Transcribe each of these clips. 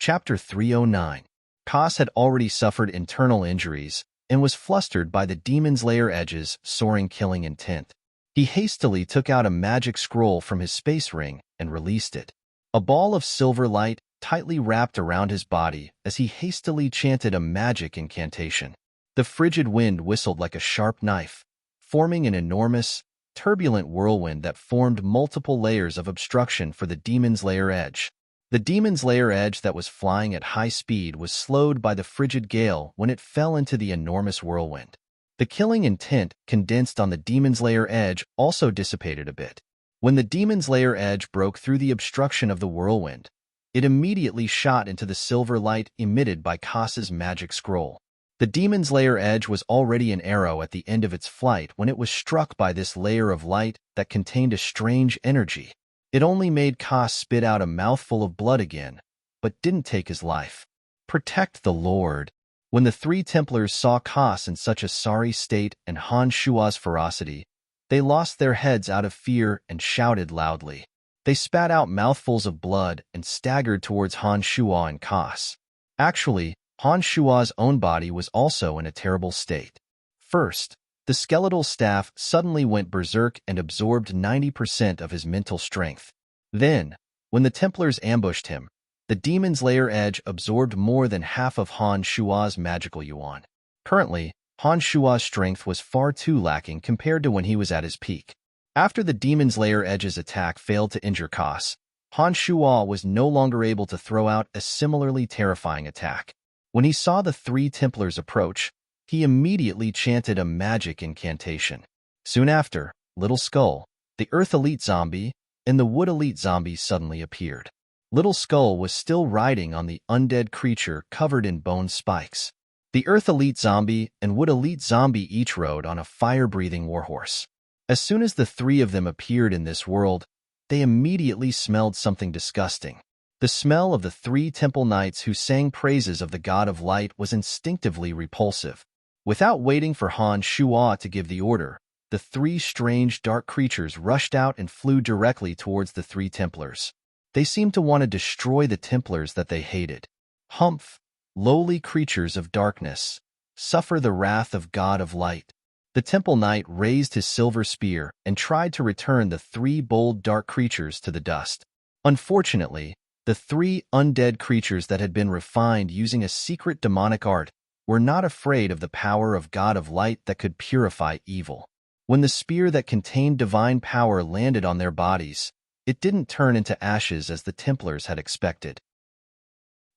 Chapter 309. Kos had already suffered internal injuries and was flustered by the Demon's Lair Edge's soaring killing intent. He hastily took out a magic scroll from his space ring and released it. A ball of silver light tightly wrapped around his body as he hastily chanted a magic incantation. The frigid wind whistled like a sharp knife, forming an enormous, turbulent whirlwind that formed multiple layers of obstruction for the Demon's Lair Edge. The Demon's Lair Edge that was flying at high speed was slowed by the frigid gale when it fell into the enormous whirlwind. The killing intent condensed on the Demon's Lair Edge also dissipated a bit. When the Demon's Lair Edge broke through the obstruction of the whirlwind, it immediately shot into the silver light emitted by Kos's magic scroll. The Demon's Lair Edge was already an arrow at the end of its flight when it was struck by this layer of light that contained a strange energy. It only made Kos spit out a mouthful of blood again, but didn't take his life. Protect the Lord. When the three Templars saw Kos in such a sorry state and Han Shua's ferocity, they lost their heads out of fear and shouted loudly. They spat out mouthfuls of blood and staggered towards Han Shua and Kos. Actually, Han Shua's own body was also in a terrible state. First, the skeletal staff suddenly went berserk and absorbed 90% of his mental strength. Then, when the Templars ambushed him, the Demon's Lair Edge absorbed more than half of Han Shua's magical yuan. Currently, Han Shua's strength was far too lacking compared to when he was at his peak. After the Demon's Lair Edge's attack failed to injure Kos, Han Shua was no longer able to throw out a similarly terrifying attack. When he saw the three Templars approach, he immediately chanted a magic incantation. Soon after, Little Skull, the Earth Elite Zombie, and the Wood Elite Zombie suddenly appeared. Little Skull was still riding on the undead creature covered in bone spikes. The Earth Elite Zombie and Wood Elite Zombie each rode on a fire-breathing warhorse. As soon as the three of them appeared in this world, they immediately smelled something disgusting. The smell of the three temple knights who sang praises of the God of Light was instinctively repulsive. Without waiting for Han Shua to give the order, the three strange dark creatures rushed out and flew directly towards the three Templars. They seemed to want to destroy the Templars that they hated. Humph, lowly creatures of darkness, suffer the wrath of God of Light. The Temple Knight raised his silver spear and tried to return the three bold dark creatures to the dust. Unfortunately, the three undead creatures that had been refined using a secret demonic art were not afraid of the power of God of Light that could purify evil. When the spear that contained divine power landed on their bodies, it didn't turn into ashes as the Templars had expected.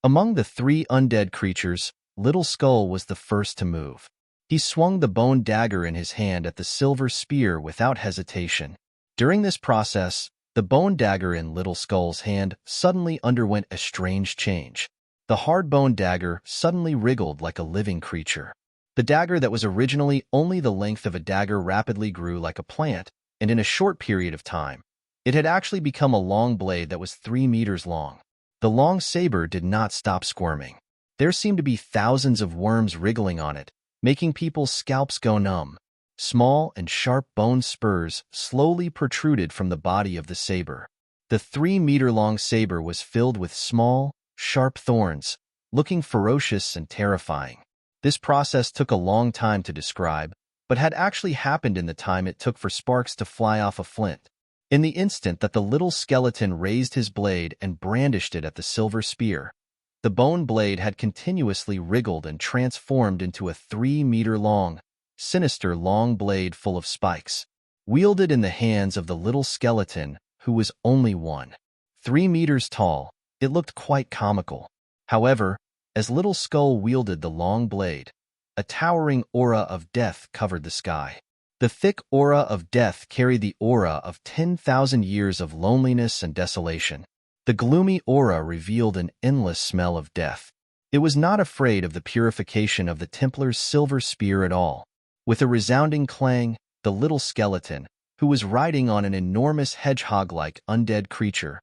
Among the three undead creatures, Little Skull was the first to move. He swung the bone dagger in his hand at the silver spear without hesitation. During this process, the bone dagger in Little Skull's hand suddenly underwent a strange change. The hard bone dagger suddenly wriggled like a living creature. The dagger that was originally only the length of a dagger rapidly grew like a plant, and in a short period of time, it had actually become a long blade that was 3 meters long. The long saber did not stop squirming. There seemed to be thousands of worms wriggling on it, making people's scalps go numb. Small and sharp bone spurs slowly protruded from the body of the saber. The 3-meter-long saber was filled with small, sharp thorns, looking ferocious and terrifying. This process took a long time to describe, but had actually happened in the time it took for sparks to fly off a flint. In the instant that the little skeleton raised his blade and brandished it at the silver spear, the bone blade had continuously wriggled and transformed into a 3-meter-long, sinister long blade full of spikes. Wielded in the hands of the little skeleton, who was only 3 meters tall, it looked quite comical. However, as Little Skull wielded the long blade, a towering aura of death covered the sky. The thick aura of death carried the aura of 10,000 years of loneliness and desolation. The gloomy aura revealed an endless smell of death. It was not afraid of the purification of the Templar's silver spear at all. With a resounding clang, the little skeleton, who was riding on an enormous hedgehog-like undead creature,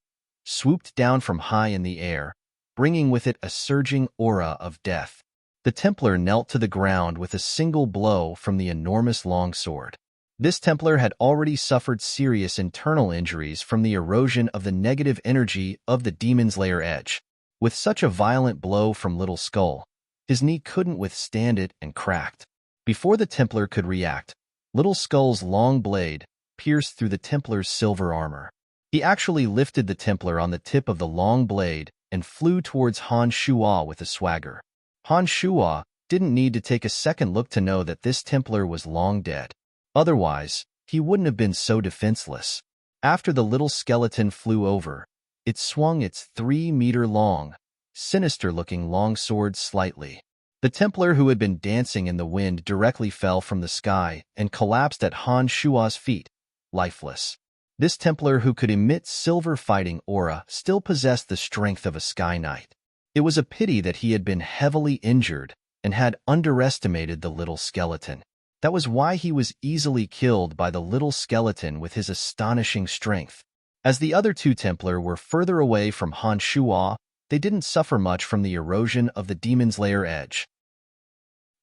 swooped down from high in the air, bringing with it a surging aura of death. The Templar knelt to the ground with a single blow from the enormous longsword. This Templar had already suffered serious internal injuries from the erosion of the negative energy of the Demon's Lair Edge. With such a violent blow from Little Skull, his knee couldn't withstand it and cracked. Before the Templar could react, Little Skull's long blade pierced through the Templar's silver armor. He actually lifted the Templar on the tip of the long blade and flew towards Han Shuo with a swagger. Han Shuo didn't need to take a second look to know that this Templar was long dead. Otherwise, he wouldn't have been so defenseless. After the little skeleton flew over, it swung its 3-meter-long, sinister-looking longsword slightly. The Templar who had been dancing in the wind directly fell from the sky and collapsed at Han Shuo's feet, lifeless. This Templar who could emit silver fighting aura still possessed the strength of a Sky Knight. It was a pity that he had been heavily injured and had underestimated the little skeleton. That was why he was easily killed by the little skeleton with his astonishing strength. As the other two Templar were further away from Han Shuo, they didn't suffer much from the erosion of the Demon's Lair edge.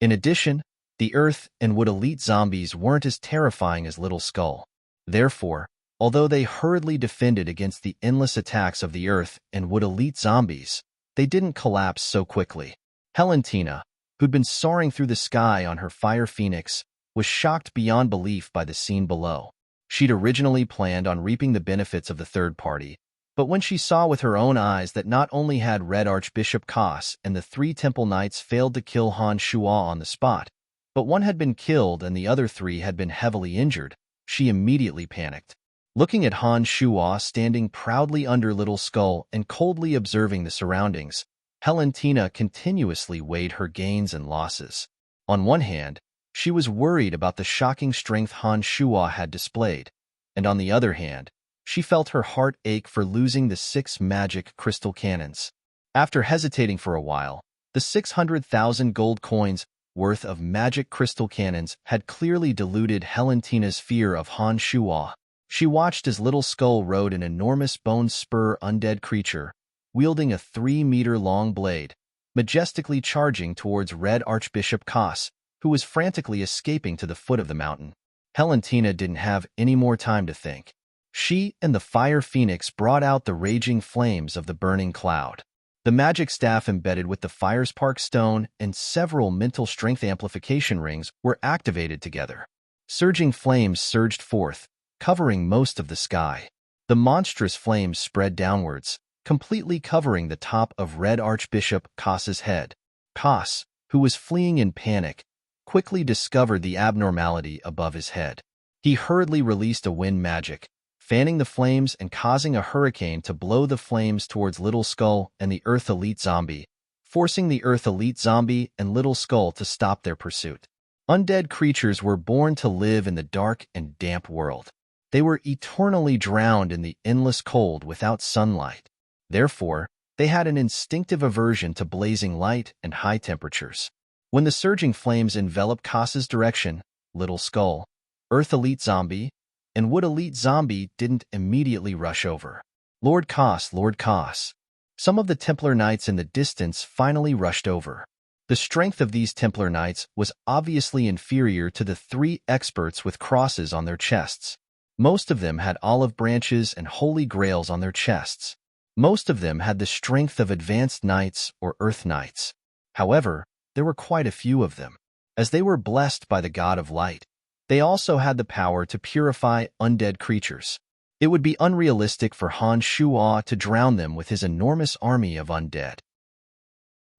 In addition, the Earth and Wood elite zombies weren't as terrifying as Little Skull. Therefore, although they hurriedly defended against the endless attacks of the Earth and Wood elite zombies, they didn't collapse so quickly. Helentina, who'd been soaring through the sky on her fire phoenix, was shocked beyond belief by the scene below. She'd originally planned on reaping the benefits of the third party, but when she saw with her own eyes that not only had Red Archbishop Kos and the 3 Temple Knights failed to kill Han Shuo on the spot, but one had been killed and the other 3 had been heavily injured, she immediately panicked. Looking at Han Shuo standing proudly under Little Skull and coldly observing the surroundings, Helentina continuously weighed her gains and losses. On one hand, she was worried about the shocking strength Han Shuo had displayed, and on the other hand, she felt her heart ache for losing the 6 magic crystal cannons. After hesitating for a while, the 600,000 gold coins worth of magic crystal cannons had clearly diluted Helentina's fear of Han Shuo. She watched as Little Skull rode an enormous bone spur undead creature, wielding a 3-meter-long blade, majestically charging towards Red Archbishop Kos, who was frantically escaping to the foot of the mountain. Helentina didn't have any more time to think. She and the Fire Phoenix brought out the raging flames of the burning cloud. The magic staff embedded with the Firespark stone and several mental strength amplification rings were activated together. Surging flames surged forth, covering most of the sky. The monstrous flames spread downwards, completely covering the top of Red Archbishop Kos's head. Kos, who was fleeing in panic, quickly discovered the abnormality above his head. He hurriedly released a wind magic, fanning the flames and causing a hurricane to blow the flames towards Little Skull and the Earth Elite Zombie, forcing the Earth Elite Zombie and Little Skull to stop their pursuit. Undead creatures were born to live in the dark and damp world. They were eternally drowned in the endless cold without sunlight. Therefore, they had an instinctive aversion to blazing light and high temperatures. When the surging flames enveloped Kos's direction, Little Skull, Earth Elite Zombie, and Wood Elite Zombie didn't immediately rush over. Lord Kos, Lord Kos. Some of the Templar Knights in the distance finally rushed over. The strength of these Templar Knights was obviously inferior to the 3 experts with crosses on their chests. Most of them had olive branches and holy grails on their chests. Most of them had the strength of advanced knights or earth knights. However, there were quite a few of them. As they were blessed by the god of light, they also had the power to purify undead creatures. It would be unrealistic for Han Shuo to drown them with his enormous army of undead.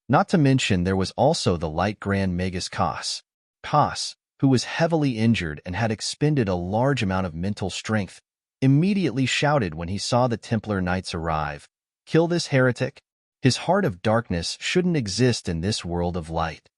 Not to mention there was also the Light Grand Magus Kos. Kos, who was heavily injured and had expended a large amount of mental strength, immediately shouted when he saw the Templar Knights arrive, "Kill this heretic! His heart of darkness shouldn't exist in this world of light."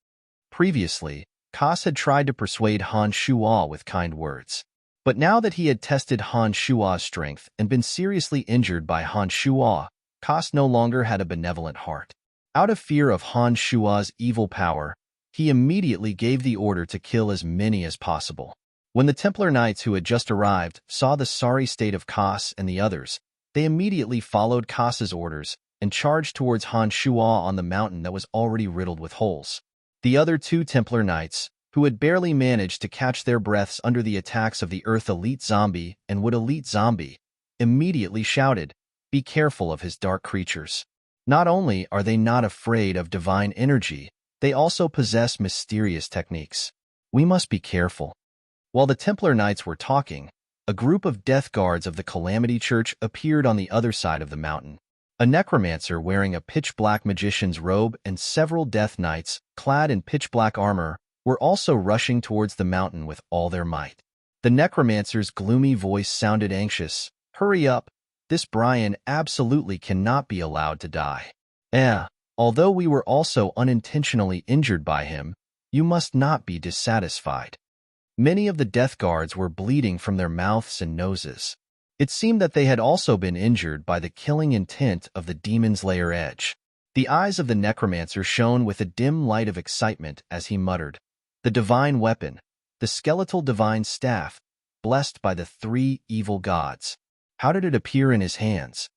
Previously, Kos had tried to persuade Han Shuo with kind words. But now that he had tested Han Shuo's strength and been seriously injured by Han Shuo, Kos no longer had a benevolent heart. Out of fear of Han Shuo's evil power, he immediately gave the order to kill as many as possible. When the Templar Knights who had just arrived saw the sorry state of Kos and the others, they immediately followed Kos's orders and charged towards Han Shuo on the mountain that was already riddled with holes. The other 2 Templar Knights, who had barely managed to catch their breaths under the attacks of the Earth Elite Zombie and Wood Elite Zombie, immediately shouted, "Be careful of his dark creatures." Not only are they not afraid of divine energy, they also possess mysterious techniques. We must be careful. While the Templar Knights were talking, a group of death guards of the Calamity Church appeared on the other side of the mountain. A necromancer wearing a pitch-black magician's robe and several death knights, clad in pitch-black armor, were also rushing towards the mountain with all their might. The necromancer's gloomy voice sounded anxious. "Hurry up! This Brian absolutely cannot be allowed to die. Although we were also unintentionally injured by him, you must not be dissatisfied." Many of the death guards were bleeding from their mouths and noses. It seemed that they had also been injured by the killing intent of the demon's lair edge. The eyes of the necromancer shone with a dim light of excitement as he muttered, "The divine weapon, the skeletal divine staff, blessed by the three evil gods. How did it appear in his hands?"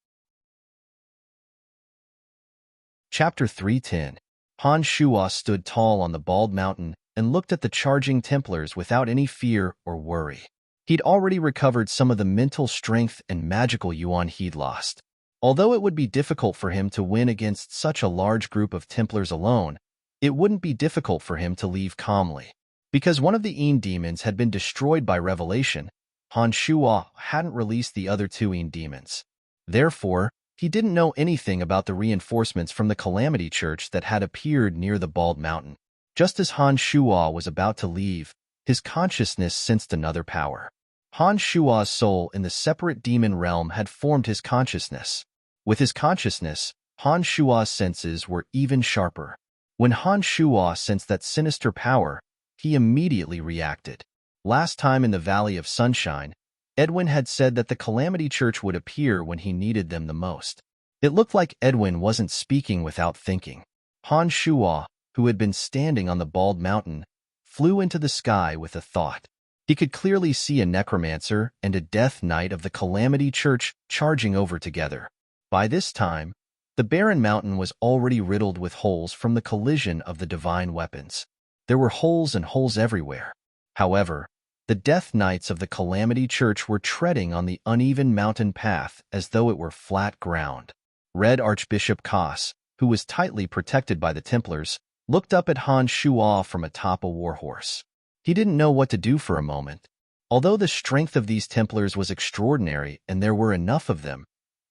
Chapter 310. Han Shuo stood tall on the bald mountain and looked at the charging Templars without any fear or worry. He'd already recovered some of the mental strength and magical yuan he'd lost. Although it would be difficult for him to win against such a large group of Templars alone, it wouldn't be difficult for him to leave calmly. Because one of the Een demons had been destroyed by revelation, Han Shuo hadn't released the other two Een demons. Therefore, he didn't know anything about the reinforcements from the Calamity Church that had appeared near the bald mountain. Just as Han Shuo was about to leave, his consciousness sensed another power. Han Shuo's soul in the separate demon realm had formed his consciousness. With his consciousness, Han Shuo's senses were even sharper. When Han Shuo sensed that sinister power, he immediately reacted. Last time in the Valley of Sunshine, Edwin had said that the Calamity Church would appear when he needed them the most. It looked like Edwin wasn't speaking without thinking. Han Shuo, who had been standing on the bald mountain, flew into the sky with a thought. He could clearly see a necromancer and a death knight of the Calamity Church charging over together. By this time, the barren mountain was already riddled with holes from the collision of the divine weapons. There were holes and holes everywhere. However, the death knights of the Calamity Church were treading on the uneven mountain path as though it were flat ground. Red Archbishop Koss, who was tightly protected by the Templars, looked up at Han Shuo from atop a warhorse. He didn't know what to do for a moment. Although the strength of these Templars was extraordinary and there were enough of them,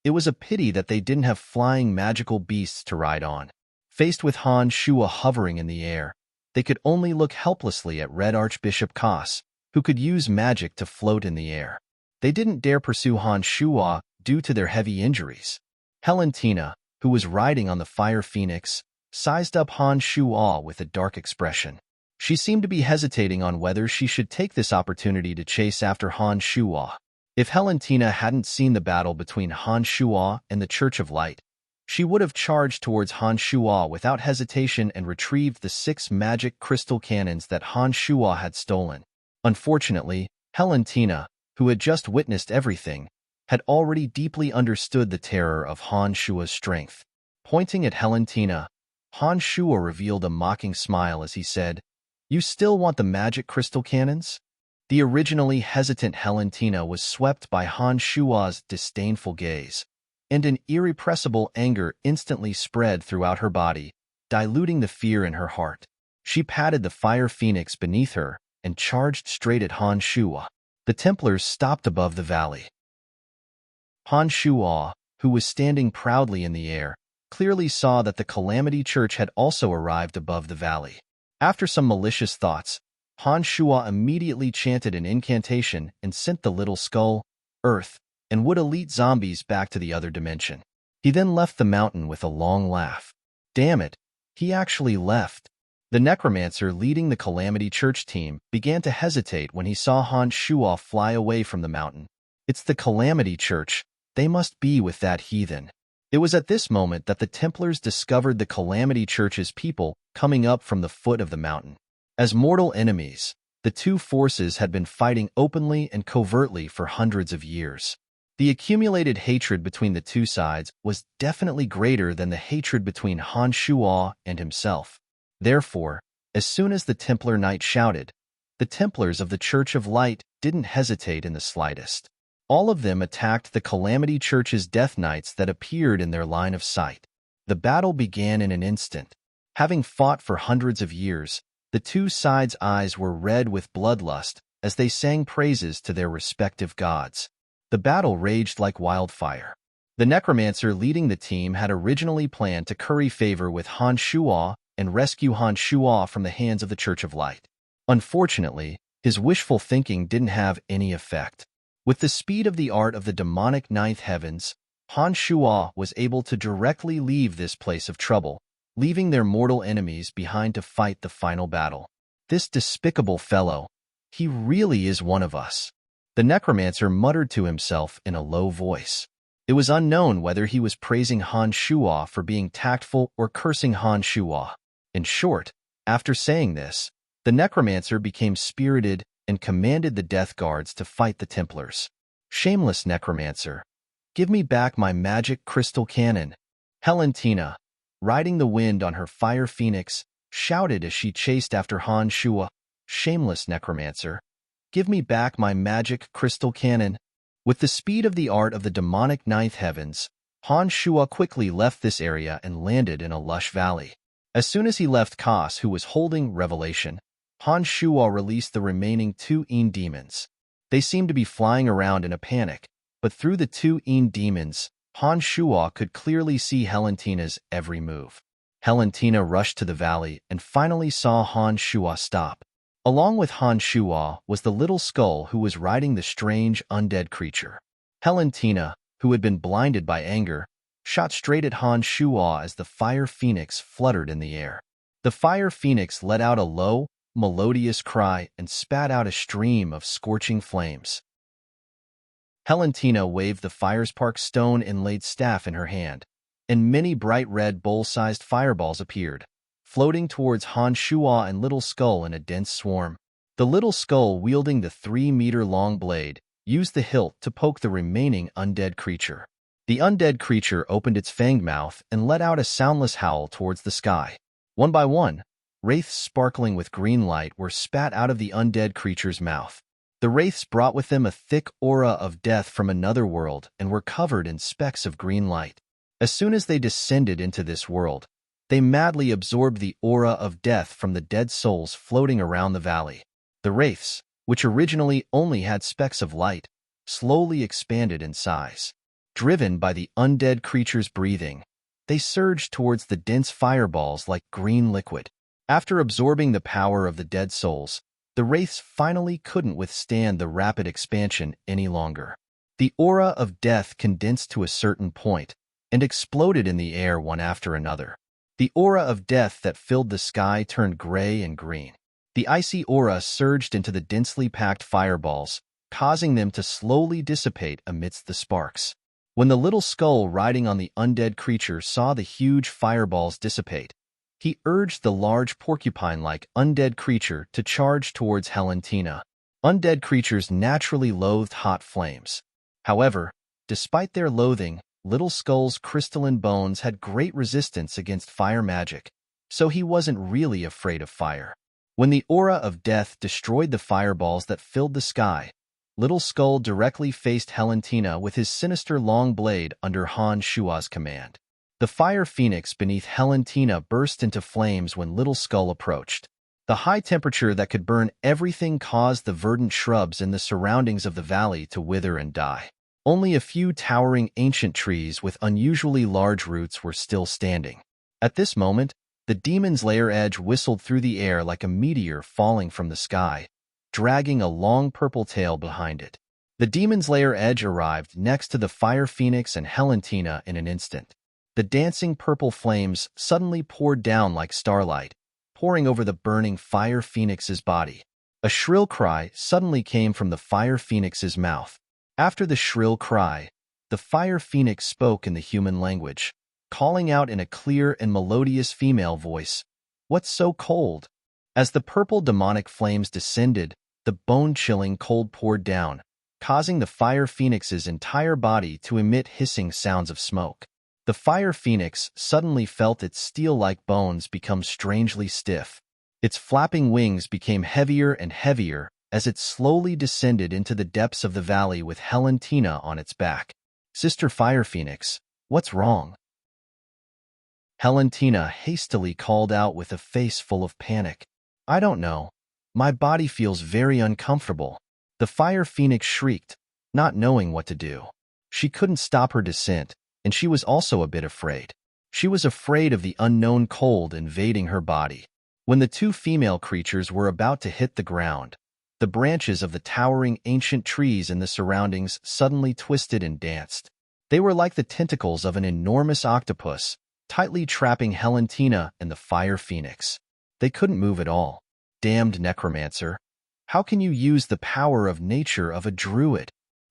it was a pity that they didn't have flying magical beasts to ride on. Faced with Han Shuo hovering in the air, they could only look helplessly at Red Archbishop Koss, who could use magic to float in the air. They didn't dare pursue Han Shuo due to their heavy injuries. Helentina, who was riding on the Fire Phoenix, sized up Han Shuo with a dark expression. She seemed to be hesitating on whether she should take this opportunity to chase after Han Shuo. If Helentina hadn't seen the battle between Han Shuo and the Church of Light, she would have charged towards Han Shuo without hesitation and retrieved the 6 magic crystal cannons that Han Shuo had stolen. Unfortunately, Helentina, who had just witnessed everything, had already deeply understood the terror of Han Shuo's strength. Pointing at Helentina, Han Shuo revealed a mocking smile as he said, "You still want the magic crystal cannons?" The originally hesitant Helentina was swept by Han Shuo's disdainful gaze, and an irrepressible anger instantly spread throughout her body, diluting the fear in her heart. She patted the Fire Phoenix beneath her and charged straight at Han Shuo. The Templars stopped above the valley. Han Shuo, who was standing proudly in the air, clearly saw that the Calamity Church had also arrived above the valley. After some malicious thoughts, Han Shuo immediately chanted an incantation and sent the little skull, earth, and wood elite zombies back to the other dimension. He then left the mountain with a long laugh. Damn it, he actually left. The necromancer leading the Calamity Church team began to hesitate when he saw Han Shuo fly away from the mountain. It's the Calamity Church. They must be with that heathen. It was at this moment that the Templars discovered the Calamity Church's people coming up from the foot of the mountain. As mortal enemies, the two forces had been fighting openly and covertly for hundreds of years. The accumulated hatred between the two sides was definitely greater than the hatred between Han Shuo and himself. Therefore, as soon as the Templar Knight shouted, the Templars of the Church of Light didn't hesitate in the slightest. All of them attacked the Calamity Church's Death Knights that appeared in their line of sight. The battle began in an instant. Having fought for hundreds of years, the two sides' eyes were red with bloodlust as they sang praises to their respective gods. The battle raged like wildfire. The necromancer leading the team had originally planned to curry favor with Han Shuo and rescue Han Shuo from the hands of the Church of Light. Unfortunately, his wishful thinking didn't have any effect. With the speed of the art of the demonic ninth heavens, Han Shuo was able to directly leave this place of trouble, leaving their mortal enemies behind to fight the final battle. This despicable fellow, he really is one of us. The necromancer muttered to himself in a low voice. It was unknown whether he was praising Han Shuo for being tactful or cursing Han Shuo. In short, after saying this, the necromancer became spirited and commanded the death guards to fight the Templars. Shameless necromancer, give me back my magic crystal cannon. Helentina, riding the wind on her fire phoenix, shouted as she chased after Han Shuo. Shameless necromancer, give me back my magic crystal cannon. With the speed of the art of the demonic ninth heavens, Han Shuo quickly left this area and landed in a lush valley. As soon as he left Kas, who was holding Revelation, Han Shuo released the remaining two Een demons. They seemed to be flying around in a panic, but through the two Een demons, Han Shuo could clearly see Helentina's every move. Helentina rushed to the valley and finally saw Han Shuo stop. Along with Han Shuo was the little skull who was riding the strange undead creature. Helentina, who had been blinded by anger, shot straight at Han Shuo as the fire phoenix fluttered in the air. The fire phoenix let out a low, melodious cry and spat out a stream of scorching flames. Helentina waved the firespark stone inlaid staff in her hand, and many bright red bowl-sized fireballs appeared, floating towards Han Shuo and Little Skull in a dense swarm. The Little Skull, wielding the 3-meter-long blade, used the hilt to poke the remaining undead creature. The undead creature opened its fanged mouth and let out a soundless howl towards the sky. One by one, wraiths sparkling with green light were spat out of the undead creature's mouth. The wraiths brought with them a thick aura of death from another world and were covered in specks of green light. As soon as they descended into this world, they madly absorbed the aura of death from the dead souls floating around the valley. The wraiths, which originally only had specks of light, slowly expanded in size. Driven by the undead creature's breathing, they surged towards the dense fireballs like green liquid. After absorbing the power of the dead souls, the wraiths finally couldn't withstand the rapid expansion any longer. The aura of death condensed to a certain point and exploded in the air one after another. The aura of death that filled the sky turned gray and green. The icy aura surged into the densely packed fireballs, causing them to slowly dissipate amidst the sparks. When the Little Skull riding on the undead creature saw the huge fireballs dissipate, he urged the large porcupine-like undead creature to charge towards Helentina. Undead creatures naturally loathed hot flames. However, despite their loathing, Little Skull's crystalline bones had great resistance against fire magic, so he wasn't really afraid of fire. When the aura of death destroyed the fireballs that filled the sky, Little Skull directly faced Helentina with his sinister long blade under Han Shuo's command. The fire phoenix beneath Helentina burst into flames when Little Skull approached. The high temperature that could burn everything caused the verdant shrubs in the surroundings of the valley to wither and die. Only a few towering ancient trees with unusually large roots were still standing. At this moment, the demon's lair edge whistled through the air like a meteor falling from the sky, dragging a long purple tail behind it. The demon's lair edge arrived next to the fire phoenix and Helentina in an instant. The dancing purple flames suddenly poured down like starlight, pouring over the burning fire phoenix's body. A shrill cry suddenly came from the fire phoenix's mouth. After the shrill cry, the fire phoenix spoke in the human language, calling out in a clear and melodious female voice, "What's so cold?" As the purple demonic flames descended, the bone-chilling cold poured down, causing the fire phoenix's entire body to emit hissing sounds of smoke. The fire phoenix suddenly felt its steel-like bones become strangely stiff. Its flapping wings became heavier and heavier as it slowly descended into the depths of the valley with Helentina on its back. "Sister Fire Phoenix, what's wrong?" Valentina hastily called out with a face full of panic. I don't know. My body feels very uncomfortable. The fire phoenix shrieked, not knowing what to do. She couldn't stop her descent, and she was also a bit afraid. She was afraid of the unknown cold invading her body. When the two female creatures were about to hit the ground, the branches of the towering ancient trees in the surroundings suddenly twisted and danced. They were like the tentacles of an enormous octopus, tightly trapping Valentina and the fire phoenix. They couldn't move at all. Damned necromancer. How can you use the power of nature of a druid?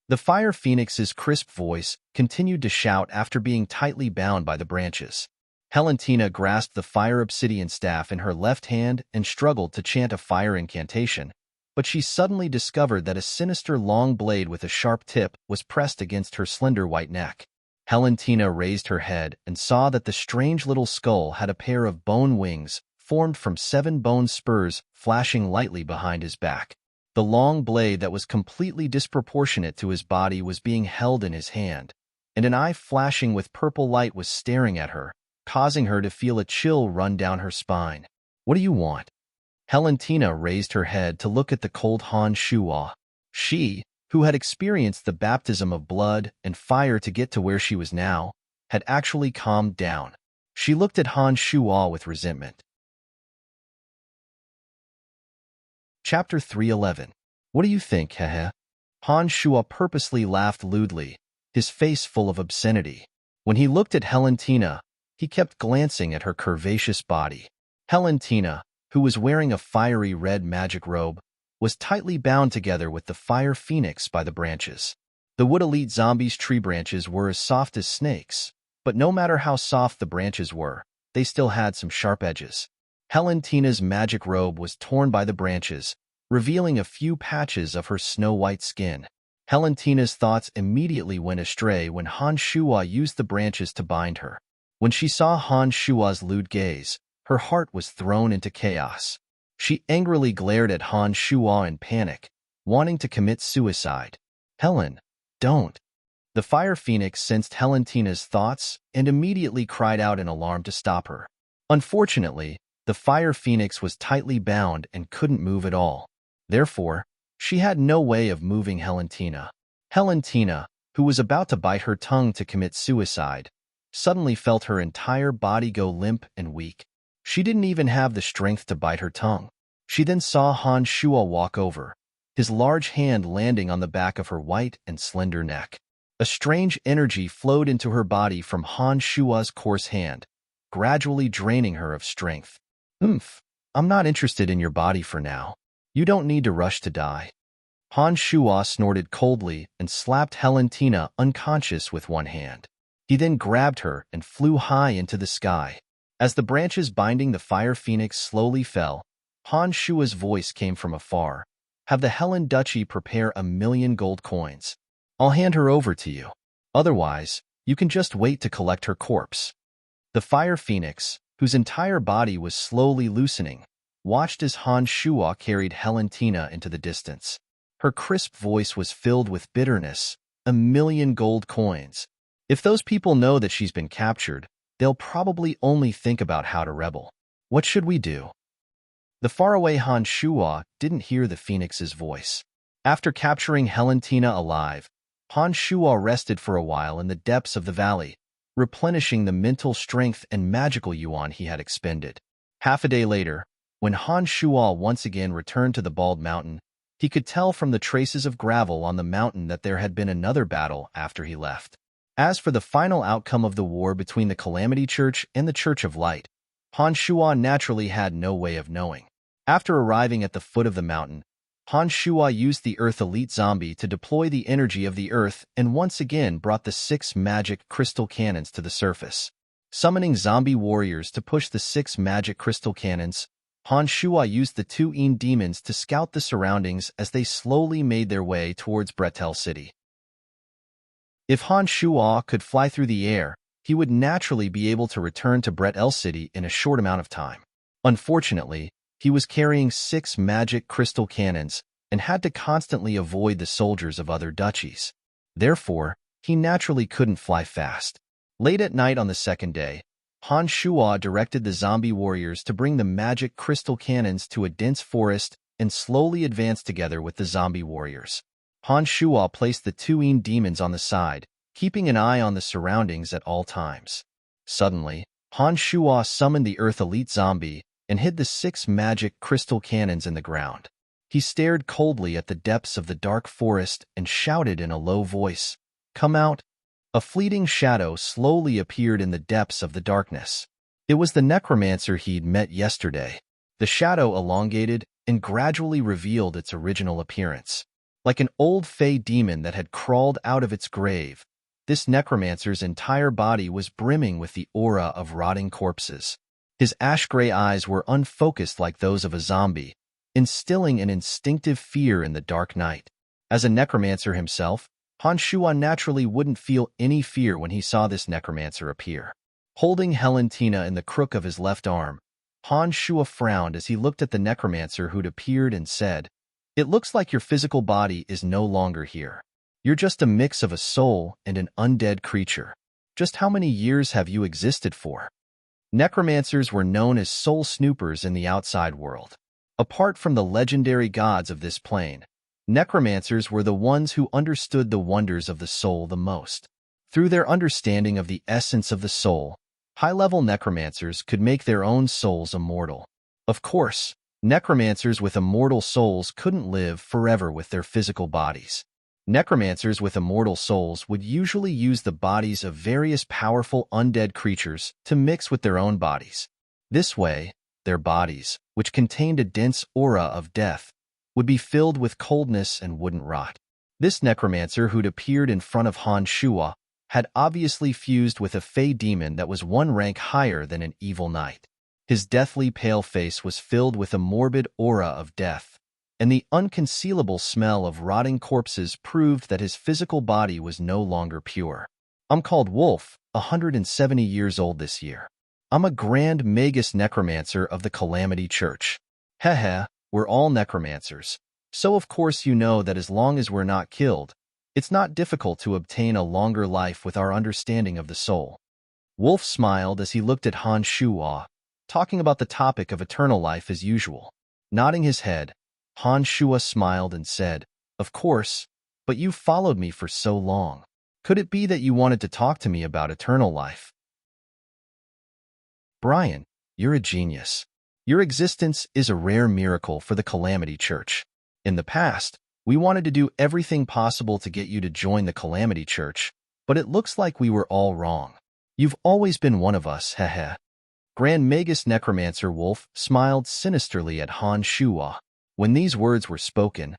The fire phoenix's crisp voice continued to shout after being tightly bound by the branches. Valentina grasped the fire obsidian staff in her left hand and struggled to chant a fire incantation, but she suddenly discovered that a sinister long blade with a sharp tip was pressed against her slender white neck. Valentina raised her head and saw that the strange little skull had a pair of bone wings formed from 7 bone spurs flashing lightly behind his back. The long blade that was completely disproportionate to his body was being held in his hand, and an eye flashing with purple light was staring at her, causing her to feel a chill run down her spine. What do you want? Valentina raised her head to look at the cold Han Shuo. She, who had experienced the baptism of blood and fire to get to where she was now, had actually calmed down. She looked at Han Shuo with resentment. Chapter 311. What do you think, hehe? Han Shuo purposely laughed lewdly, his face full of obscenity. When he looked at Valentina, he kept glancing at her curvaceous body. Valentina, who was wearing a fiery red magic robe, was tightly bound together with the fire phoenix by the branches. The Wood Elite Zombies' tree branches were as soft as snakes, but no matter how soft the branches were, they still had some sharp edges. Valentina's magic robe was torn by the branches, revealing a few patches of her snow-white skin. Valentina's thoughts immediately went astray when Han Shuo used the branches to bind her. When she saw Han Shuo's lewd gaze, her heart was thrown into chaos. She angrily glared at Han Shuo in panic, wanting to commit suicide. Helen, don't. The fire phoenix sensed Valentina's thoughts and immediately cried out in alarm to stop her. Unfortunately, the fire phoenix was tightly bound and couldn't move at all. Therefore, she had no way of moving Valentina. Valentina, who was about to bite her tongue to commit suicide, suddenly felt her entire body go limp and weak. She didn't even have the strength to bite her tongue. She then saw Han Shuo walk over, his large hand landing on the back of her white and slender neck. A strange energy flowed into her body from Han Shuo's coarse hand, gradually draining her of strength. I'm not interested in your body for now. You don't need to rush to die. Han Shuo snorted coldly and slapped Valentina unconscious with one hand. He then grabbed her and flew high into the sky. As the branches binding the fire phoenix slowly fell, Han Shuo's voice came from afar. Have the Helen Duchy prepare 1,000,000 gold coins. I'll hand her over to you. Otherwise, you can just wait to collect her corpse. The fire phoenix, whose entire body was slowly loosening, watched as Han Shuo carried Valentina into the distance. Her crisp voice was filled with bitterness. 1,000,000 gold coins. If those people know that she's been captured, they'll probably only think about how to rebel. What should we do? The faraway Han Shuo didn't hear the phoenix's voice. After capturing Valentina alive, Han Shuo rested for a while in the depths of the valley, replenishing the mental strength and magical yuan he had expended. Half a day later, when Han Shuo once again returned to the Bald Mountain, he could tell from the traces of gravel on the mountain that there had been another battle after he left. As for the final outcome of the war between the Calamity Church and the Church of Light, Han Shuo naturally had no way of knowing. After arriving at the foot of the mountain, Han Shuo used the Earth Elite Zombie to deploy the energy of the Earth and once again brought the 6 magic crystal cannons to the surface. Summoning zombie warriors to push the 6 magic crystal cannons, Han Shuo used the 2 Een demons to scout the surroundings as they slowly made their way towards Bretel City. If Han Shuo could fly through the air, he would naturally be able to return to Bretel City in a short amount of time. Unfortunately, he was carrying 6 magic crystal cannons and had to constantly avoid the soldiers of other duchies. Therefore, he naturally couldn't fly fast. Late at night on the second day, Han Shuo directed the zombie warriors to bring the magic crystal cannons to a dense forest and slowly advance together with the zombie warriors. Han Shuo placed the two demons on the side, keeping an eye on the surroundings at all times. Suddenly, Han Shuo summoned the Earth Elite Zombie and hid the 6 magic crystal cannons in the ground. He stared coldly at the depths of the dark forest and shouted in a low voice, "Come out!" A fleeting shadow slowly appeared in the depths of the darkness. It was the necromancer he'd met yesterday. The shadow elongated and gradually revealed its original appearance. Like an old fey demon that had crawled out of its grave, this necromancer's entire body was brimming with the aura of rotting corpses. His ash-gray eyes were unfocused like those of a zombie, instilling an instinctive fear in the dark night. As a necromancer himself, Han Shuo naturally wouldn't feel any fear when he saw this necromancer appear. Holding Helentina in the crook of his left arm, Han Shuo frowned as he looked at the necromancer who'd appeared and said, "It looks like your physical body is no longer here. You're just a mix of a soul and an undead creature. Just how many years have you existed for?" Necromancers were known as soul snoopers in the outside world. Apart from the legendary gods of this plane, necromancers were the ones who understood the wonders of the soul the most. Through their understanding of the essence of the soul, high-level necromancers could make their own souls immortal. Of course, necromancers with immortal souls couldn't live forever with their physical bodies. Necromancers with immortal souls would usually use the bodies of various powerful undead creatures to mix with their own bodies. This way, their bodies, which contained a dense aura of death, would be filled with coldness and wouldn't rot. This necromancer who'd appeared in front of Han Shuo had obviously fused with a fey demon that was one rank higher than an evil knight. His deathly pale face was filled with a morbid aura of death, and the unconcealable smell of rotting corpses proved that his physical body was no longer pure. "I'm called Wolf, 170 years old this year. I'm a Grand Magus Necromancer of the Calamity Church. Heh, we're all necromancers, so of course you know that as long as we're not killed, it's not difficult to obtain a longer life with our understanding of the soul." Wolf smiled as he looked at Han Shuo, talking about the topic of eternal life as usual. Nodding his head, Han Shuo smiled and said, "Of course, but you followed me for so long. Could it be that you wanted to talk to me about eternal life?" "Brian, you're a genius. Your existence is a rare miracle for the Calamity Church. In the past, we wanted to do everything possible to get you to join the Calamity Church, but it looks like we were all wrong. You've always been one of us, heh." Grand Magus Necromancer Wolf smiled sinisterly at Han Shuo. When these words were spoken,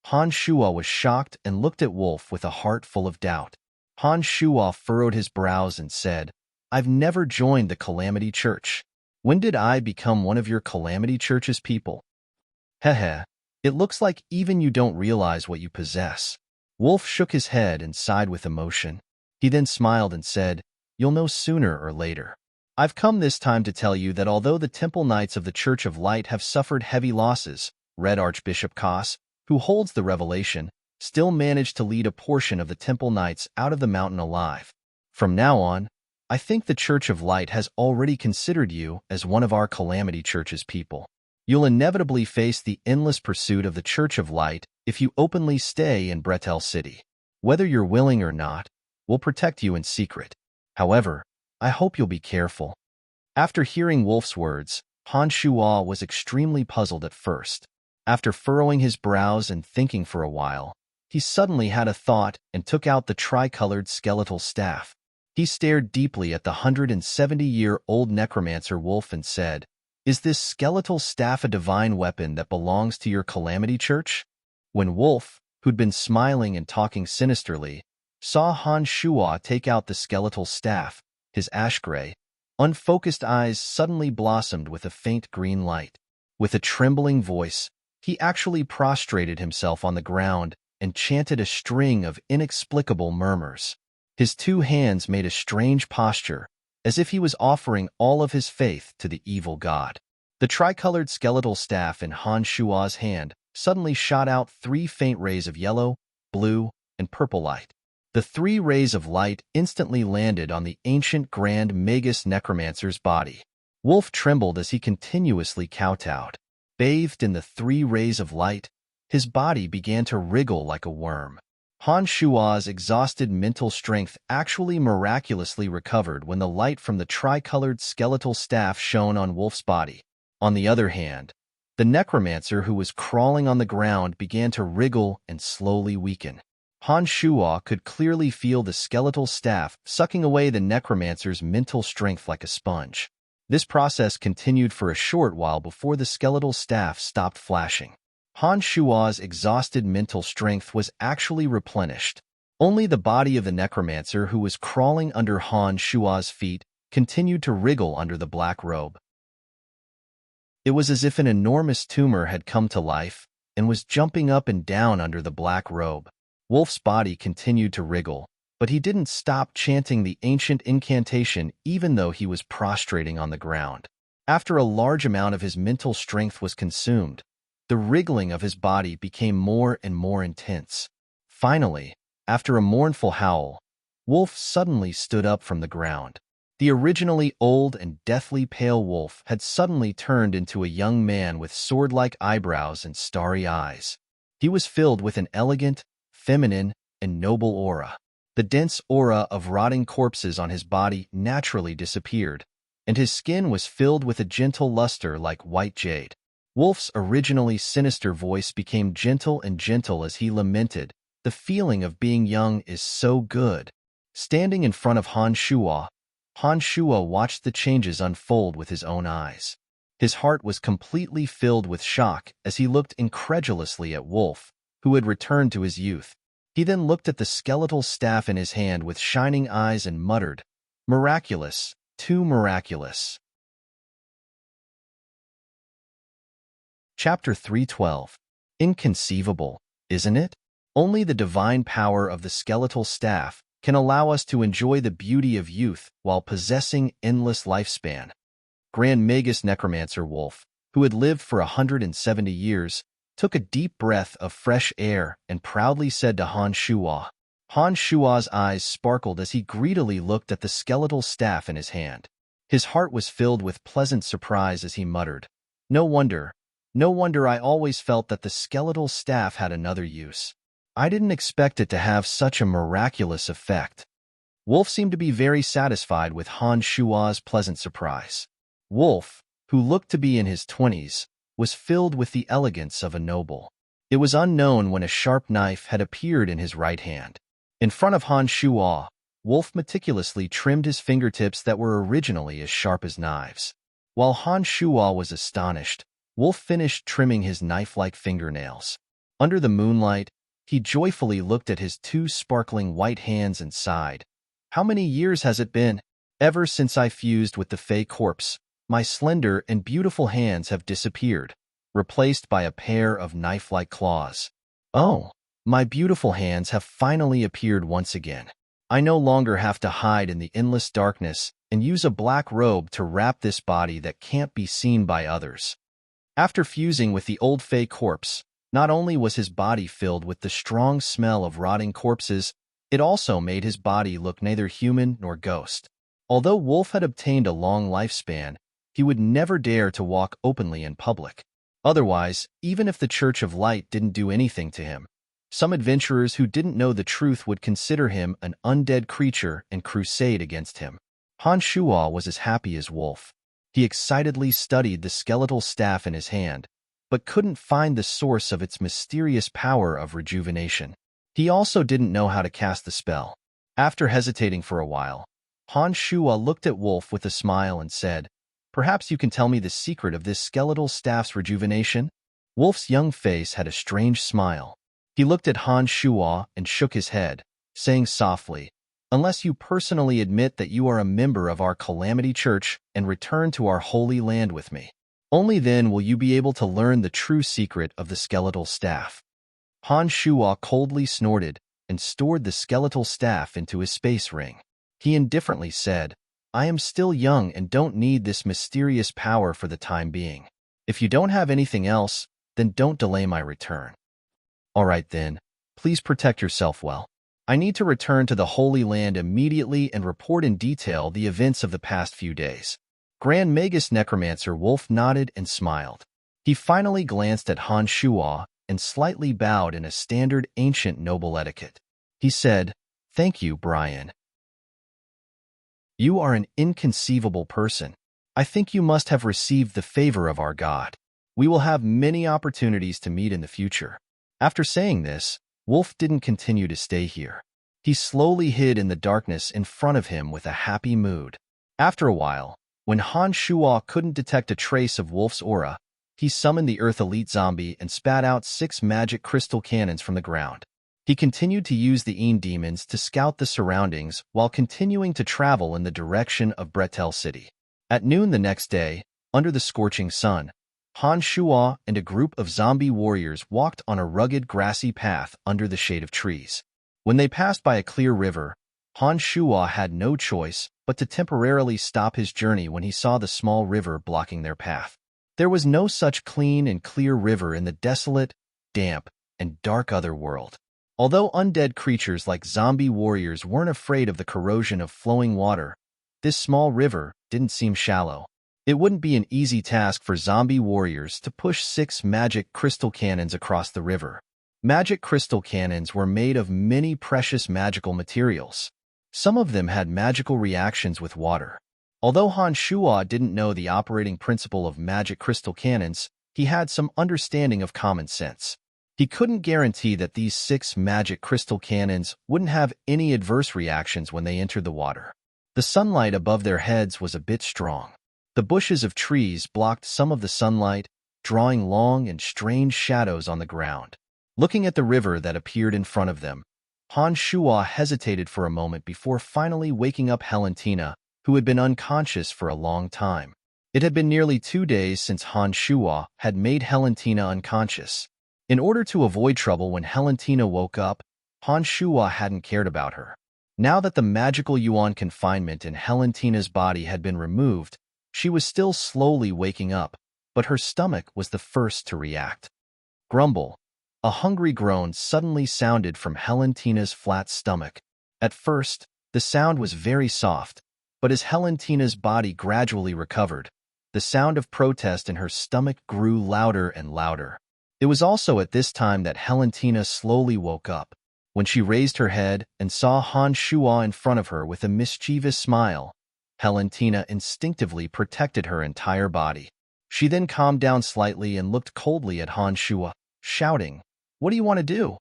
Han Shuo was shocked and looked at Wolf with a heart full of doubt. Han Shuo furrowed his brows and said, "I've never joined the Calamity Church. When did I become one of your Calamity Church's people?" Heh, it looks like even you don't realize what you possess." Wolf shook his head and sighed with emotion. He then smiled and said, "You'll know sooner or later. I've come this time to tell you that although the Temple Knights of the Church of Light have suffered heavy losses, Red Archbishop Kos, who holds the revelation, still managed to lead a portion of the Temple Knights out of the mountain alive. From now on, I think the Church of Light has already considered you as one of our Calamity Church's people. You'll inevitably face the endless pursuit of the Church of Light if you openly stay in Bretel City. Whether you're willing or not, we'll protect you in secret. However, I hope you'll be careful." After hearing Wolf's words, Han Shuo was extremely puzzled at first. After furrowing his brows and thinking for a while, he suddenly had a thought and took out the tricolored skeletal staff. He stared deeply at the 170-year-old necromancer Wolf and said, "Is this skeletal staff a divine weapon that belongs to your Calamity Church?" When Wolf, who'd been smiling and talking sinisterly, saw Han Shuo take out the skeletal staff, his ash-gray, unfocused eyes suddenly blossomed with a faint green light. With a trembling voice, he actually prostrated himself on the ground and chanted a string of inexplicable murmurs. His two hands made a strange posture, as if he was offering all of his faith to the evil god. The tricolored skeletal staff in Han Shuo's hand suddenly shot out 3 faint rays of yellow, blue, and purple light. The 3 rays of light instantly landed on the ancient Grand Magus Necromancer's body. Wolf trembled as he continuously kowtowed. Bathed in the 3 rays of light, his body began to wriggle like a worm. Han Shua's exhausted mental strength actually miraculously recovered when the light from the tricolored skeletal staff shone on Wolf's body. On the other hand, the necromancer who was crawling on the ground began to wriggle and slowly weaken. Han Shua could clearly feel the skeletal staff sucking away the necromancer's mental strength like a sponge. This process continued for a short while before the skeletal staff stopped flashing. Han Shua's exhausted mental strength was actually replenished. Only the body of the necromancer who was crawling under Han Shua's feet continued to wriggle under the black robe. It was as if an enormous tumor had come to life and was jumping up and down under the black robe. Wolf's body continued to wriggle, but he didn't stop chanting the ancient incantation even though he was prostrating on the ground. After a large amount of his mental strength was consumed, the wriggling of his body became more and more intense. Finally, after a mournful howl, Wolf suddenly stood up from the ground. The originally old and deathly pale Wolf had suddenly turned into a young man with sword-like eyebrows and starry eyes. He was filled with an elegant, feminine, and noble aura. The dense aura of rotting corpses on his body naturally disappeared, and his skin was filled with a gentle luster like white jade. Wolf's originally sinister voice became gentle and gentle as he lamented, "The feeling of being young is so good." Standing in front of Han Shua watched the changes unfold with his own eyes. His heart was completely filled with shock as he looked incredulously at Wolf, who had returned to his youth. He then looked at the skeletal staff in his hand with shining eyes and muttered, "Miraculous, too miraculous." Chapter 312. Inconceivable, isn't it? Only the divine power of the skeletal staff can allow us to enjoy the beauty of youth while possessing endless lifespan. Grand Magus Necromancer Wolf, who had lived for 170 years, took a deep breath of fresh air and proudly said to Han Shua. Han Shua's eyes sparkled as he greedily looked at the skeletal staff in his hand. His heart was filled with pleasant surprise as he muttered, No wonder I always felt that the skeletal staff had another use. I didn't expect it to have such a miraculous effect." Wolf seemed to be very satisfied with Han Shua's pleasant surprise. Wolf, who looked to be in his 20s, was filled with the elegance of a noble. It was unknown when a sharp knife had appeared in his right hand. In front of Han Shua, Wolf meticulously trimmed his fingertips that were originally as sharp as knives. While Han Shua was astonished, Wolf finished trimming his knife-like fingernails. Under the moonlight, he joyfully looked at his 2 sparkling white hands and sighed. "How many years has it been? Ever since I fused with the Fey corpse, my slender and beautiful hands have disappeared, replaced by a pair of knife-like claws. Oh, my beautiful hands have finally appeared once again. I no longer have to hide in the endless darkness and use a black robe to wrap this body that can't be seen by others." After fusing with the old Fey corpse, not only was his body filled with the strong smell of rotting corpses, it also made his body look neither human nor ghost. Although Wolf had obtained a long lifespan, he would never dare to walk openly in public. Otherwise, even if the Church of Light didn't do anything to him, some adventurers who didn't know the truth would consider him an undead creature and crusade against him. Han Shua was as happy as Wolf. He excitedly studied the skeletal staff in his hand, but couldn't find the source of its mysterious power of rejuvenation. He also didn't know how to cast the spell. After hesitating for a while, Han Shua looked at Wolf with a smile and said, "Perhaps you can tell me the secret of this skeletal staff's rejuvenation?" Wolf's young face had a strange smile. He looked at Han Shua and shook his head, saying softly, "Unless you personally admit that you are a member of our Calamity Church and return to our holy land with me, only then will you be able to learn the true secret of the skeletal staff." Han Shua coldly snorted and stored the skeletal staff into his space ring. He indifferently said, "I am still young and don't need this mysterious power for the time being. If you don't have anything else, then don't delay my return." "All right then, please protect yourself well. I need to return to the Holy Land immediately and report in detail the events of the past few days. Grand Magus Necromancer Wolf nodded and smiled. He finally glanced at Han Shuo and slightly bowed in a standard ancient noble etiquette. He said, "Thank you, Brian. You are an inconceivable person. I think you must have received the favor of our God. We will have many opportunities to meet in the future." After saying this, Wolf didn't continue to stay here. He slowly hid in the darkness in front of him with a happy mood. After a while, when Han Shuo couldn't detect a trace of Wolf's aura, he summoned the Earth Elite Zombie and spat out 6 magic crystal cannons from the ground. He continued to use the Een demons to scout the surroundings while continuing to travel in the direction of Bretel City. At noon the next day, under the scorching sun, Han Shuo and a group of zombie warriors walked on a rugged grassy path under the shade of trees. When they passed by a clear river, Han Shuo had no choice but to temporarily stop his journey when he saw the small river blocking their path. There was no such clean and clear river in the desolate, damp, and dark otherworld. Although undead creatures like zombie warriors weren't afraid of the corrosion of flowing water, this small river didn't seem shallow. It wouldn't be an easy task for zombie warriors to push 6 magic crystal cannons across the river. Magic crystal cannons were made of many precious magical materials. Some of them had magical reactions with water. Although Han Shuo didn't know the operating principle of magic crystal cannons, he had some understanding of common sense. He couldn't guarantee that these 6 magic crystal cannons wouldn't have any adverse reactions when they entered the water. The sunlight above their heads was a bit strong. The bushes of trees blocked some of the sunlight, drawing long and strange shadows on the ground. Looking at the river that appeared in front of them, Han Shuo hesitated for a moment before finally waking up Helentina, who had been unconscious for a long time. It had been nearly 2 days since Han Shuo had made Helentina unconscious. In order to avoid trouble when Helentina woke up, Han Shuo hadn't cared about her. Now that the magical yuan confinement in Helentina's body had been removed, she was still slowly waking up, but her stomach was the first to react. Grumble. A hungry groan suddenly sounded from Helentina's flat stomach. At first, the sound was very soft, but as Helentina's body gradually recovered, the sound of protest in her stomach grew louder and louder. It was also at this time that Helentina slowly woke up. When she raised her head and saw Han Shuo in front of her with a mischievous smile, Helentina instinctively protected her entire body. She then calmed down slightly and looked coldly at Han Shuo, shouting, "What do you want to do?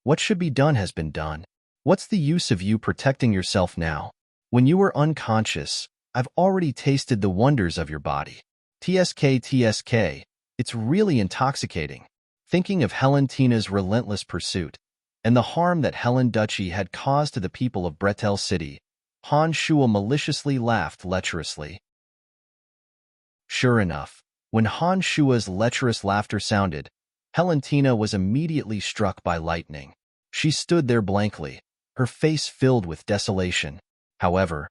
What should be done has been done. What's the use of you protecting yourself now? When you were unconscious, I've already tasted the wonders of your body. TSK, it's really intoxicating." Thinking of Helentina's relentless pursuit and the harm that Helen Duchy had caused to the people of Bretel City, Han Shuo maliciously laughed lecherously. Sure enough, when Han Shuo's lecherous laughter sounded, Helentina was immediately struck by lightning. She stood there blankly, her face filled with desolation. However,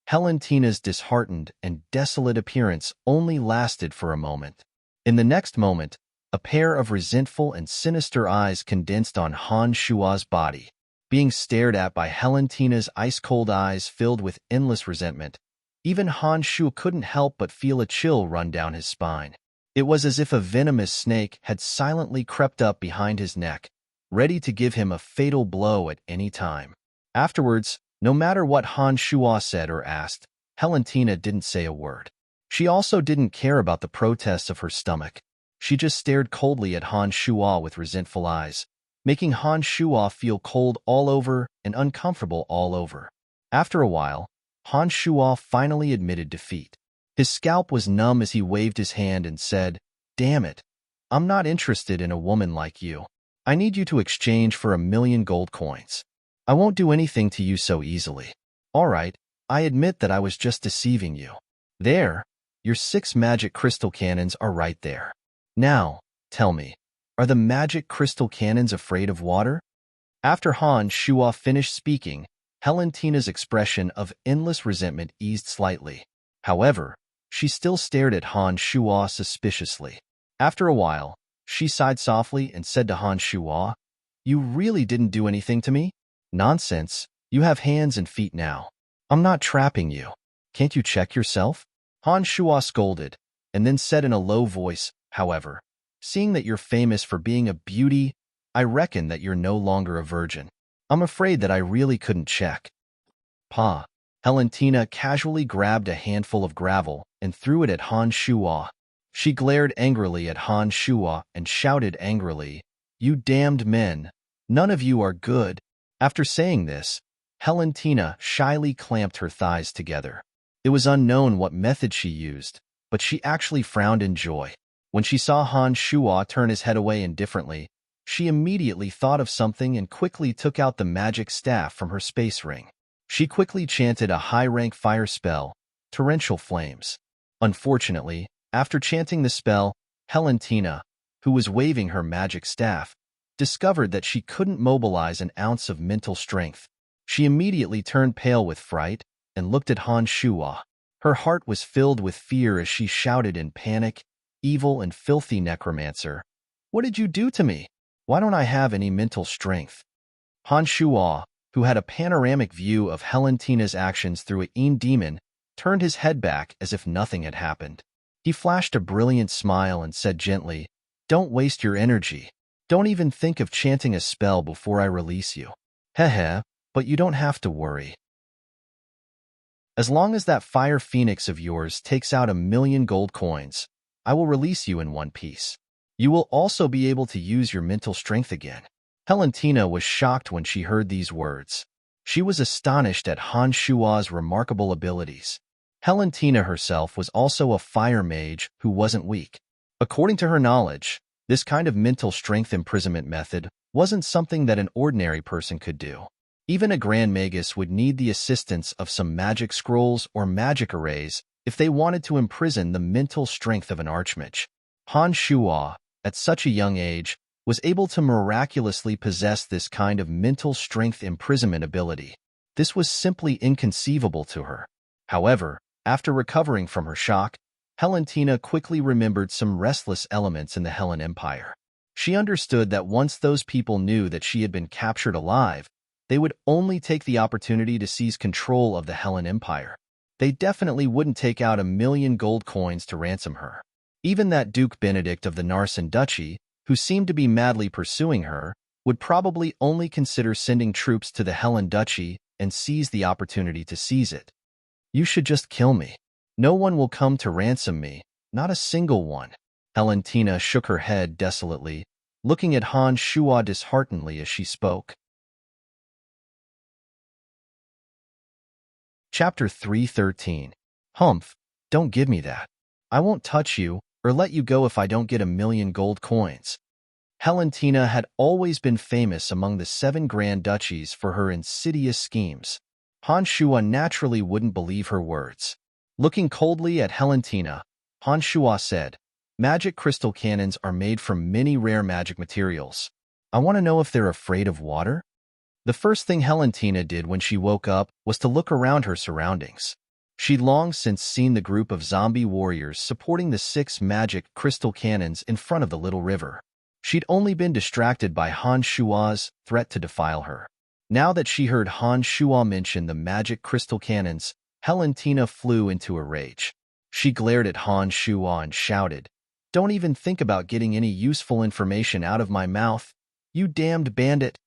Helentina's disheartened and desolate appearance only lasted for a moment. In the next moment, a pair of resentful and sinister eyes condensed on Han Shuo's body. Being stared at by Helentina's ice-cold eyes filled with endless resentment, even Han Shuo couldn't help but feel a chill run down his spine. It was as if a venomous snake had silently crept up behind his neck, ready to give him a fatal blow at any time. Afterwards, no matter what Han Shuo said or asked, Helentina didn't say a word. She also didn't care about the protests of her stomach. She just stared coldly at Han Shuo with resentful eyes, making Han Shuo feel cold all over and uncomfortable all over. After a while, Han Shuo finally admitted defeat. His scalp was numb as he waved his hand and said, "Damn it, I'm not interested in a woman like you. I need you to exchange for 1,000,000 gold coins. I won't do anything to you so easily. All right, I admit that I was just deceiving you. There, your 6 magic crystal cannons are right there. Now, tell me, are the magic crystal cannons afraid of water?" After Han Shuo finished speaking, Helentina's expression of endless resentment eased slightly. However, she still stared at Han Shuo suspiciously. After a while, she sighed softly and said to Han Shuo, "You really didn't do anything to me?" Nonsense, you have hands and feet now. I'm not trapping you. Can't you check yourself? Han Shuo scolded, and then said in a low voice, however, seeing that you're famous for being a beauty, I reckon that you're no longer a virgin. I'm afraid that I really couldn't check. Pa. Helentina casually grabbed a handful of gravel and threw it at Han Shuo. She glared angrily at Han Shuo and shouted angrily, "You damned men! None of you are good." After saying this, Helentina shyly clamped her thighs together. It was unknown what method she used, but she actually frowned in joy. When she saw Han Shuo turn his head away indifferently, she immediately thought of something and quickly took out the magic staff from her space ring. She quickly chanted a high-rank fire spell, Torrential Flames. Unfortunately, after chanting the spell, Helentina, who was waving her magic staff, discovered that she couldn't mobilize an ounce of mental strength. She immediately turned pale with fright and looked at Han Shuo. Her heart was filled with fear as she shouted in panic, "Evil and filthy necromancer! What did you do to me? Why don't I have any mental strength?" Han Shuo, who had a panoramic view of Helentina's actions through a Een demon, turned his head back as if nothing had happened. He flashed a brilliant smile and said gently, "Don't waste your energy. Don't even think of chanting a spell before I release you. Heh, but you don't have to worry. As long as that fire phoenix of yours takes out 1,000,000 gold coins, I will release you in one piece. You will also be able to use your mental strength again." Helentina was shocked when she heard these words. She was astonished at Han Shuo's remarkable abilities. Helentina herself was also a fire mage who wasn't weak. According to her knowledge, this kind of mental strength imprisonment method wasn't something that an ordinary person could do. Even a Grand Magus would need the assistance of some magic scrolls or magic arrays if they wanted to imprison the mental strength of an archmage. Han Shuo, at such a young age, was able to miraculously possess this kind of mental strength imprisonment ability. This was simply inconceivable to her. However, after recovering from her shock, Helentina quickly remembered some restless elements in the Hellen Empire. She understood that once those people knew that she had been captured alive, they would only take the opportunity to seize control of the Hellen Empire. They definitely wouldn't take out 1,000,000 gold coins to ransom her. Even that Duke Benedict of the Narsen Duchy, who seemed to be madly pursuing her, would probably only consider sending troops to the Hellen Duchy and seize the opportunity to seize it. "You should just kill me. No one will come to ransom me, not a single one." Helentina shook her head desolately, looking at Han Shuo disheartenedly as she spoke. Chapter 313. Humph, don't give me that. I won't touch you or let you go if I don't get 1,000,000 gold coins. Helentina had always been famous among the 7 Grand Duchies for her insidious schemes. Han Shuo naturally wouldn't believe her words. Looking coldly at Helentina, Han Shuo said, "Magic crystal cannons are made from many rare magic materials. I want to know if they're afraid of water?" The first thing Helentina did when she woke up was to look around her surroundings. She'd long since seen the group of zombie warriors supporting the 6 magic crystal cannons in front of the little river. She'd only been distracted by Han Shuo's threat to defile her. Now that she heard Han Shuo mention the magic crystal cannons, Helentina flew into a rage. She glared at Han Shuo and shouted, "Don't even think about getting any useful information out of my mouth, you damned bandit."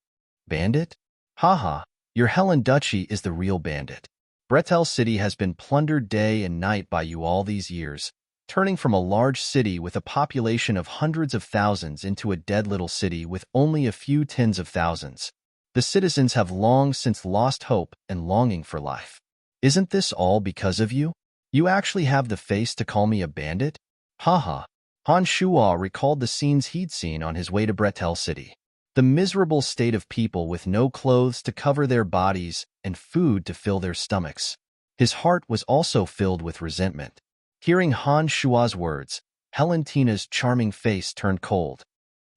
"Bandit? Haha, your Hellen Duchy is the real bandit. Bretel City has been plundered day and night by you all these years, turning from a large city with a population of hundreds of thousands into a dead little city with only a few tens of thousands. The citizens have long since lost hope and longing for life. Isn't this all because of you? You actually have the face to call me a bandit?" Haha. Han Shuo recalled the scenes he'd seen on his way to Bretel City. The miserable state of people with no clothes to cover their bodies and food to fill their stomachs. His heart was also filled with resentment. Hearing Han Shuo's words, Helentina's charming face turned cold.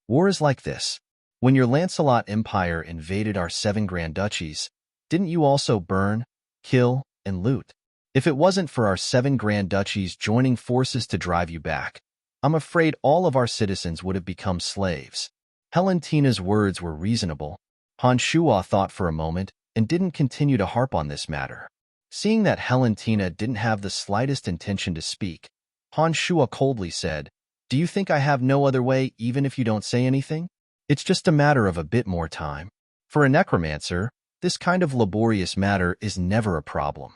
"War is like this. When your Lancelot Empire invaded our 7 Grand Duchies, didn't you also burn, kill, and loot? If it wasn't for our 7 Grand Duchies joining forces to drive you back, I'm afraid all of our citizens would have become slaves." Helentina's words were reasonable. Han Shuo thought for a moment and didn't continue to harp on this matter. Seeing that Valentina didn't have the slightest intention to speak, Han Shuo coldly said, "Do you think I have no other way even if you don't say anything? It's just a matter of a bit more time. For a necromancer, this kind of laborious matter is never a problem."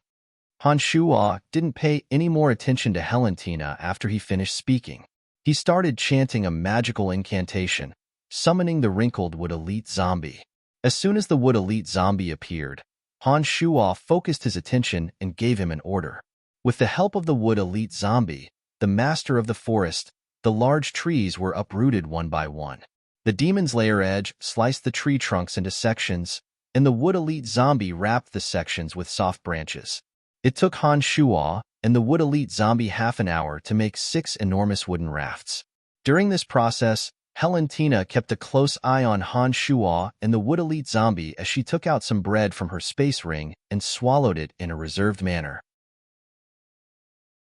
Han Shuo didn't pay any more attention to Valentina after he finished speaking. He started chanting a magical incantation, summoning the wrinkled wood elite zombie. As soon as the wood elite zombie appeared, Han Shuo focused his attention and gave him an order. With the help of the wood elite zombie, the master of the forest, the large trees were uprooted one by one. The demon's lair edge sliced the tree trunks into sections, and the wood elite zombie wrapped the sections with soft branches. It took Han Shuo and the wood elite zombie half an hour to make 6 enormous wooden rafts. During this process, Valentina kept a close eye on Han Shuo and the wood elite zombie as she took out some bread from her space ring and swallowed it in a reserved manner.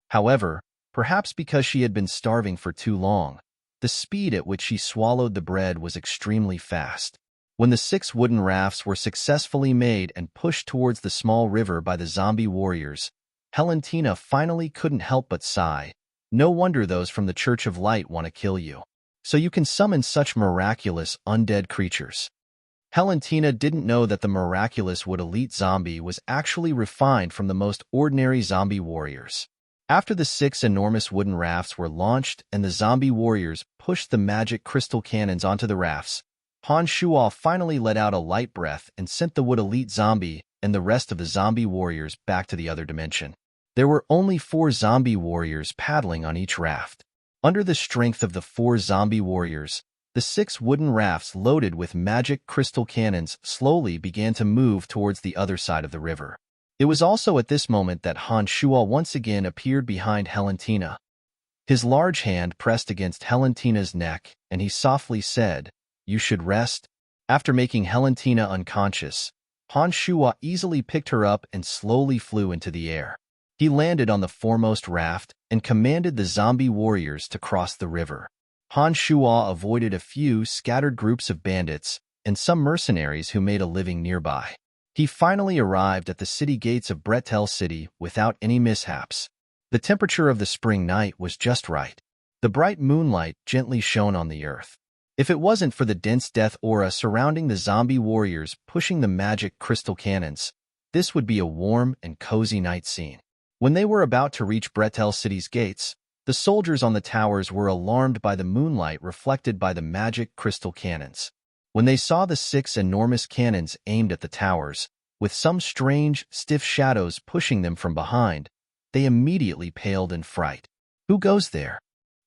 However, perhaps because she had been starving for too long, the speed at which she swallowed the bread was extremely fast. When the 6 wooden rafts were successfully made and pushed towards the small river by the zombie warriors, Valentina finally couldn't help but sigh. No wonder those from the Church of Light want to kill you. So you can summon such miraculous undead creatures. Valentina didn't know that the miraculous wood elite zombie was actually refined from the most ordinary zombie warriors. After the 6 enormous wooden rafts were launched and the zombie warriors pushed the magic crystal cannons onto the rafts, Han Shuo finally let out a light breath and sent the wood elite zombie and the rest of the zombie warriors back to the other dimension. There were only 4 zombie warriors paddling on each raft. Under the strength of the 4 zombie warriors, the 6 wooden rafts loaded with magic crystal cannons slowly began to move towards the other side of the river. It was also at this moment that Han Shuo once again appeared behind Valentina. His large hand pressed against Valentina's neck, and he softly said, "You should rest." After making Valentina unconscious, Han Shuo easily picked her up and slowly flew into the air. He landed on the foremost raft and commanded the zombie warriors to cross the river. Han Shuo avoided a few scattered groups of bandits and some mercenaries who made a living nearby. He finally arrived at the city gates of Bretel City without any mishaps. The temperature of the spring night was just right. The bright moonlight gently shone on the earth. If it wasn't for the dense death aura surrounding the zombie warriors pushing the magic crystal cannons, this would be a warm and cozy night scene. When they were about to reach Bretel City's gates, the soldiers on the towers were alarmed by the moonlight reflected by the magic crystal cannons. When they saw the 6 enormous cannons aimed at the towers, with some strange, stiff shadows pushing them from behind, they immediately paled in fright. "Who goes there?"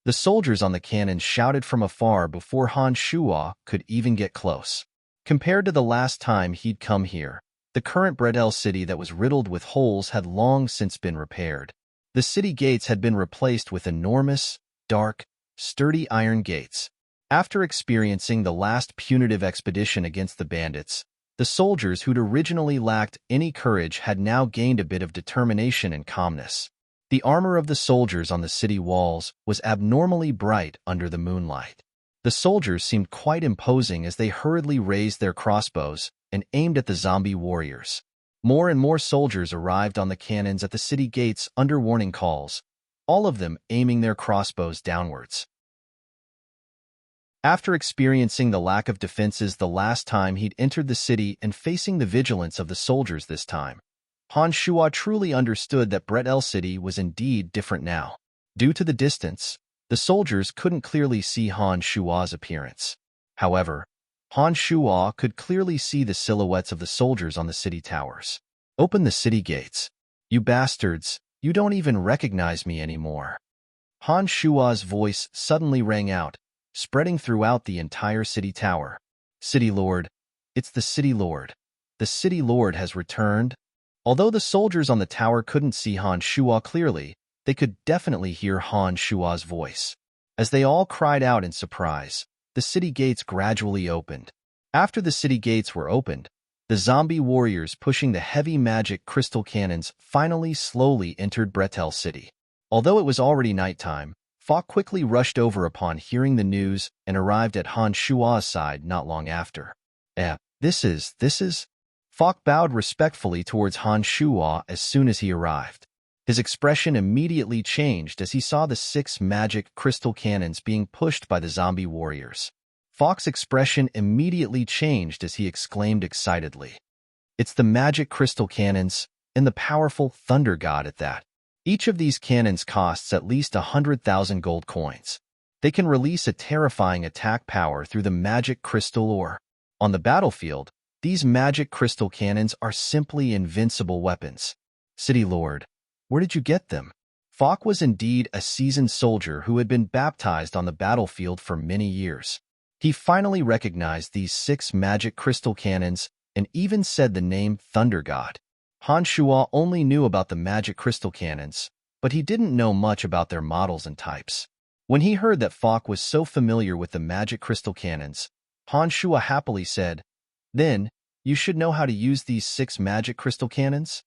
The soldiers on the cannons shouted from afar before Han Shuo could even get close. Compared to the last time he'd come here, the current Bretel City that was riddled with holes had long since been repaired. The city gates had been replaced with enormous, dark, sturdy iron gates. After experiencing the last punitive expedition against the bandits, the soldiers who'd originally lacked any courage had now gained a bit of determination and calmness. The armor of the soldiers on the city walls was abnormally bright under the moonlight. The soldiers seemed quite imposing as they hurriedly raised their crossbows and aimed at the zombie warriors. More and more soldiers arrived on the cannons at the city gates under warning calls, all of them aiming their crossbows downwards. After experiencing the lack of defenses the last time he'd entered the city and facing the vigilance of the soldiers this time, Han Shuo truly understood that Bretel City was indeed different now. Due to the distance, the soldiers couldn't clearly see Han Shuo's appearance. However, Han Shuo could clearly see the silhouettes of the soldiers on the city towers. "Open the city gates. You bastards, you don't even recognize me anymore." Han Shuo's voice suddenly rang out, spreading throughout the entire city tower. "City Lord, it's the City Lord. The City Lord has returned." Although the soldiers on the tower couldn't see Han Shuo clearly, they could definitely hear Han Shuo's voice. As they all cried out in surprise, the city gates gradually opened. After the city gates were opened, the zombie warriors pushing the heavy magic crystal cannons finally slowly entered Bretel City. Although it was already nighttime, Fa quickly rushed over upon hearing the news and arrived at Han Shuo's side not long after. This is. Falk bowed respectfully towards Han Shuo as soon as he arrived. His expression immediately changed as he saw the 6 magic crystal cannons being pushed by the zombie warriors. Falk's expression immediately changed as he exclaimed excitedly, "It's the magic crystal cannons, and the powerful thunder god at that. Each of these cannons costs at least 100,000 gold coins. They can release a terrifying attack power through the magic crystal ore. On the battlefield, these magic crystal cannons are simply invincible weapons. City Lord, where did you get them?" Falk was indeed a seasoned soldier who had been baptized on the battlefield for many years. He finally recognized these 6 magic crystal cannons and even said the name Thunder God. Han Shuo only knew about the magic crystal cannons, but he didn't know much about their models and types. When he heard that Falk was so familiar with the magic crystal cannons, Han Shuo happily said, "Then, you should know how to use these 6 magic crystal cannons?"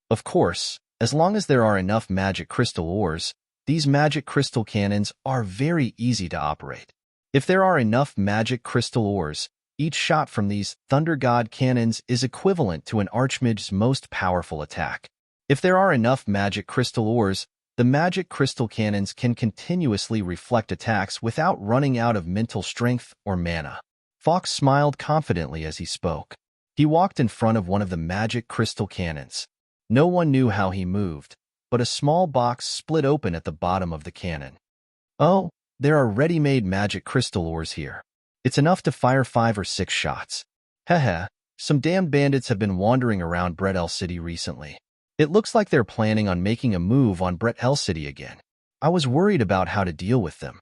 Of course, as long as there are enough magic crystal ores, these magic crystal cannons are very easy to operate. If there are enough magic crystal ores, each shot from these Thunder God cannons is equivalent to an Archmage's most powerful attack. If there are enough magic crystal ores, the magic crystal cannons can continuously reflect attacks without running out of mental strength or mana. Fox smiled confidently as he spoke. He walked in front of one of the magic crystal cannons. No one knew how he moved, but a small box split open at the bottom of the cannon. "Oh, there are ready-made magic crystal ores here. It's enough to fire 5 or 6 shots. Heh, some damned bandits have been wandering around Bretel City recently. It looks like they're planning on making a move on Bretel City again. I was worried about how to deal with them.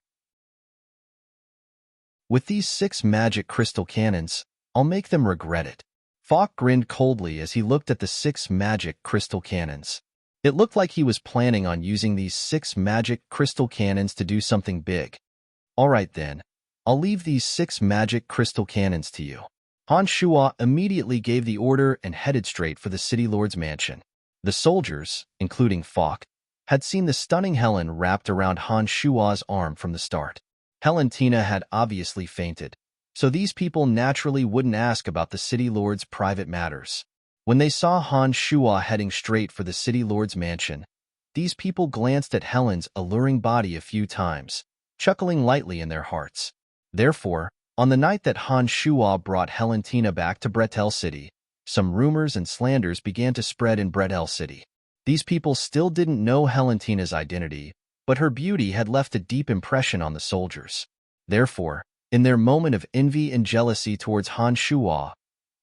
With these 6 magic crystal cannons, I'll make them regret it." Falk grinned coldly as he looked at the 6 magic crystal cannons. It looked like he was planning on using these 6 magic crystal cannons to do something big. "All right then, I'll leave these 6 magic crystal cannons to you." Han Shuo immediately gave the order and headed straight for the city lord's mansion. The soldiers, including Falk, had seen the stunning Helen wrapped around Han Shuo's arm from the start. Helentina had obviously fainted, so these people naturally wouldn't ask about the city lord's private matters. When they saw Han Shuo heading straight for the city lord's mansion, these people glanced at Helen's alluring body a few times, chuckling lightly in their hearts. Therefore, on the night that Han Shuo brought Helentina back to Bretel City, some rumors and slanders began to spread in Bretel City. These people still didn't know Helentina's identity, but her beauty had left a deep impression on the soldiers. Therefore, in their moment of envy and jealousy towards Han Shuo,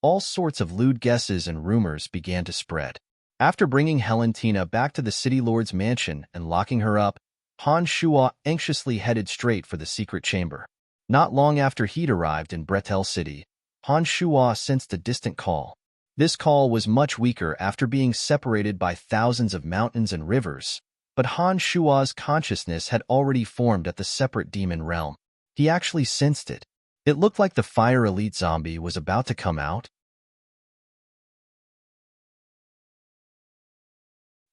all sorts of lewd guesses and rumors began to spread. After bringing Helentina back to the city lord's mansion and locking her up, Han Shuo anxiously headed straight for the secret chamber. Not long after he'd arrived in Bretel City, Han Shuo sensed a distant call. This call was much weaker after being separated by thousands of mountains and rivers, but Han Shuo's consciousness had already formed at the separate demon realm. He actually sensed it. It looked like the fire elite zombie was about to come out.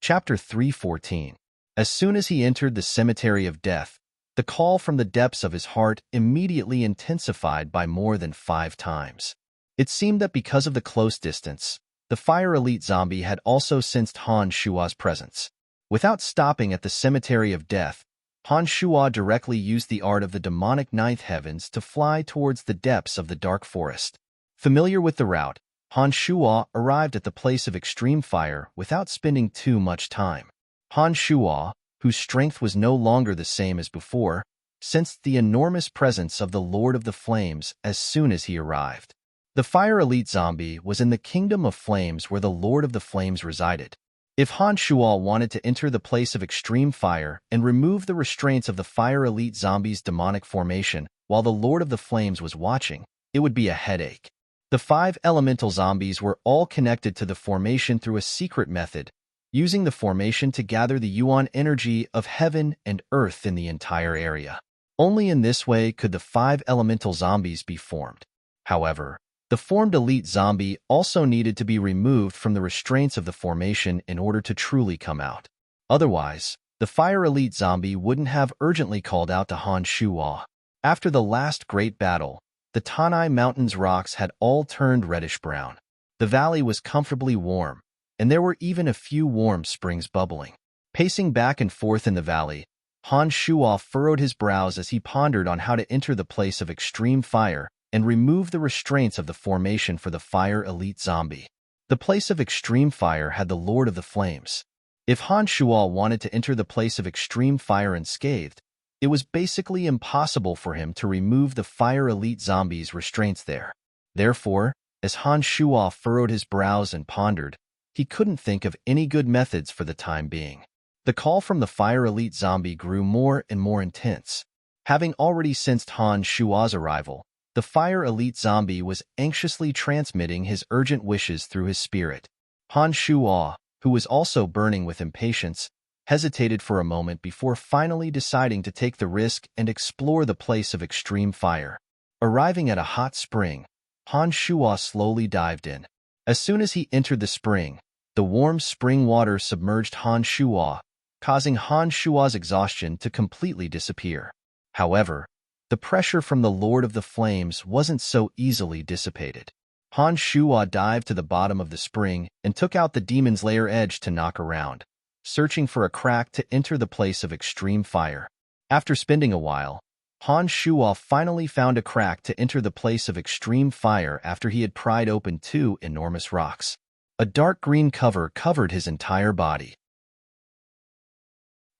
Chapter 314. As soon as he entered the cemetery of death, the call from the depths of his heart immediately intensified by more than 5 times. It seemed that because of the close distance, the fire elite zombie had also sensed Han Shuo's presence. Without stopping at the cemetery of death, Han Shuo directly used the art of the demonic ninth heavens to fly towards the depths of the dark forest. Familiar with the route, Han Shuo arrived at the place of extreme fire without spending too much time. Han Shuo, whose strength was no longer the same as before, sensed the enormous presence of the Lord of the Flames as soon as he arrived. The fire elite zombie was in the Kingdom of Flames where the Lord of the Flames resided. If Han Shuo wanted to enter the place of extreme fire and remove the restraints of the fire elite zombie's demonic formation while the Lord of the Flames was watching, it would be a headache. The 5 elemental zombies were all connected to the formation through a secret method, using the formation to gather the yuan energy of heaven and earth in the entire area. Only in this way could the 5 elemental zombies be formed. However, the formed elite zombie also needed to be removed from the restraints of the formation in order to truly come out. Otherwise, the fire elite zombie wouldn't have urgently called out to Han Shuo. After the last great battle, the Tanai Mountains rocks had all turned reddish-brown. The valley was comfortably warm, and there were even a few warm springs bubbling. Pacing back and forth in the valley, Han Shuo furrowed his brows as he pondered on how to enter the place of extreme fire and remove the restraints of the formation for the Fire Elite Zombie. The place of extreme fire had the Lord of the Flames. If Han Shuo wanted to enter the place of extreme fire unscathed, it was basically impossible for him to remove the Fire Elite Zombie's restraints there. Therefore, as Han Shuo furrowed his brows and pondered, he couldn't think of any good methods for the time being. The call from the Fire Elite Zombie grew more and more intense. Having already sensed Han Shuo's arrival, the Fire Elite Zombie was anxiously transmitting his urgent wishes through his spirit. Han Shuo, who was also burning with impatience, hesitated for a moment before finally deciding to take the risk and explore the place of extreme fire. Arriving at a hot spring, Han Shuo slowly dived in. As soon as he entered the spring, the warm spring water submerged Han Shuo, causing Han Shuo's exhaustion to completely disappear. However, the pressure from the Lord of the Flames wasn't so easily dissipated. Han Shuo dived to the bottom of the spring and took out the Demon's Lair edge to knock around, searching for a crack to enter the place of extreme fire. After spending a while, Han Shuo finally found a crack to enter the place of extreme fire after he had pried open two enormous rocks. A dark green cover covered his entire body.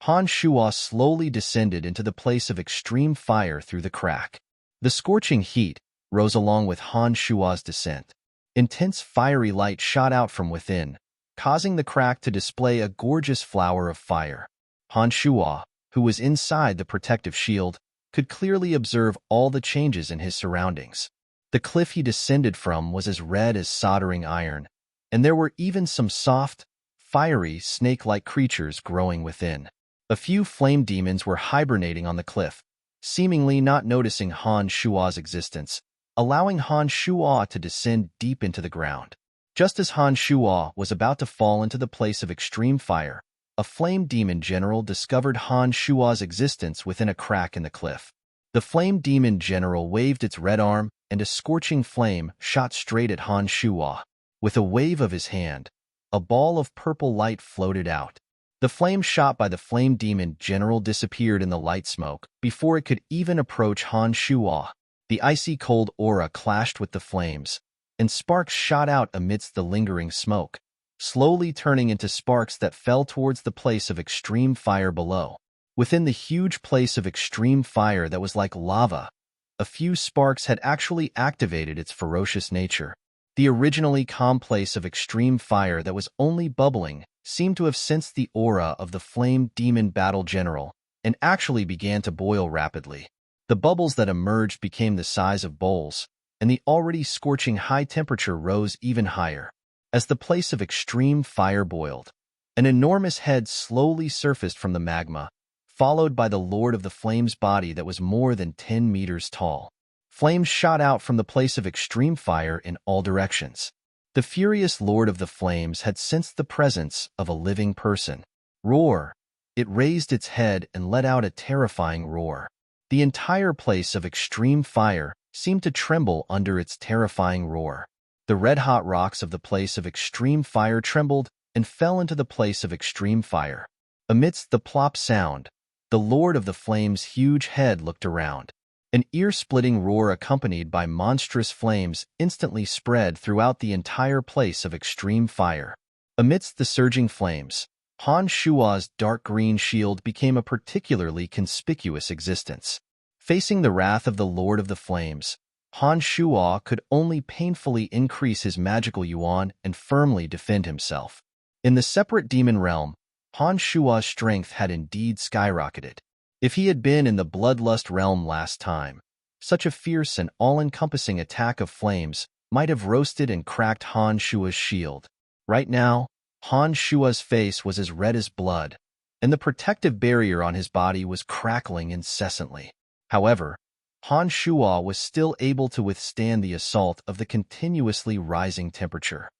Han Shuo slowly descended into the place of extreme fire through the crack. The scorching heat rose along with Han Shuo's descent. Intense fiery light shot out from within, causing the crack to display a gorgeous flower of fire. Han Shuo, who was inside the protective shield, could clearly observe all the changes in his surroundings. The cliff he descended from was as red as soldering iron, and there were even some soft, fiery, snake-like creatures growing within. A few flame demons were hibernating on the cliff, seemingly not noticing Han Shuo's existence, allowing Han Shuo to descend deep into the ground. Just as Han Shuo was about to fall into the place of extreme fire, a flame demon general discovered Han Shuo's existence within a crack in the cliff. The flame demon general waved its red arm, and a scorching flame shot straight at Han Shuo. With a wave of his hand, a ball of purple light floated out. The flame shot by the flame demon general disappeared in the light smoke before it could even approach Han Shuo. The icy cold aura clashed with the flames, and sparks shot out amidst the lingering smoke, slowly turning into sparks that fell towards the place of extreme fire below. Within the huge place of extreme fire that was like lava, a few sparks had actually activated its ferocious nature. The originally calm place of extreme fire that was only bubbling seemed to have sensed the aura of the flame demon battle general and actually began to boil rapidly. The bubbles that emerged became the size of bowls, and the already scorching high temperature rose even higher. As the place of extreme fire boiled, an enormous head slowly surfaced from the magma, followed by the Lord of the Flames' body that was more than 10 meters tall. Flames shot out from the place of extreme fire in all directions. The furious Lord of the Flames had sensed the presence of a living person. Roar! It raised its head and let out a terrifying roar. The entire place of extreme fire seemed to tremble under its terrifying roar. The red-hot rocks of the place of extreme fire trembled and fell into the place of extreme fire. Amidst the plop sound, the Lord of the Flames' huge head looked around. An ear-splitting roar accompanied by monstrous flames instantly spread throughout the entire place of extreme fire. Amidst the surging flames, Han Shuo's dark green shield became a particularly conspicuous existence. Facing the wrath of the Lord of the Flames, Han Shuo could only painfully increase his magical yuan and firmly defend himself. In the separate demon realm, Han Shuo's strength had indeed skyrocketed. If he had been in the bloodlust realm last time, such a fierce and all-encompassing attack of flames might have roasted and cracked Han Shuo's shield. Right now, Han Shuo's face was as red as blood, and the protective barrier on his body was crackling incessantly. However, Han Shuo was still able to withstand the assault of the continuously rising temperature.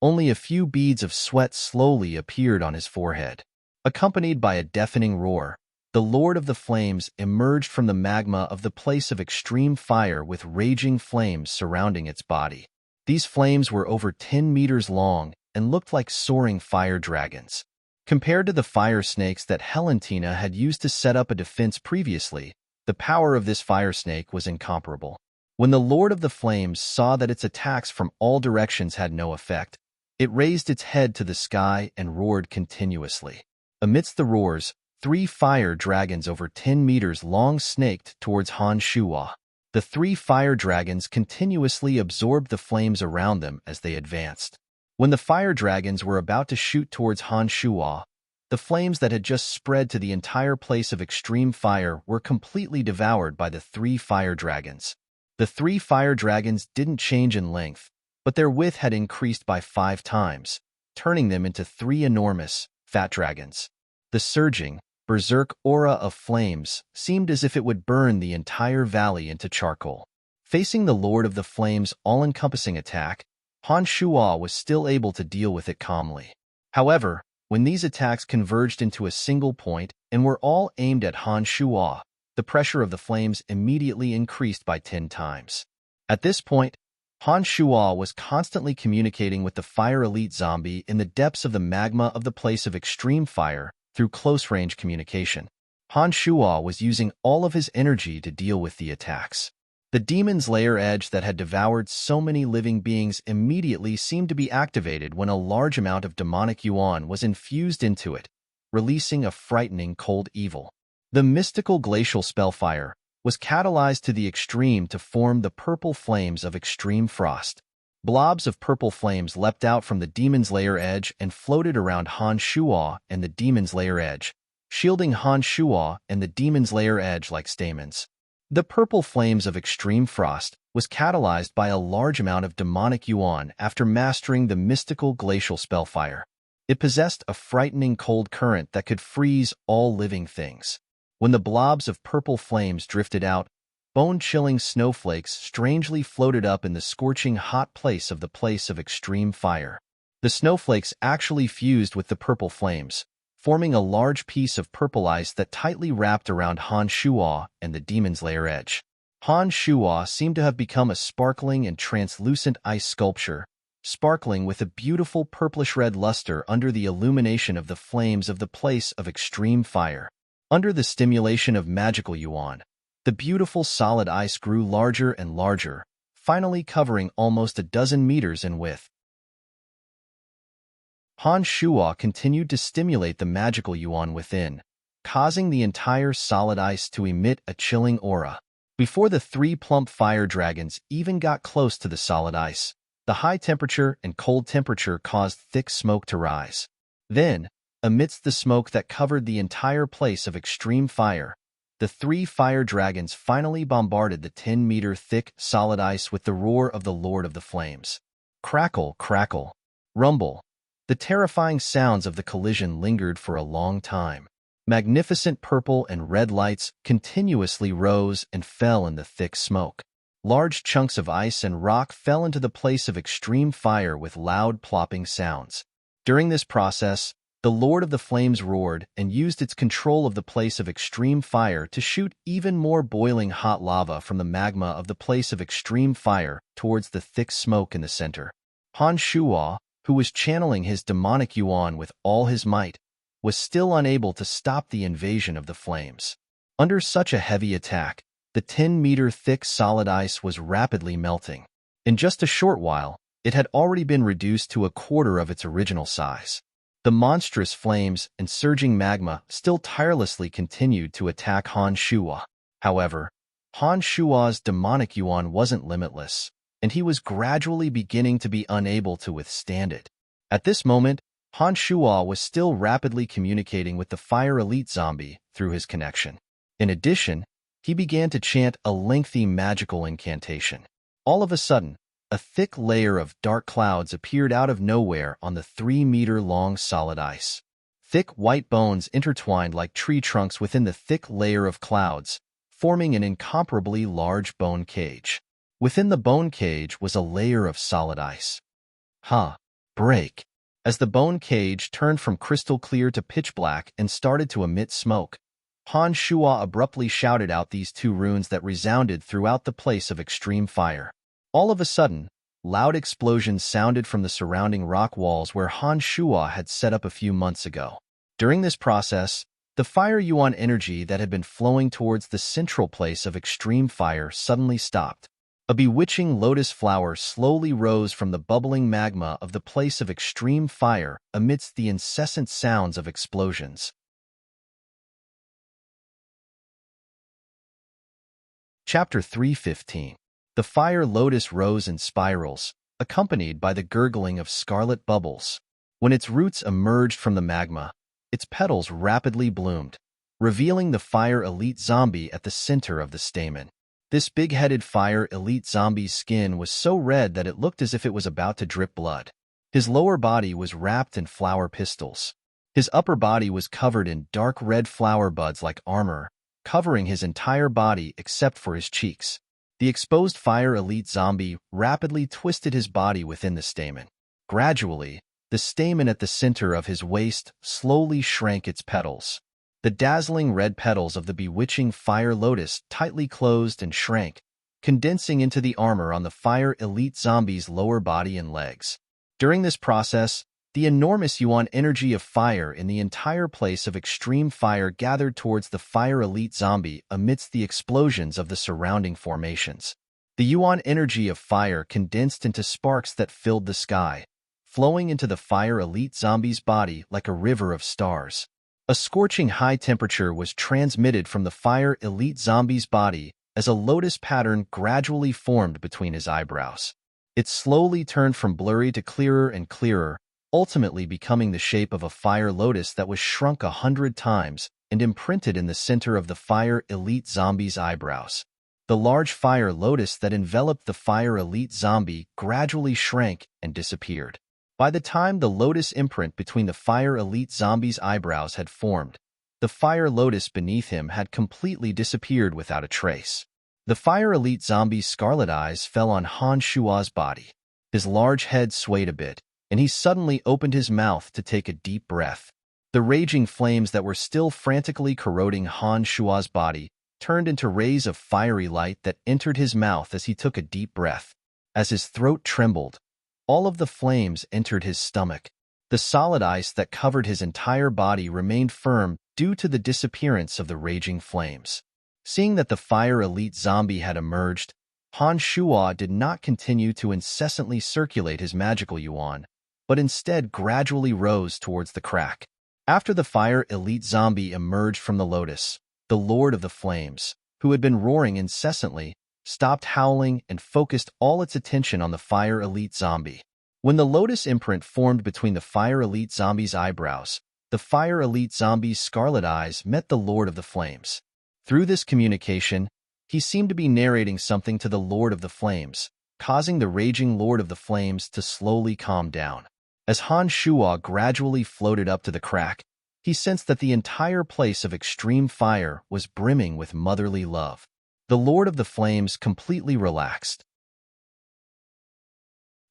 Only a few beads of sweat slowly appeared on his forehead. Accompanied by a deafening roar, the Lord of the Flames emerged from the magma of the place of extreme fire with raging flames surrounding its body. These flames were over 10 meters long and looked like soaring fire dragons. Compared to the fire snakes that Helentina had used to set up a defense previously, the power of this fire snake was incomparable. When the Lord of the Flames saw that its attacks from all directions had no effect, it raised its head to the sky and roared continuously. Amidst the roars, 3 fire dragons over 10 meters long snaked towards Han Shuo. The 3 fire dragons continuously absorbed the flames around them as they advanced. When the fire dragons were about to shoot towards Han Shuo, the flames that had just spread to the entire place of extreme fire were completely devoured by the 3 fire dragons. The 3 fire dragons didn't change in length, but their width had increased by 5 times, turning them into 3 enormous, fat dragons. The surging, berserk aura of flames seemed as if it would burn the entire valley into charcoal. Facing the Lord of the Flames' all-encompassing attack, Han Shuo was still able to deal with it calmly. However, when these attacks converged into a single point and were all aimed at Han Shuo, the pressure of the flames immediately increased by 10 times. At this point, Han Shuo was constantly communicating with the Fire Elite zombie in the depths of the magma of the place of extreme fire through close-range communication. Han Shuo was using all of his energy to deal with the attacks. The demon's lair edge that had devoured so many living beings immediately seemed to be activated when a large amount of demonic yuan was infused into it, releasing a frightening cold evil. The mystical glacial spellfire was catalyzed to the extreme to form the purple flames of extreme frost. Blobs of purple flames leapt out from the demon's lair edge and floated around Han Shuo and the demon's lair edge, shielding Han Shuo and the demon's lair edge like stamens. The purple flames of extreme frost was catalyzed by a large amount of demonic yuan after mastering the mystical glacial spellfire. It possessed a frightening cold current that could freeze all living things. When the blobs of purple flames drifted out, bone-chilling snowflakes strangely floated up in the scorching hot place of extreme fire. The snowflakes actually fused with the purple flames, forming a large piece of purple ice that tightly wrapped around Han Shuo and the demon's lair edge. Han Shuo seemed to have become a sparkling and translucent ice sculpture, sparkling with a beautiful purplish-red luster under the illumination of the flames of the place of extreme fire. Under the stimulation of magical yuan, the beautiful solid ice grew larger and larger, finally covering almost a dozen meters in width. Han Shuo continued to stimulate the magical yuan within, causing the entire solid ice to emit a chilling aura. Before the 3 plump fire dragons even got close to the solid ice, the high temperature and cold temperature caused thick smoke to rise. Then, amidst the smoke that covered the entire place of extreme fire, the 3 fire dragons finally bombarded the 10-meter-thick solid ice with the roar of the Lord of the Flames. Crackle, crackle, rumble. The terrifying sounds of the collision lingered for a long time. Magnificent purple and red lights continuously rose and fell in the thick smoke. Large chunks of ice and rock fell into the place of extreme fire with loud plopping sounds. During this process, the Lord of the Flames roared and used its control of the place of extreme fire to shoot even more boiling hot lava from the magma of the place of extreme fire towards the thick smoke in the center. Han Shuo, who was channeling his demonic yuan with all his might, was still unable to stop the invasion of the flames. Under such a heavy attack, the 10-meter-thick solid ice was rapidly melting. In just a short while, it had already been reduced to a quarter of its original size. The monstrous flames and surging magma still tirelessly continued to attack Han Shuo. However, Han Shuo's demonic yuan wasn't limitless, and he was gradually beginning to be unable to withstand it. At this moment, Han Shuo was still rapidly communicating with the Fire Elite zombie through his connection. In addition, he began to chant a lengthy magical incantation. All of a sudden, a thick layer of dark clouds appeared out of nowhere on the 3-meter-long solid ice. Thick white bones intertwined like tree trunks within the thick layer of clouds, forming an incomparably large bone cage. Within the bone cage was a layer of solid ice. Break. As the bone cage turned from crystal clear to pitch black and started to emit smoke, Han Shuo abruptly shouted out these two runes that resounded throughout the place of extreme fire. All of a sudden, loud explosions sounded from the surrounding rock walls where Han Shuo had set up a few months ago. During this process, the fire yuan energy that had been flowing towards the central place of extreme fire suddenly stopped. A bewitching lotus flower slowly rose from the bubbling magma of the place of extreme fire amidst the incessant sounds of explosions. Chapter 3:15. The fire lotus rose in spirals, accompanied by the gurgling of scarlet bubbles. When its roots emerged from the magma, its petals rapidly bloomed, revealing the fire elite zombie at the center of the stamen. This big-headed fire elite zombie's skin was so red that it looked as if it was about to drip blood. His lower body was wrapped in flower pistils. His upper body was covered in dark red flower buds like armor, covering his entire body except for his cheeks. The exposed fire elite zombie rapidly twisted his body within the stamen. Gradually, the stamen at the center of his waist slowly shrank its petals. The dazzling red petals of the bewitching fire lotus tightly closed and shrank, condensing into the armor on the fire elite zombie's lower body and legs. During this process, the enormous yuan energy of fire in the entire place of extreme fire gathered towards the fire elite zombie amidst the explosions of the surrounding formations. The yuan energy of fire condensed into sparks that filled the sky, flowing into the fire elite zombie's body like a river of stars. A scorching high temperature was transmitted from the fire elite zombie's body as a lotus pattern gradually formed between his eyebrows. It slowly turned from blurry to clearer and clearer, ultimately becoming the shape of a fire lotus that was shrunk 100 times and imprinted in the center of the fire elite zombie's eyebrows. The large fire lotus that enveloped the fire elite zombie gradually shrank and disappeared. By the time the lotus imprint between the fire elite zombie's eyebrows had formed, the fire lotus beneath him had completely disappeared without a trace. The fire elite zombie's scarlet eyes fell on Han Shuo's body. His large head swayed a bit, and he suddenly opened his mouth to take a deep breath. The raging flames that were still frantically corroding Han Shuo's body turned into rays of fiery light that entered his mouth as he took a deep breath. As his throat trembled, all of the flames entered his stomach. The solid ice that covered his entire body remained firm due to the disappearance of the raging flames. Seeing that the fire elite zombie had emerged, Han Shuo did not continue to incessantly circulate his magical yuan, but instead gradually rose towards the crack. After the fire elite zombie emerged from the lotus, the Lord of the Flames, who had been roaring incessantly, stopped howling and focused all its attention on the fire elite zombie. When the lotus imprint formed between the fire elite zombie's eyebrows, the fire elite zombie's scarlet eyes met the Lord of the Flames. Through this communication, he seemed to be narrating something to the Lord of the Flames, causing the raging Lord of the Flames to slowly calm down. As Han Shuo gradually floated up to the crack, he sensed that the entire place of extreme fire was brimming with motherly love. The Lord of the Flames completely relaxed.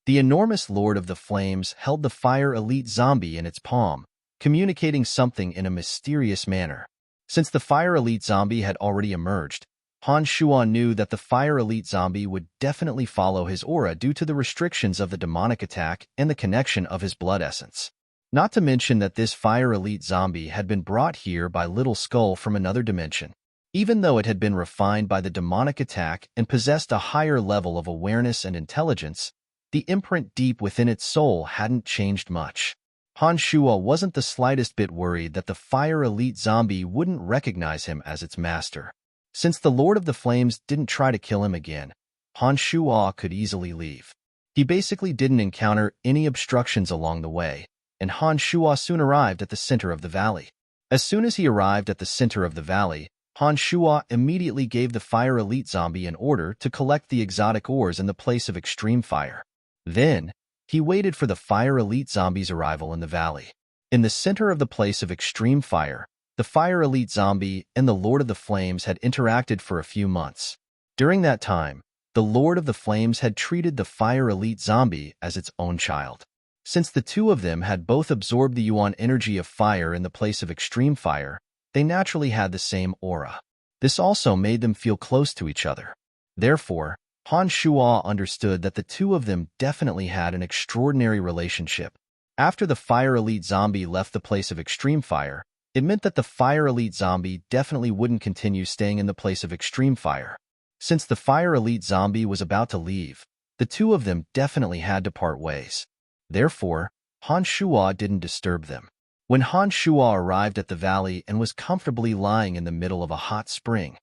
The enormous Lord of the Flames held the fire elite zombie in its palm, communicating something in a mysterious manner. Since the fire elite zombie had already emerged, Han Shuo knew that the fire elite zombie would definitely follow his aura due to the restrictions of the demonic attack and the connection of his blood essence. Not to mention that this fire elite zombie had been brought here by Little Skull from another dimension. Even though it had been refined by the demonic attack and possessed a higher level of awareness and intelligence, the imprint deep within its soul hadn't changed much. Han Shuo wasn't the slightest bit worried that the fire elite zombie wouldn't recognize him as its master. Since the Lord of the Flames didn't try to kill him again, Han Shuo could easily leave. He basically didn't encounter any obstructions along the way, and Han Shuo soon arrived at the center of the valley. As soon as he arrived at the center of the valley, Han Shuo immediately gave the fire elite zombie an order to collect the exotic ores in the place of extreme fire. Then, he waited for the fire elite zombie's arrival in the valley. In the center of the place of extreme fire, the fire elite zombie and the Lord of the Flames had interacted for a few months. During that time, the Lord of the Flames had treated the fire elite zombie as its own child. Since the two of them had both absorbed the yuan energy of fire in the place of extreme fire, They naturally had the same aura. This also made them feel close to each other. Therefore, Han Shuo understood that the two of them definitely had an extraordinary relationship. After the Fire Elite Zombie left the place of Extreme Fire, it meant that the Fire Elite Zombie definitely wouldn't continue staying in the place of Extreme Fire. Since the Fire Elite Zombie was about to leave, the two of them definitely had to part ways. Therefore, Han Shuo didn't disturb them. When Han Shuo arrived at the valley and was comfortably lying in the middle of a hot spring,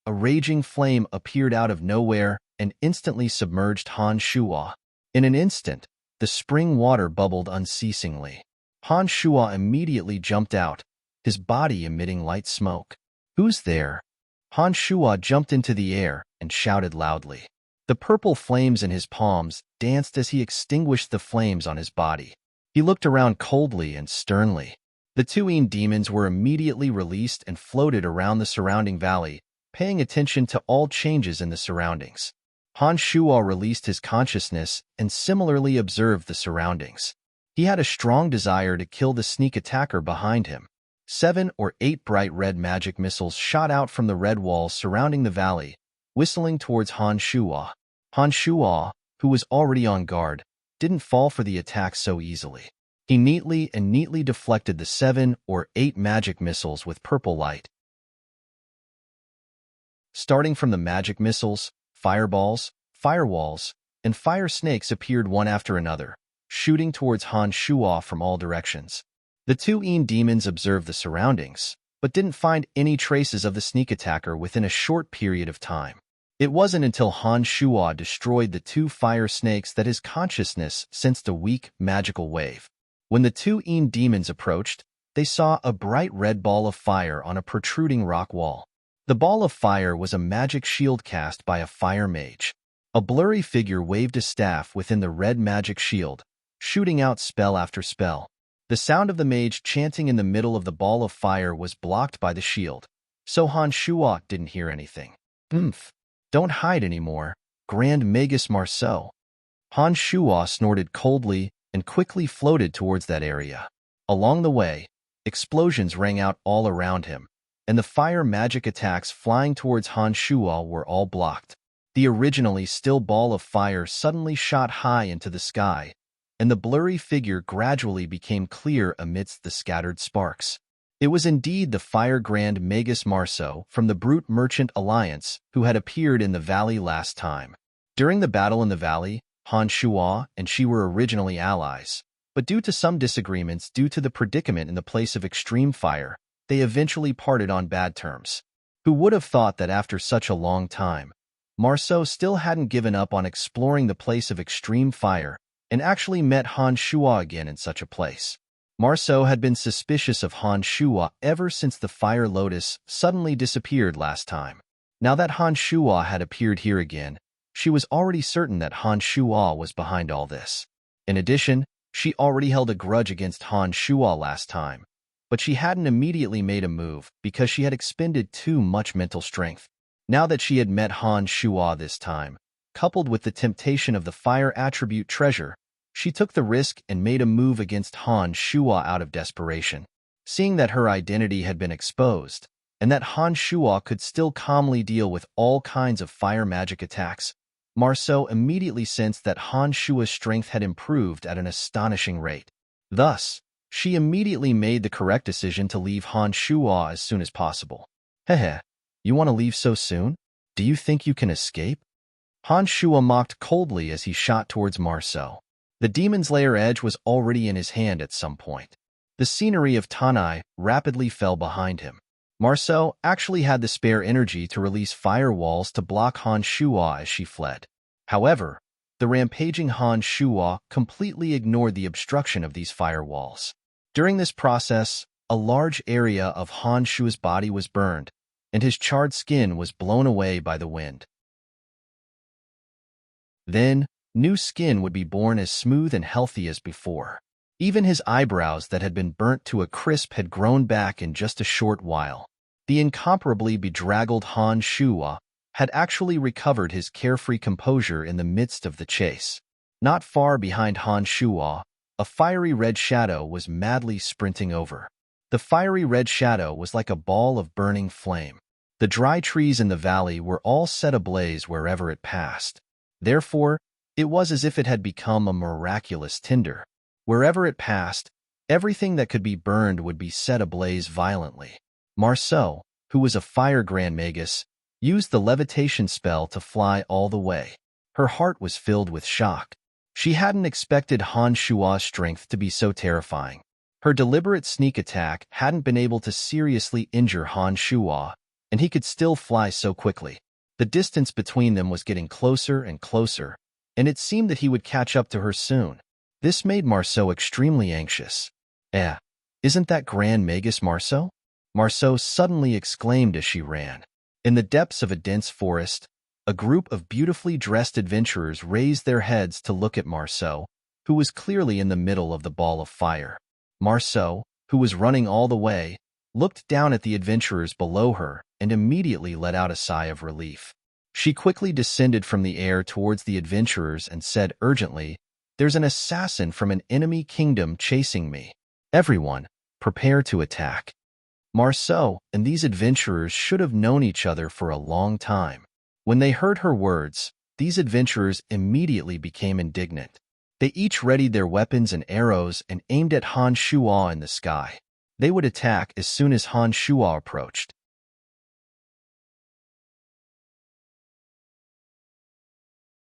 a raging flame appeared out of nowhere and instantly submerged Han Shuo. In an instant, the spring water bubbled unceasingly. Han Shuo immediately jumped out, his body emitting light smoke. "Who's there?" Han Shuo jumped into the air and shouted loudly. The purple flames in his palms danced as he extinguished the flames on his body. He looked around coldly and sternly. The two demons were immediately released and floated around the surrounding valley, paying attention to all changes in the surroundings. Han Shuo released his consciousness and similarly observed the surroundings. He had a strong desire to kill the sneak attacker behind him. 7 or 8 bright red magic missiles shot out from the red walls surrounding the valley, whistling towards Han Shuo. Han Shuo, who was already on guard, didn't fall for the attack so easily. He neatly deflected the 7 or 8 magic missiles with purple light. Starting from the magic missiles, fireballs, firewalls, and fire snakes appeared one after another, shooting towards Han Shuo from all directions. The two demons observed the surroundings, but didn't find any traces of the sneak attacker within a short period of time. It wasn't until Han Shuo destroyed the 2 fire snakes that his consciousness sensed a weak, magical wave. When the 2 demons approached, they saw a bright red ball of fire on a protruding rock wall. The ball of fire was a magic shield cast by a fire mage. A blurry figure waved a staff within the red magic shield, shooting out spell after spell. The sound of the mage chanting in the middle of the ball of fire was blocked by the shield, so Han Shuo didn't hear anything. Don't hide anymore, Grand Magus Marceau." Han Shuo snorted coldly and quickly floated towards that area. Along the way, explosions rang out all around him, and the fire magic attacks flying towards Han Shuo were all blocked. The originally still ball of fire suddenly shot high into the sky, and the blurry figure gradually became clear amidst the scattered sparks. It was indeed the Fire Grand Magus Marceau from the Brute Merchant Alliance who had appeared in the valley last time. During the battle in the valley, Han Shuo and she were originally allies, but due to some disagreements due to the predicament in the place of extreme fire, they eventually parted on bad terms. Who would have thought that after such a long time, Marceau still hadn't given up on exploring the place of extreme fire and actually met Han Shuo again in such a place. Marceau had been suspicious of Han Shuo ever since the Fire Lotus suddenly disappeared last time. Now that Han Shuo had appeared here again, she was already certain that Han Shuo was behind all this. In addition, she already held a grudge against Han Shuo last time, but she hadn't immediately made a move because she had expended too much mental strength. Now that she had met Han Shuo this time, coupled with the temptation of the fire attribute treasure, she took the risk and made a move against Han Shuo out of desperation. Seeing that her identity had been exposed, and that Han Shuo could still calmly deal with all kinds of fire magic attacks, Marceau immediately sensed that Han Shuo's strength had improved at an astonishing rate. Thus, she immediately made the correct decision to leave Han Shuo as soon as possible. "Hehe, you want to leave so soon? Do you think you can escape?" Han Shuo mocked coldly as he shot towards Marceau. The Demon's Lair edge was already in his hand at some point. The scenery of Tanai rapidly fell behind him. Marceau actually had the spare energy to release firewalls to block Han Shuo as she fled. However, the rampaging Han Shuo completely ignored the obstruction of these firewalls. During this process, a large area of Han Shuo's body was burned, and his charred skin was blown away by the wind. Then, new skin would be born as smooth and healthy as before. Even his eyebrows that had been burnt to a crisp had grown back in just a short while. The incomparably bedraggled Han Shuo had actually recovered his carefree composure in the midst of the chase. Not far behind Han Shuo, a fiery red shadow was madly sprinting over. The fiery red shadow was like a ball of burning flame. The dry trees in the valley were all set ablaze wherever it passed. Therefore, it was as if it had become a miraculous tinder. Wherever it passed, everything that could be burned would be set ablaze violently. Marceau, who was a fire grand magus, used the levitation spell to fly all the way. Her heart was filled with shock. She hadn't expected Han Shua's strength to be so terrifying. Her deliberate sneak attack hadn't been able to seriously injure Han Shua, and he could still fly so quickly. The distance between them was getting closer and closer, and it seemed that he would catch up to her soon. This made Marceau extremely anxious. Isn't that Grand Magus Marceau? Marceau suddenly exclaimed as she ran. In the depths of a dense forest, a group of beautifully dressed adventurers raised their heads to look at Marceau, who was clearly in the middle of the ball of fire. Marceau, who was running all the way, looked down at the adventurers below her and immediately let out a sigh of relief. She quickly descended from the air towards the adventurers and said urgently, "There's an assassin from an enemy kingdom chasing me. Everyone, prepare to attack." Marceau and these adventurers should have known each other for a long time. When they heard her words, these adventurers immediately became indignant. They each readied their weapons and arrows and aimed at Han Shua in the sky. They would attack as soon as Han Shua approached.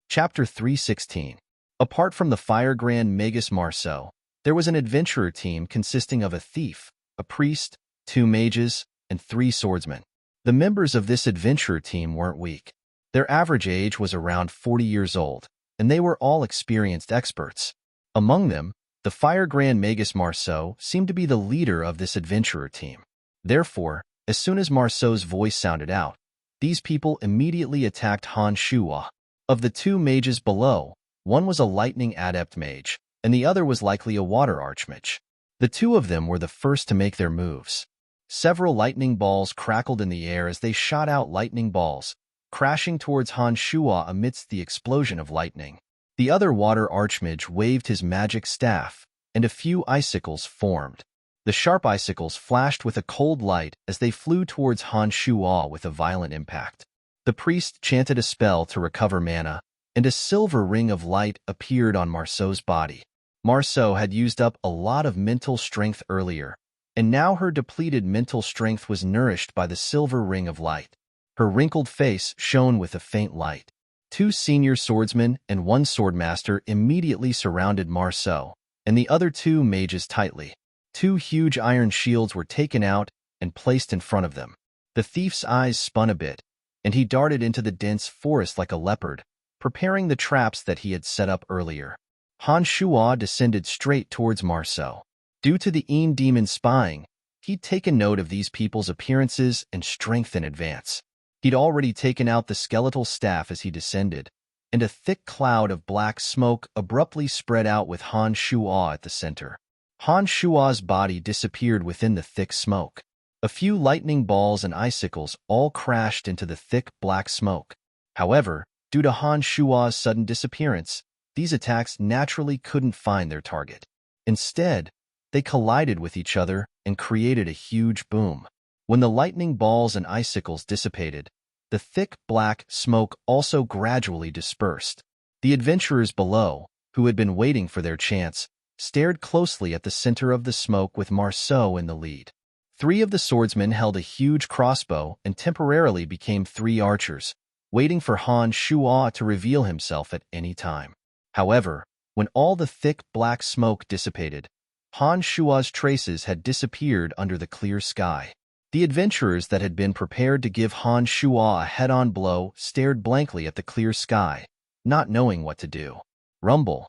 Chapter 316. Apart from the Fire Grand Magus Marceau, there was an adventurer team consisting of a thief, a priest, 2 mages, and 3 swordsmen. The members of this adventurer team weren't weak. Their average age was around 40 years old, and they were all experienced experts. Among them, the Fire Grand Magus Marceau seemed to be the leader of this adventurer team. Therefore, as soon as Marceau's voice sounded out, these people immediately attacked Han Shua. Of the 2 mages below, one was a lightning adept mage, and the other was likely a water archmage. The 2 of them were the first to make their moves. Several lightning balls crackled in the air as they shot out lightning balls, crashing towards Han Shua amidst the explosion of lightning. The other water archmage waved his magic staff, and a few icicles formed. The sharp icicles flashed with a cold light as they flew towards Han Shua with a violent impact. The priest chanted a spell to recover mana, and a silver ring of light appeared on Marceau's body. Marceau had used up a lot of mental strength earlier, and now her depleted mental strength was nourished by the silver ring of light. Her wrinkled face shone with a faint light. 2 senior swordsmen and 1 swordmaster immediately surrounded Marceau, and the other 2 mages tightly. 2 huge iron shields were taken out and placed in front of them. The thief's eyes spun a bit, and he darted into the dense forest like a leopard, preparing the traps that he had set up earlier. Han Shua descended straight towards Marceau. Due to the Een demon spying, he'd taken note of these people's appearances and strength in advance. He'd already taken out the skeletal staff as he descended, and a thick cloud of black smoke abruptly spread out with Han Shua at the center. Han Shua's body disappeared within the thick smoke. A few lightning balls and icicles all crashed into the thick black smoke. However, due to Han Shua's sudden disappearance, these attacks naturally couldn't find their target. Instead, they collided with each other and created a huge boom. When the lightning balls and icicles dissipated, the thick black smoke also gradually dispersed. The adventurers below, who had been waiting for their chance, stared closely at the center of the smoke with Marceau in the lead. 3 of the swordsmen held a huge crossbow and temporarily became 3 archers, waiting for Han Shua to reveal himself at any time. However, when all the thick black smoke dissipated, Han Shua's traces had disappeared under the clear sky. The adventurers that had been prepared to give Han Shua a head-on blow stared blankly at the clear sky, not knowing what to do. Rumble.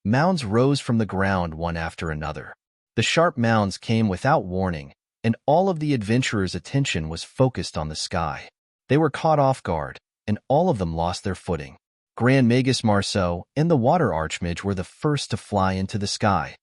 Mounds rose from the ground one after another. The sharp mounds came without warning, and all of the adventurers' attention was focused on the sky. They were caught off guard, and all of them lost their footing. Grand Magus Marceau and the Water Archmage were the first to fly into the sky.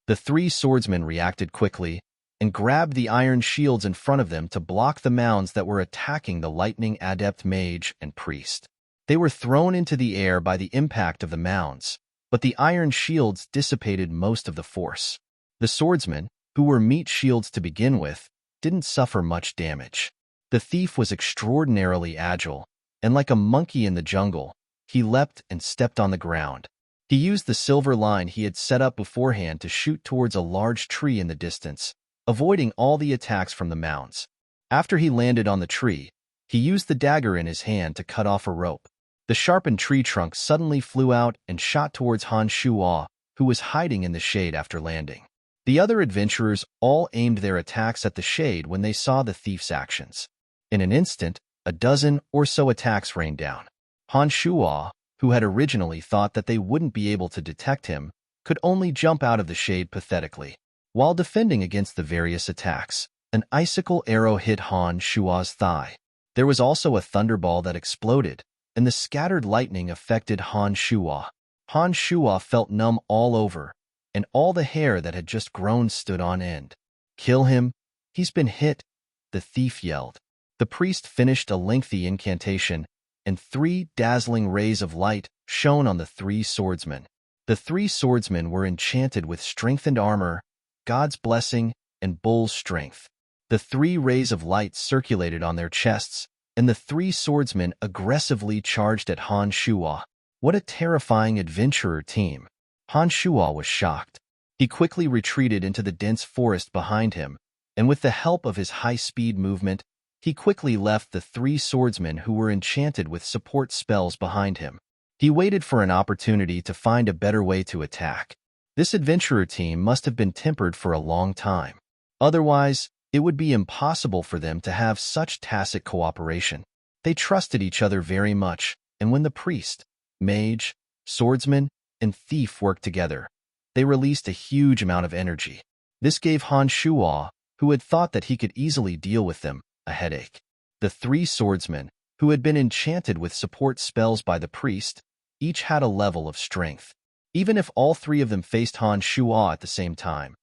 The 3 swordsmen reacted quickly and grabbed the iron shields in front of them to block the mounds that were attacking the lightning adept mage and priest. They were thrown into the air by the impact of the mounds, but the iron shields dissipated most of the force. The swordsmen, who were meat shields to begin with, didn't suffer much damage. The thief was extraordinarily agile, and like a monkey in the jungle, he leapt and stepped on the ground. He used the silver line he had set up beforehand to shoot towards a large tree in the distance, avoiding all the attacks from the mounds. After he landed on the tree, he used the dagger in his hand to cut off a rope. The sharpened tree trunk suddenly flew out and shot towards Han Shuo, who was hiding in the shade after landing. The other adventurers all aimed their attacks at the shade when they saw the thief's actions. In an instant, a dozen or so attacks rained down. Han Shuo, who had originally thought that they wouldn't be able to detect him, could only jump out of the shade pathetically. While defending against the various attacks, an icicle arrow hit Han Shuo's thigh. There was also a thunderball that exploded, and the scattered lightning affected Han Shuo. Han Shuo felt numb all over, and all the hair that had just grown stood on end. "Kill him! He's been hit!" the thief yelled. The priest finished a lengthy incantation, and 3 dazzling rays of light shone on the 3 swordsmen. The 3 swordsmen were enchanted with strengthened armor, God's blessing, and bull's strength. The 3 rays of light circulated on their chests, and the 3 swordsmen aggressively charged at Han Shuo. What a terrifying adventurer team! Han Shuo was shocked. He quickly retreated into the dense forest behind him, and with the help of his high-speed movement, he quickly left the 3 swordsmen who were enchanted with support spells behind him. He waited for an opportunity to find a better way to attack. This adventurer team must have been tempered for a long time. Otherwise, it would be impossible for them to have such tacit cooperation. They trusted each other very much, and when the priest, mage, swordsman, and thief worked together, they released a huge amount of energy. This gave Han Shuo, who had thought that he could easily deal with them, a headache. The 3 swordsmen, who had been enchanted with support spells by the priest, each had a level of strength. Even if all 3 of them faced Han Shuo at the same time,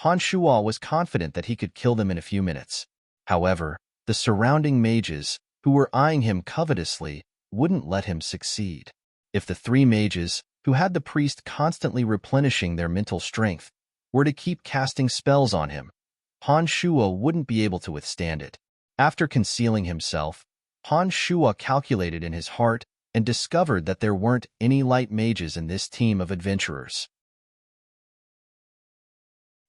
Han Shuo was confident that he could kill them in a few minutes. However, the surrounding mages, who were eyeing him covetously, wouldn't let him succeed. If the 3 mages, who had the priest constantly replenishing their mental strength, were to keep casting spells on him, Han Shuo wouldn't be able to withstand it. After concealing himself, Han Shuo calculated in his heart and discovered that there weren't any light mages in this team of adventurers.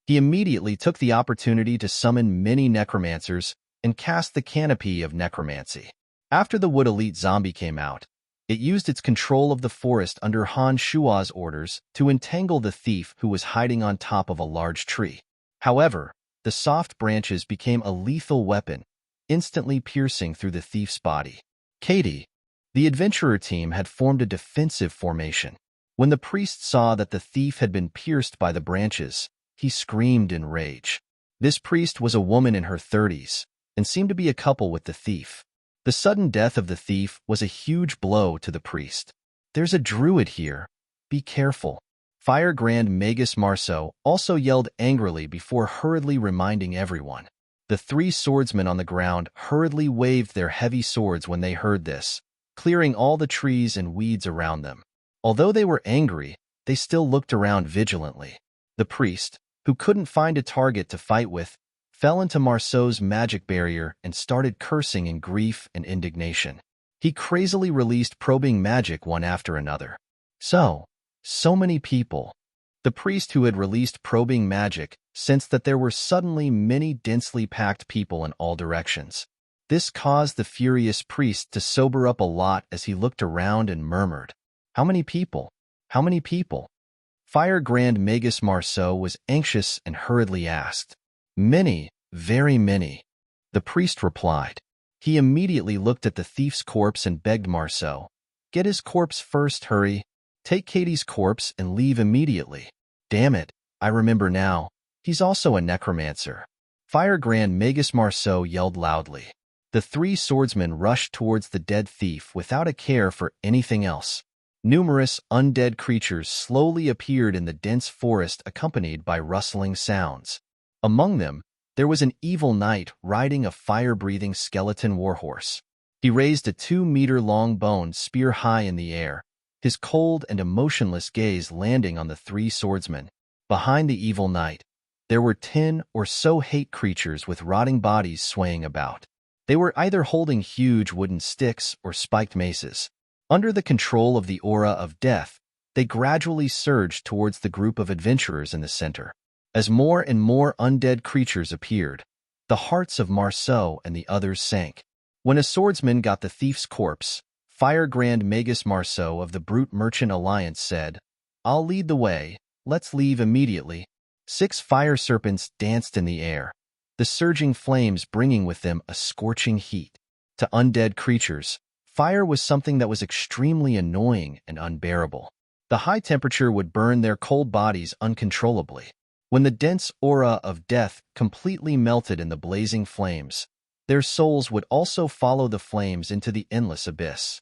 He immediately took the opportunity to summon many necromancers and cast the canopy of necromancy. After the Wood Elite Zombie came out, it used its control of the forest under Han Shuo's orders to entangle the thief who was hiding on top of a large tree. However, the soft branches became a lethal weapon, instantly piercing through the thief's body. Katie, the adventurer team, had formed a defensive formation. When the priest saw that the thief had been pierced by the branches, he screamed in rage. This priest was a woman in her 30s and seemed to be a couple with the thief. The sudden death of the thief was a huge blow to the priest. "There's a druid here. Be careful." Fire Grand Magus Marceau also yelled angrily before hurriedly reminding everyone. The 3 swordsmen on the ground hurriedly waved their heavy swords when they heard this, clearing all the trees and weeds around them. Although they were angry, they still looked around vigilantly. The priest, who couldn't find a target to fight with, fell into Marceau's magic barrier and started cursing in grief and indignation. He crazily released probing magic one after another. So many people. The priest who had released probing magic sensed that there were suddenly many densely packed people in all directions. This caused the furious priest to sober up a lot as he looked around and murmured, "How many people? How many people?" Fire Grand Magus Marceau was anxious and hurriedly asked. "Many, very many," the priest replied. He immediately looked at the thief's corpse and begged Marceau, "Get his corpse first, hurry. Take Katie's corpse and leave immediately." "Damn it, I remember now. He's also a necromancer." Fire Grand Magus Marceau yelled loudly. The 3 swordsmen rushed towards the dead thief without a care for anything else. Numerous undead creatures slowly appeared in the dense forest accompanied by rustling sounds. Among them, there was an evil knight riding a fire-breathing skeleton warhorse. He raised a 2-meter-long bone spear high in the air, his cold and emotionless gaze landing on the 3 swordsmen. Behind the evil knight, There were 10 or so hate creatures with rotting bodies swaying about. They were either holding huge wooden sticks or spiked maces. Under the control of the aura of death, they gradually surged towards the group of adventurers in the center. As more and more undead creatures appeared, the hearts of Marceau and the others sank. When a swordsman got the thief's corpse, Fire Grand Magus Marceau of the Brute Merchant Alliance said, "I'll lead the way, let's leave immediately." 6 fire serpents danced in the air, the surging flames bringing with them a scorching heat. To undead creatures, fire was something that was extremely annoying and unbearable. The high temperature would burn their cold bodies uncontrollably. When the dense aura of death completely melted in the blazing flames, their souls would also follow the flames into the endless abyss.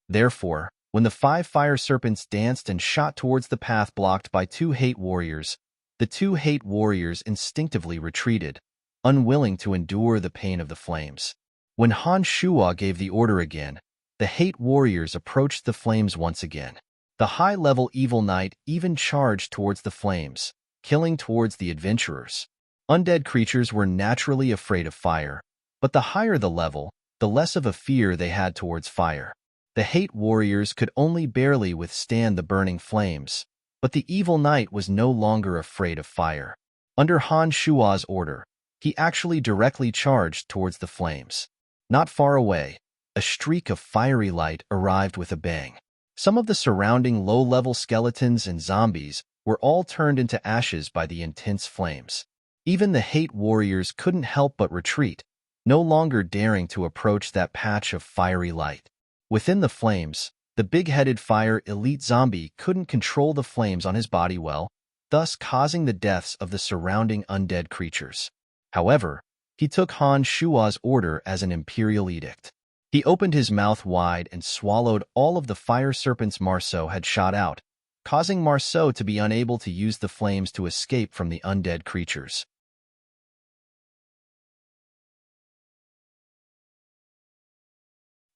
Therefore, when the 5 fire serpents danced and shot towards the path blocked by 2 hate warriors, the 2 hate warriors instinctively retreated, unwilling to endure the pain of the flames. When Han Shuo gave the order again, the hate warriors approached the flames once again. The high-level evil knight even charged towards the flames, killing towards the adventurers. Undead creatures were naturally afraid of fire, but the higher the level, the less of a fear they had towards fire. The hate warriors could only barely withstand the burning flames, but the evil knight was no longer afraid of fire. Under Han Shuo's order, he actually directly charged towards the flames. Not far away, a streak of fiery light arrived with a bang. Some of the surrounding low-level skeletons and zombies were all turned into ashes by the intense flames. Even the hate warriors couldn't help but retreat, no longer daring to approach that patch of fiery light. Within the flames, the big-headed fire elite zombie couldn't control the flames on his body well, thus causing the deaths of the surrounding undead creatures. However, he took Han Shuo's order as an imperial edict. He opened his mouth wide and swallowed all of the fire serpents Marceau had shot out, causing Marceau to be unable to use the flames to escape from the undead creatures.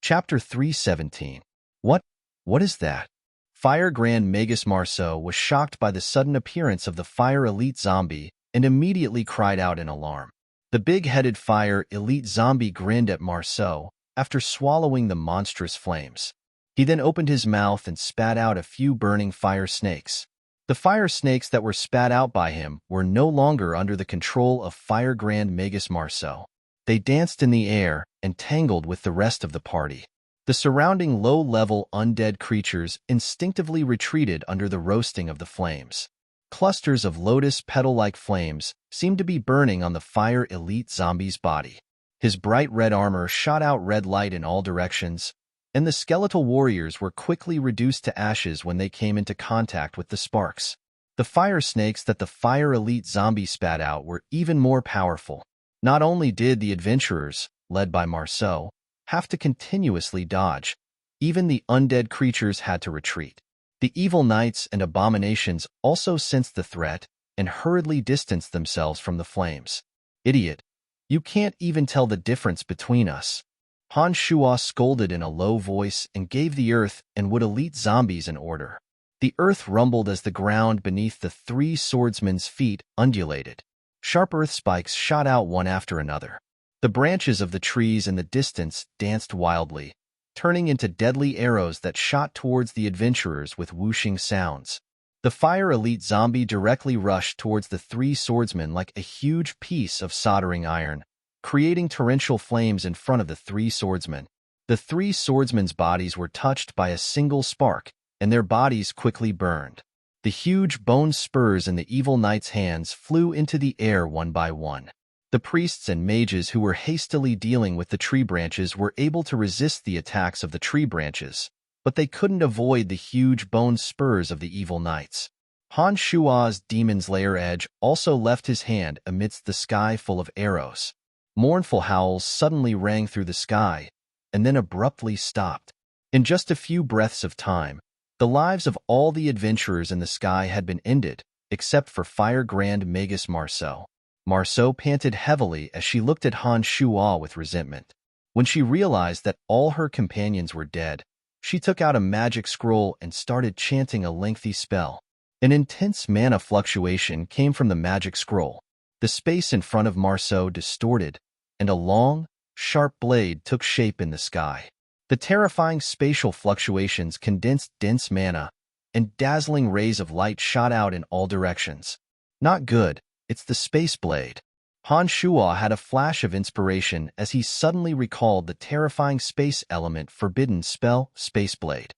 Chapter 317. What is that? Fire Grand Magus Marceau was shocked by the sudden appearance of the fire elite zombie and immediately cried out in alarm. The big-headed fire elite zombie grinned at Marceau after swallowing the monstrous flames. He then opened his mouth and spat out a few burning fire snakes. The fire snakes that were spat out by him were no longer under the control of Fire Grand Magus Marceau. They danced in the air and tangled with the rest of the party. The surrounding low-level undead creatures instinctively retreated under the roasting of the flames. Clusters of lotus petal-like flames seemed to be burning on the fire elite zombie's body. His bright red armor shot out red light in all directions, and the skeletal warriors were quickly reduced to ashes when they came into contact with the sparks. The fire snakes that the fire elite zombie spat out were even more powerful. Not only did the adventurers, led by Marceau, have to continuously dodge, even the undead creatures had to retreat. The evil knights and abominations also sensed the threat and hurriedly distanced themselves from the flames. "Idiot, you can't even tell the difference between us." Han Shuo scolded in a low voice and gave the earth and wood elite zombies an order. The earth rumbled as the ground beneath the 3 swordsmen's feet undulated. Sharp earth spikes shot out one after another. The branches of the trees in the distance danced wildly, turning into deadly arrows that shot towards the adventurers with whooshing sounds. The fire elite zombie directly rushed towards the 3 swordsmen like a huge piece of soldering iron, creating torrential flames in front of the 3 swordsmen. The 3 swordsmen's bodies were touched by a single spark, and their bodies quickly burned. The huge bone spurs in the evil knight's hands flew into the air one by one. The priests and mages who were hastily dealing with the tree branches were able to resist the attacks of the tree branches, but they couldn't avoid the huge bone spurs of the evil knights. Han Shuo's Demon's Lair Edge also left his hand amidst the sky full of arrows. Mournful howls suddenly rang through the sky, and then abruptly stopped. In just a few breaths of time, the lives of all the adventurers in the sky had been ended, except for Fire Grand Magus Marceau. Marceau panted heavily as she looked at Han Shuo with resentment. When she realized that all her companions were dead, she took out a magic scroll and started chanting a lengthy spell. An intense mana fluctuation came from the magic scroll. The space in front of Marceau distorted, and a long, sharp blade took shape in the sky. The terrifying spatial fluctuations condensed dense mana, and dazzling rays of light shot out in all directions. Not good, it's the space blade. Han Shuo had a flash of inspiration as he suddenly recalled the terrifying space element forbidden spell, Space Blade.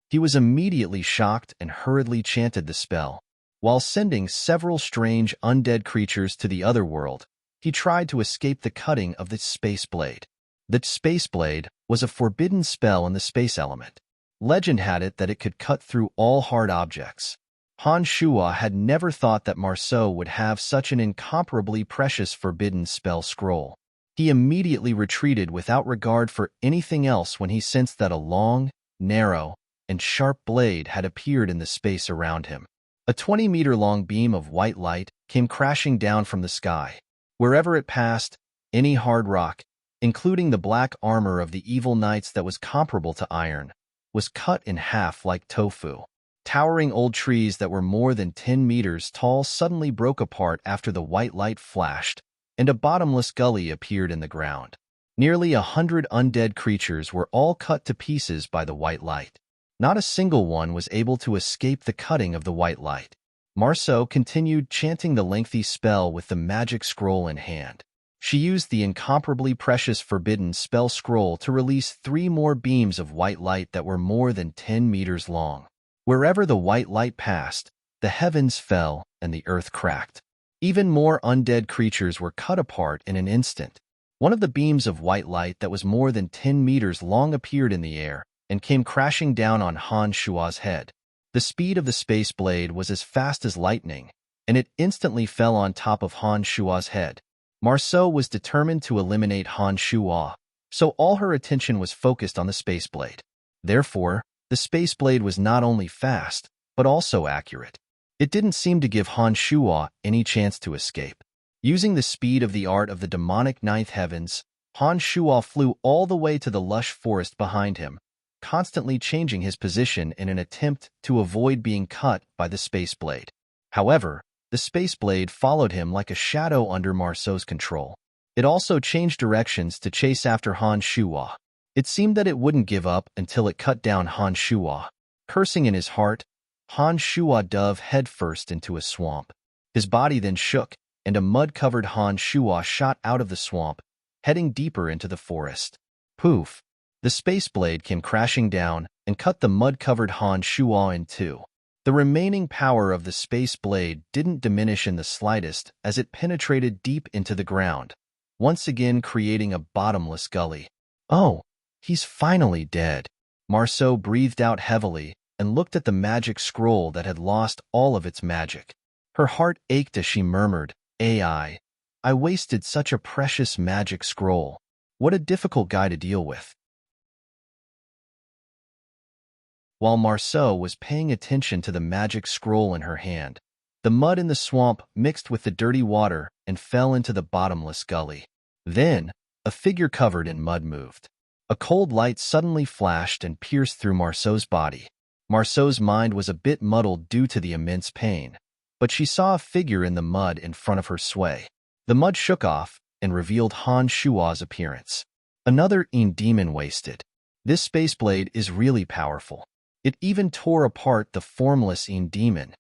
He was immediately shocked and hurriedly chanted the spell. While sending several strange undead creatures to the other world, he tried to escape the cutting of the Space Blade. The Space Blade was a forbidden spell in the space element. Legend had it that it could cut through all hard objects. Han Shuo had never thought that Marceau would have such an incomparably precious forbidden spell scroll. He immediately retreated without regard for anything else when he sensed that a long, narrow, and sharp blade had appeared in the space around him. A 20-meter-long beam of white light came crashing down from the sky. Wherever it passed, any hard rock, including the black armor of the evil knights that was comparable to iron, was cut in half like tofu. Towering old trees that were more than 10 meters tall suddenly broke apart after the white light flashed, and a bottomless gully appeared in the ground. Nearly 100 undead creatures were all cut to pieces by the white light. Not a single one was able to escape the cutting of the white light. Marceau continued chanting the lengthy spell with the magic scroll in hand. She used the incomparably precious forbidden spell scroll to release 3 more beams of white light that were more than 10 meters long. Wherever the white light passed, the heavens fell and the earth cracked. Even more undead creatures were cut apart in an instant. One of the beams of white light that was more than 10 meters long appeared in the air and came crashing down on Han Shuo's head. The speed of the space blade was as fast as lightning, and it instantly fell on top of Han Shuo's head. Marceau was determined to eliminate Han Shuo, so all her attention was focused on the space blade. Therefore, the space blade was not only fast, but also accurate. It didn't seem to give Han Shuo any chance to escape. Using the speed of the art of the demonic ninth heavens, Han Shuo flew all the way to the lush forest behind him, constantly changing his position in an attempt to avoid being cut by the space blade. However, the space blade followed him like a shadow under Marceau's control. It also changed directions to chase after Han Shuo. It seemed that it wouldn't give up until it cut down Han Shuo. Cursing in his heart, Han Shuo dove headfirst into a swamp. His body then shook, and a mud-covered Han Shuo shot out of the swamp, heading deeper into the forest. Poof! The space blade came crashing down and cut the mud-covered Han Shuo in two. The remaining power of the space blade didn't diminish in the slightest as it penetrated deep into the ground, once again creating a bottomless gully. Oh, he's finally dead. Marceau breathed out heavily and looked at the magic scroll that had lost all of its magic. Her heart ached as she murmured, I wasted such a precious magic scroll. What a difficult guy to deal with. While Marceau was paying attention to the magic scroll in her hand, the mud in the swamp mixed with the dirty water and fell into the bottomless gully. Then, a figure covered in mud moved. A cold light suddenly flashed and pierced through Marceau's body. Marceau's mind was a bit muddled due to the immense pain, but she saw a figure in the mud in front of her sway. The mud shook off and revealed Han Shuo's appearance. Another demon wasted. This space blade is really powerful. It even tore apart the formless demon.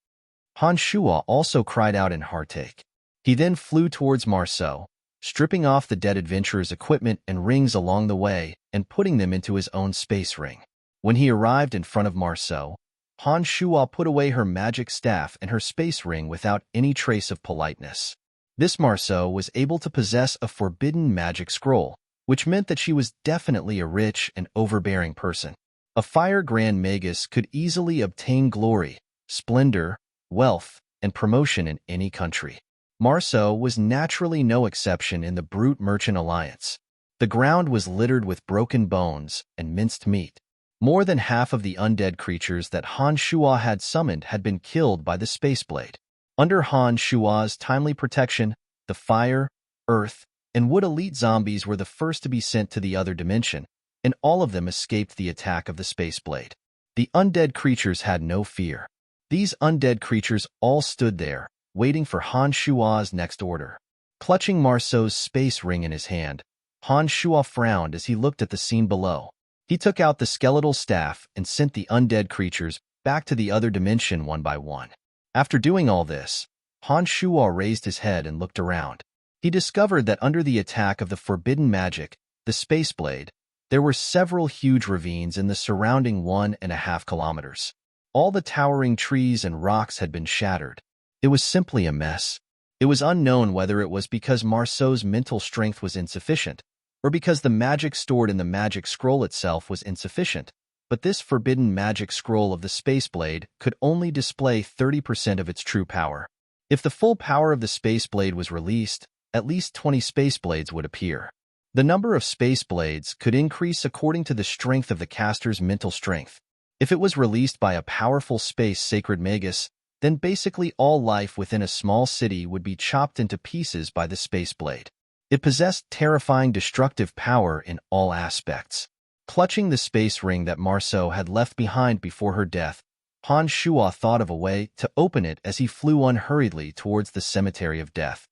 Han Shuo also cried out in heartache. He then flew towards Marceau, stripping off the dead adventurer's equipment and rings along the way and putting them into his own space ring. When he arrived in front of Marceau, Han Shuo put away her magic staff and her space ring without any trace of politeness. This Marceau was able to possess a forbidden magic scroll, which meant that she was definitely a rich and overbearing person. A fire grand magus could easily obtain glory, splendor, wealth, and promotion in any country. Marceau was naturally no exception in the Brute Merchant Alliance. The ground was littered with broken bones and minced meat. More than half of the undead creatures that Han Shuo had summoned had been killed by the space blade. Under Han Shuo's timely protection, the fire, earth, and wood elite zombies were the first to be sent to the other dimension, and all of them escaped the attack of the space blade. The undead creatures had no fear. These undead creatures all stood there, waiting for Han Shua's next order. Clutching Marceau's space ring in his hand, Han Shua frowned as he looked at the scene below. He took out the skeletal staff and sent the undead creatures back to the other dimension one by one. After doing all this, Han Shua raised his head and looked around. He discovered that under the attack of the forbidden magic, the Space Blade, there were several huge ravines in the surrounding 1.5 kilometers. All the towering trees and rocks had been shattered. It was simply a mess. It was unknown whether it was because Marceau's mental strength was insufficient, or because the magic stored in the magic scroll itself was insufficient, but this forbidden magic scroll of the Space Blade could only display 30% of its true power. If the full power of the Space Blade was released, at least 20 Space Blades would appear. The number of Space Blades could increase according to the strength of the caster's mental strength. If it was released by a powerful space sacred magus, then basically all life within a small city would be chopped into pieces by the Space Blade. It possessed terrifying destructive power in all aspects. Clutching the space ring that Marceau had left behind before her death, Han Shua thought of a way to open it as he flew unhurriedly towards the cemetery of death.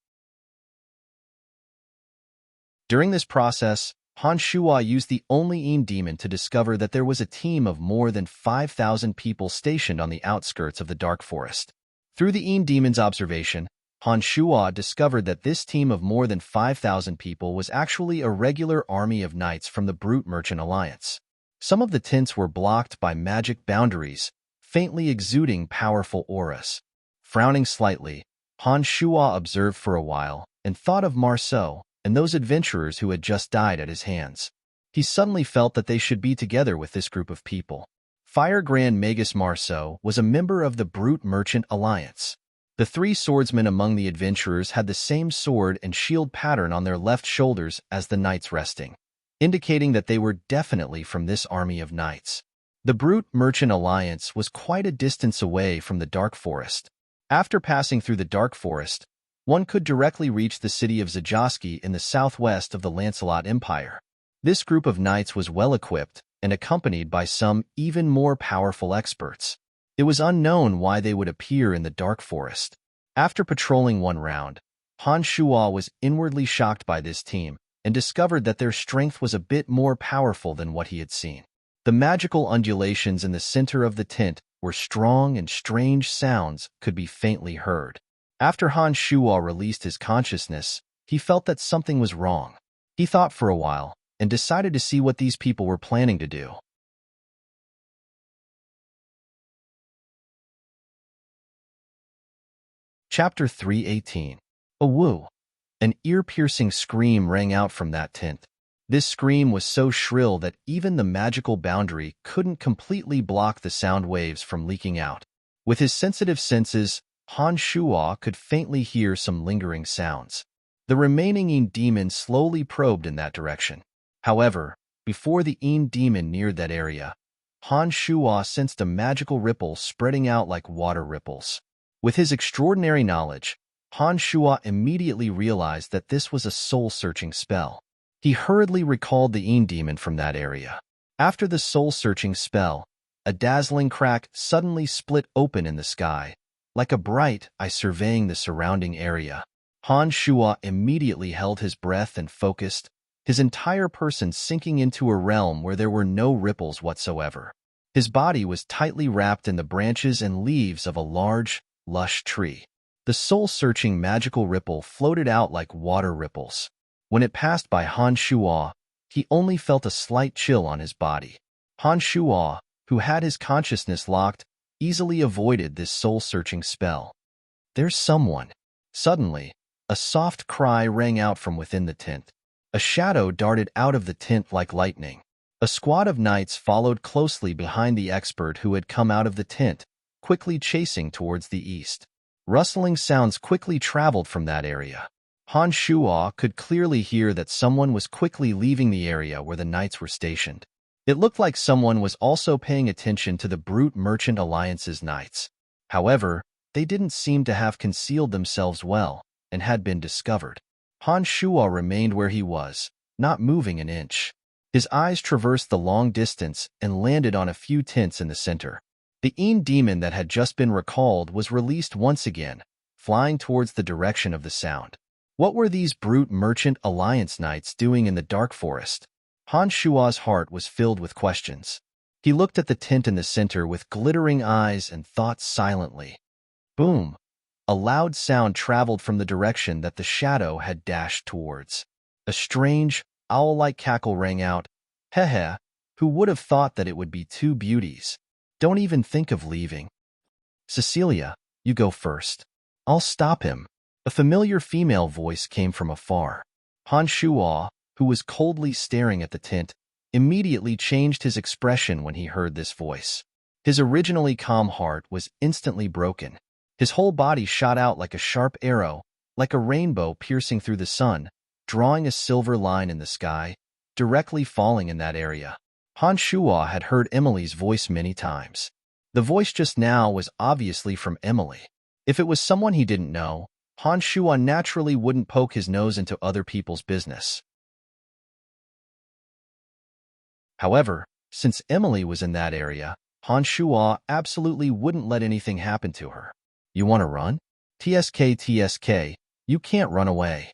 During this process, Han Shua used the only Een demon to discover that there was a team of more than 5,000 people stationed on the outskirts of the Dark Forest. Through the Een demon's observation, Han Shua discovered that this team of more than 5,000 people was actually a regular army of knights from the Brute Merchant Alliance. Some of the tents were blocked by magic boundaries, faintly exuding powerful auras. Frowning slightly, Han Shua observed for a while and thought of Marceau and those adventurers who had just died at his hands. He suddenly felt that they should be together with this group of people. Fire Grand Magus Marceau was a member of the Brute Merchant Alliance. The three swordsmen among the adventurers had the same sword and shield pattern on their left shoulders as the knights resting, indicating that they were definitely from this army of knights. The Brute Merchant Alliance was quite a distance away from the Dark Forest. After passing through the Dark Forest, one could directly reach the city of Zajoski in the southwest of the Lancelot Empire. This group of knights was well-equipped and accompanied by some even more powerful experts. It was unknown why they would appear in the Dark Forest. After patrolling one round, Han Shua was inwardly shocked by this team and discovered that their strength was a bit more powerful than what he had seen. The magical undulations in the center of the tent were strong and strange sounds could be faintly heard. After Han Shua released his consciousness, he felt that something was wrong. He thought for a while and decided to see what these people were planning to do. Chapter 318. A woo. An ear-piercing scream rang out from that tent. This scream was so shrill that even the magical boundary couldn't completely block the sound waves from leaking out. With his sensitive senses, Han Shua could faintly hear some lingering sounds. The remaining Een demon slowly probed in that direction. However, before the Een demon neared that area, Han Shua sensed a magical ripple spreading out like water ripples. With his extraordinary knowledge, Han Shua immediately realized that this was a soul-searching spell. He hurriedly recalled the Een demon from that area. After the soul-searching spell, a dazzling crack suddenly split open in the sky, like a bright eye surveying the surrounding area. Han Shua immediately held his breath and focused, his entire person sinking into a realm where there were no ripples whatsoever. His body was tightly wrapped in the branches and leaves of a large, lush tree. The soul-searching magical ripple floated out like water ripples. When it passed by Han Shua, he only felt a slight chill on his body. Han Shua, who had his consciousness locked, easily avoided this soul-searching spell. There's someone. Suddenly, a soft cry rang out from within the tent. A shadow darted out of the tent like lightning. A squad of knights followed closely behind the expert who had come out of the tent, quickly chasing towards the east. Rustling sounds quickly traveled from that area. Han Shua could clearly hear that someone was quickly leaving the area where the knights were stationed. It looked like someone was also paying attention to the Brute Merchant Alliance's knights. However, they didn't seem to have concealed themselves well and had been discovered. Han Shua remained where he was, not moving an inch. His eyes traversed the long distance and landed on a few tints in the center. The demon that had just been recalled was released once again, flying towards the direction of the sound. What were these brute Merchant Alliance knights doing in the dark forest? Han Shua's heart was filled with questions. He looked at the tint in the center with glittering eyes and thought silently. Boom! A loud sound traveled from the direction that the shadow had dashed towards. A strange, owl-like cackle rang out. Heh, who would have thought that it would be two beauties? Don't even think of leaving. Cecilia, you go first. I'll stop him. A familiar female voice came from afar. Han Shua, who was coldly staring at the tint, immediately changed his expression when he heard this voice. His originally calm heart was instantly broken. His whole body shot out like a sharp arrow, like a rainbow piercing through the sun, drawing a silver line in the sky, directly falling in that area. Han Shua had heard Emily's voice many times. The voice just now was obviously from Emily. If it was someone he didn't know, Han Shua naturally wouldn't poke his nose into other people's business. However, since Emily was in that area, Han Shua absolutely wouldn't let anything happen to her. You want to run? TSK, you can't run away.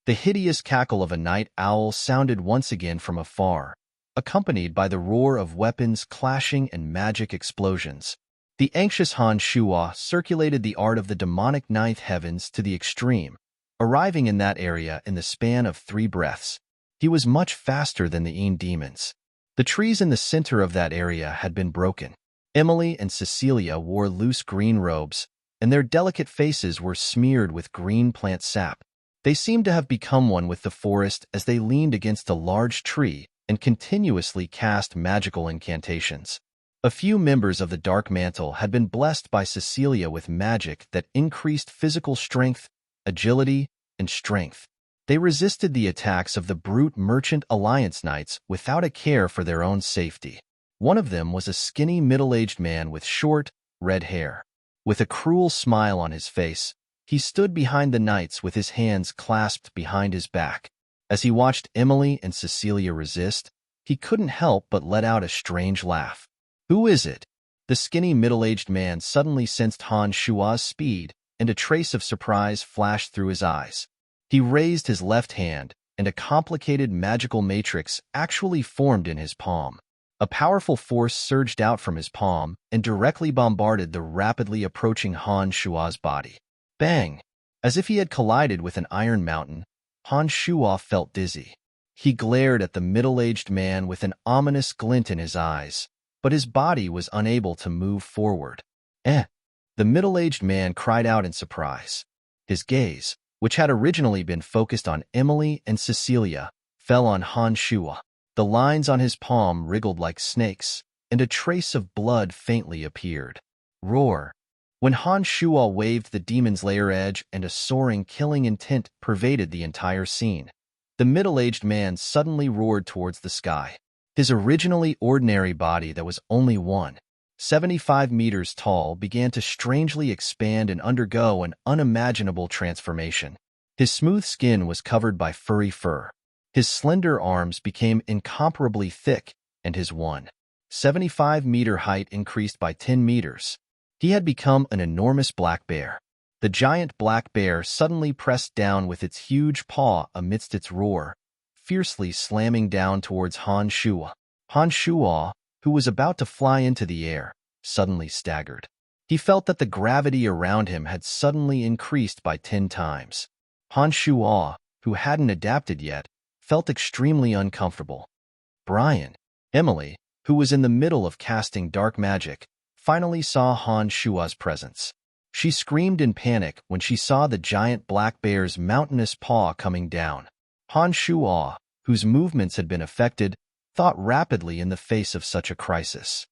The hideous cackle of a night owl sounded once again from afar, accompanied by the roar of weapons clashing and magic explosions. The anxious Han Shua circulated the art of the demonic ninth heavens to the extreme, arriving in that area in the span of 3 breaths. He was much faster than the demons. The trees in the center of that area had been broken. Emily and Cecilia wore loose green robes, and their delicate faces were smeared with green plant sap. They seemed to have become one with the forest as they leaned against a large tree and continuously cast magical incantations. A few members of the Dark Mantle had been blessed by Cecilia with magic that increased physical strength, agility, and strength. They resisted the attacks of the brute Merchant Alliance knights without a care for their own safety. One of them was a skinny middle-aged man with short, red hair. With a cruel smile on his face, he stood behind the knights with his hands clasped behind his back. As he watched Emily and Cecilia resist, he couldn't help but let out a strange laugh. Who is it? The skinny middle-aged man suddenly sensed Han Shua's speed, and a trace of surprise flashed through his eyes. He raised his left hand, and a complicated magical matrix actually formed in his palm. A powerful force surged out from his palm and directly bombarded the rapidly approaching Han Shua's body. Bang! As if he had collided with an iron mountain, Han Shua felt dizzy. He glared at the middle-aged man with an ominous glint in his eyes, but his body was unable to move forward. The middle-aged man cried out in surprise. His gaze, which had originally been focused on Emily and Cecilia, fell on Han Shua. The lines on his palm wriggled like snakes, and a trace of blood faintly appeared. Roar! When Han Shua waved the demon's lair edge and a soaring killing intent pervaded the entire scene, the middle-aged man suddenly roared towards the sky. His originally ordinary body that was only 1.75 meters tall began to strangely expand and undergo an unimaginable transformation. His smooth skin was covered by furry fur. His slender arms became incomparably thick, and his 1.75-meter height increased by 10 meters. He had become an enormous black bear. The giant black bear suddenly pressed down with its huge paw amidst its roar, fiercely slamming down towards Han Shua. Han Shua, who was about to fly into the air, suddenly staggered. He felt that the gravity around him had suddenly increased by 10 times. Han Shua, who hadn't adapted yet, felt extremely uncomfortable. Brian, Emily, who was in the middle of casting dark magic, finally saw Han Shua's presence. She screamed in panic when she saw the giant black bear's mountainous paw coming down. Han Shua, whose movements had been affected, thought rapidly in the face of such a crisis.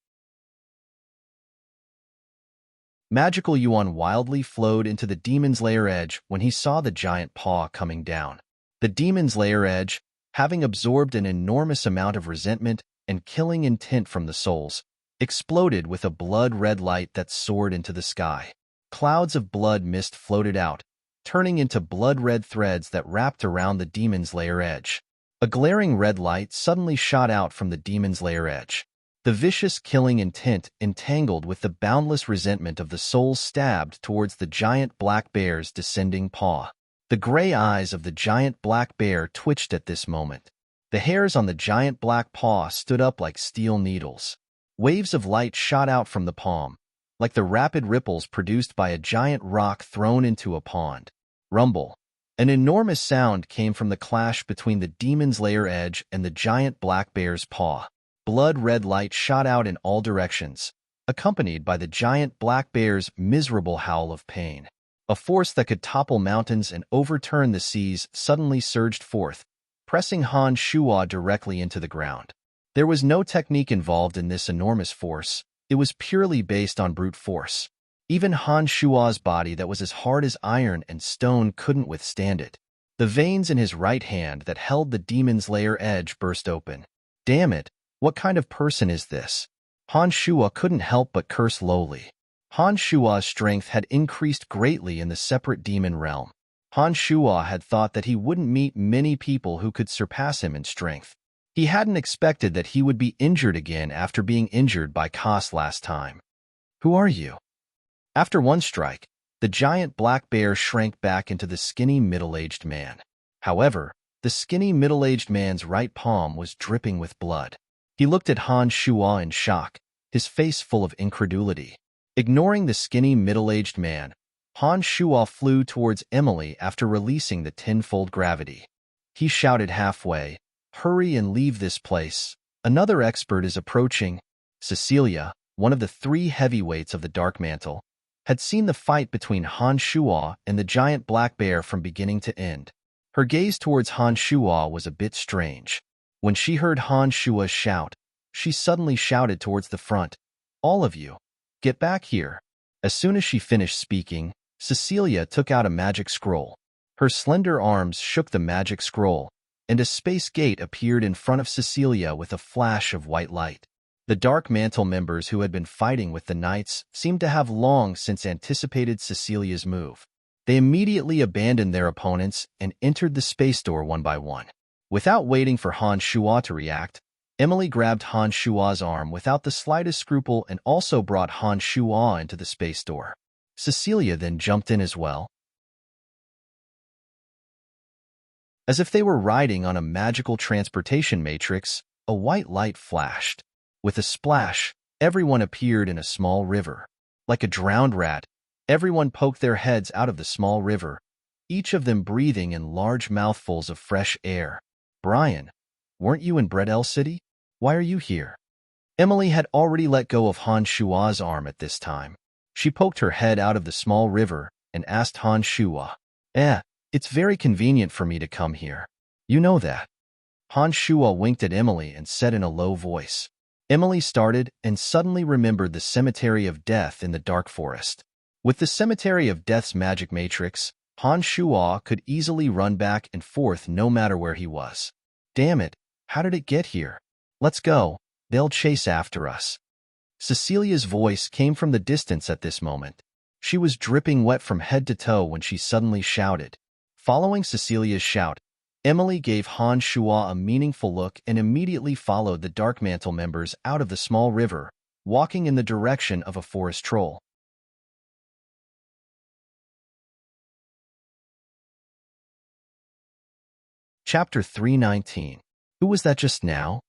Magical Yuan wildly flowed into the demon's lair edge when he saw the giant paw coming down. The demon's lair edge, having absorbed an enormous amount of resentment and killing intent from the souls, exploded with a blood-red light that soared into the sky. Clouds of blood mist floated out, turning into blood-red threads that wrapped around the demon's lair edge. A glaring red light suddenly shot out from the demon's lair edge. The vicious killing intent entangled with the boundless resentment of the soul stabbed towards the giant black bear's descending paw. The gray eyes of the giant black bear twitched at this moment. The hairs on the giant black paw stood up like steel needles. Waves of light shot out from the palm, like the rapid ripples produced by a giant rock thrown into a pond. Rumble. An enormous sound came from the clash between the demon's lair edge and the giant black bear's paw. Blood-red light shot out in all directions, accompanied by the giant black bear's miserable howl of pain. A force that could topple mountains and overturn the seas suddenly surged forth, pressing Han Shuo directly into the ground. There was no technique involved in this enormous force. It was purely based on brute force. Even Han Shuo's body that was as hard as iron and stone couldn't withstand it. The veins in his right hand that held the demon's lair edge burst open. Damn it! What kind of person is this? Han Shuo couldn't help but curse lowly. Han Shuo's strength had increased greatly in the separate demon realm. Han Shuo had thought that he wouldn't meet many people who could surpass him in strength. He hadn't expected that he would be injured again after being injured by Kos last time. Who are you? After one strike, the giant black bear shrank back into the skinny middle-aged man. However, the skinny middle-aged man's right palm was dripping with blood. He looked at Han Shuo in shock, his face full of incredulity. Ignoring the skinny middle-aged man, Han Shuo flew towards Emily after releasing the tenfold gravity. He shouted halfway, "Hurry and leave this place. Another expert is approaching." Cecilia, one of the three heavyweights of the Dark Mantle, had seen the fight between Han Shuo and the giant black bear from beginning to end. Her gaze towards Han Shuo was a bit strange. When she heard Han Shuo shout, she suddenly shouted towards the front, "All of you, get back here." As soon as she finished speaking, Cecilia took out a magic scroll. Her slender arms shook the magic scroll, and a space gate appeared in front of Cecilia with a flash of white light. The Dark Mantle members who had been fighting with the knights seemed to have long since anticipated Cecilia's move. They immediately abandoned their opponents and entered the space door one by one. Without waiting for Han Shuo to react, Emily grabbed Han Shuo's arm without the slightest scruple and also brought Han Shuo into the space door. Cecilia then jumped in as well. As if they were riding on a magical transportation matrix, a white light flashed. With a splash, everyone appeared in a small river. Like a drowned rat, everyone poked their heads out of the small river, each of them breathing in large mouthfuls of fresh air. "Brian, weren't you in Bread City? Why are you here?" Emily had already let go of Han Shuo's arm at this time. She poked her head out of the small river and asked Han Shuo, "It's very convenient for me to come here. You know that." Han Shuo winked at Emily and said in a low voice. Emily started and suddenly remembered the Cemetery of Death in the Dark Forest. With the Cemetery of Death's magic matrix, Han Shuo could easily run back and forth no matter where he was. "Damn it, how did it get here? Let's go, they'll chase after us." Cecilia's voice came from the distance at this moment. She was dripping wet from head to toe when she suddenly shouted. Following Cecilia's shout, Emily gave Han Shuo a meaningful look and immediately followed the Dark Mantle members out of the small river, walking in the direction of a forest troll. Chapter 319. Who was that just now?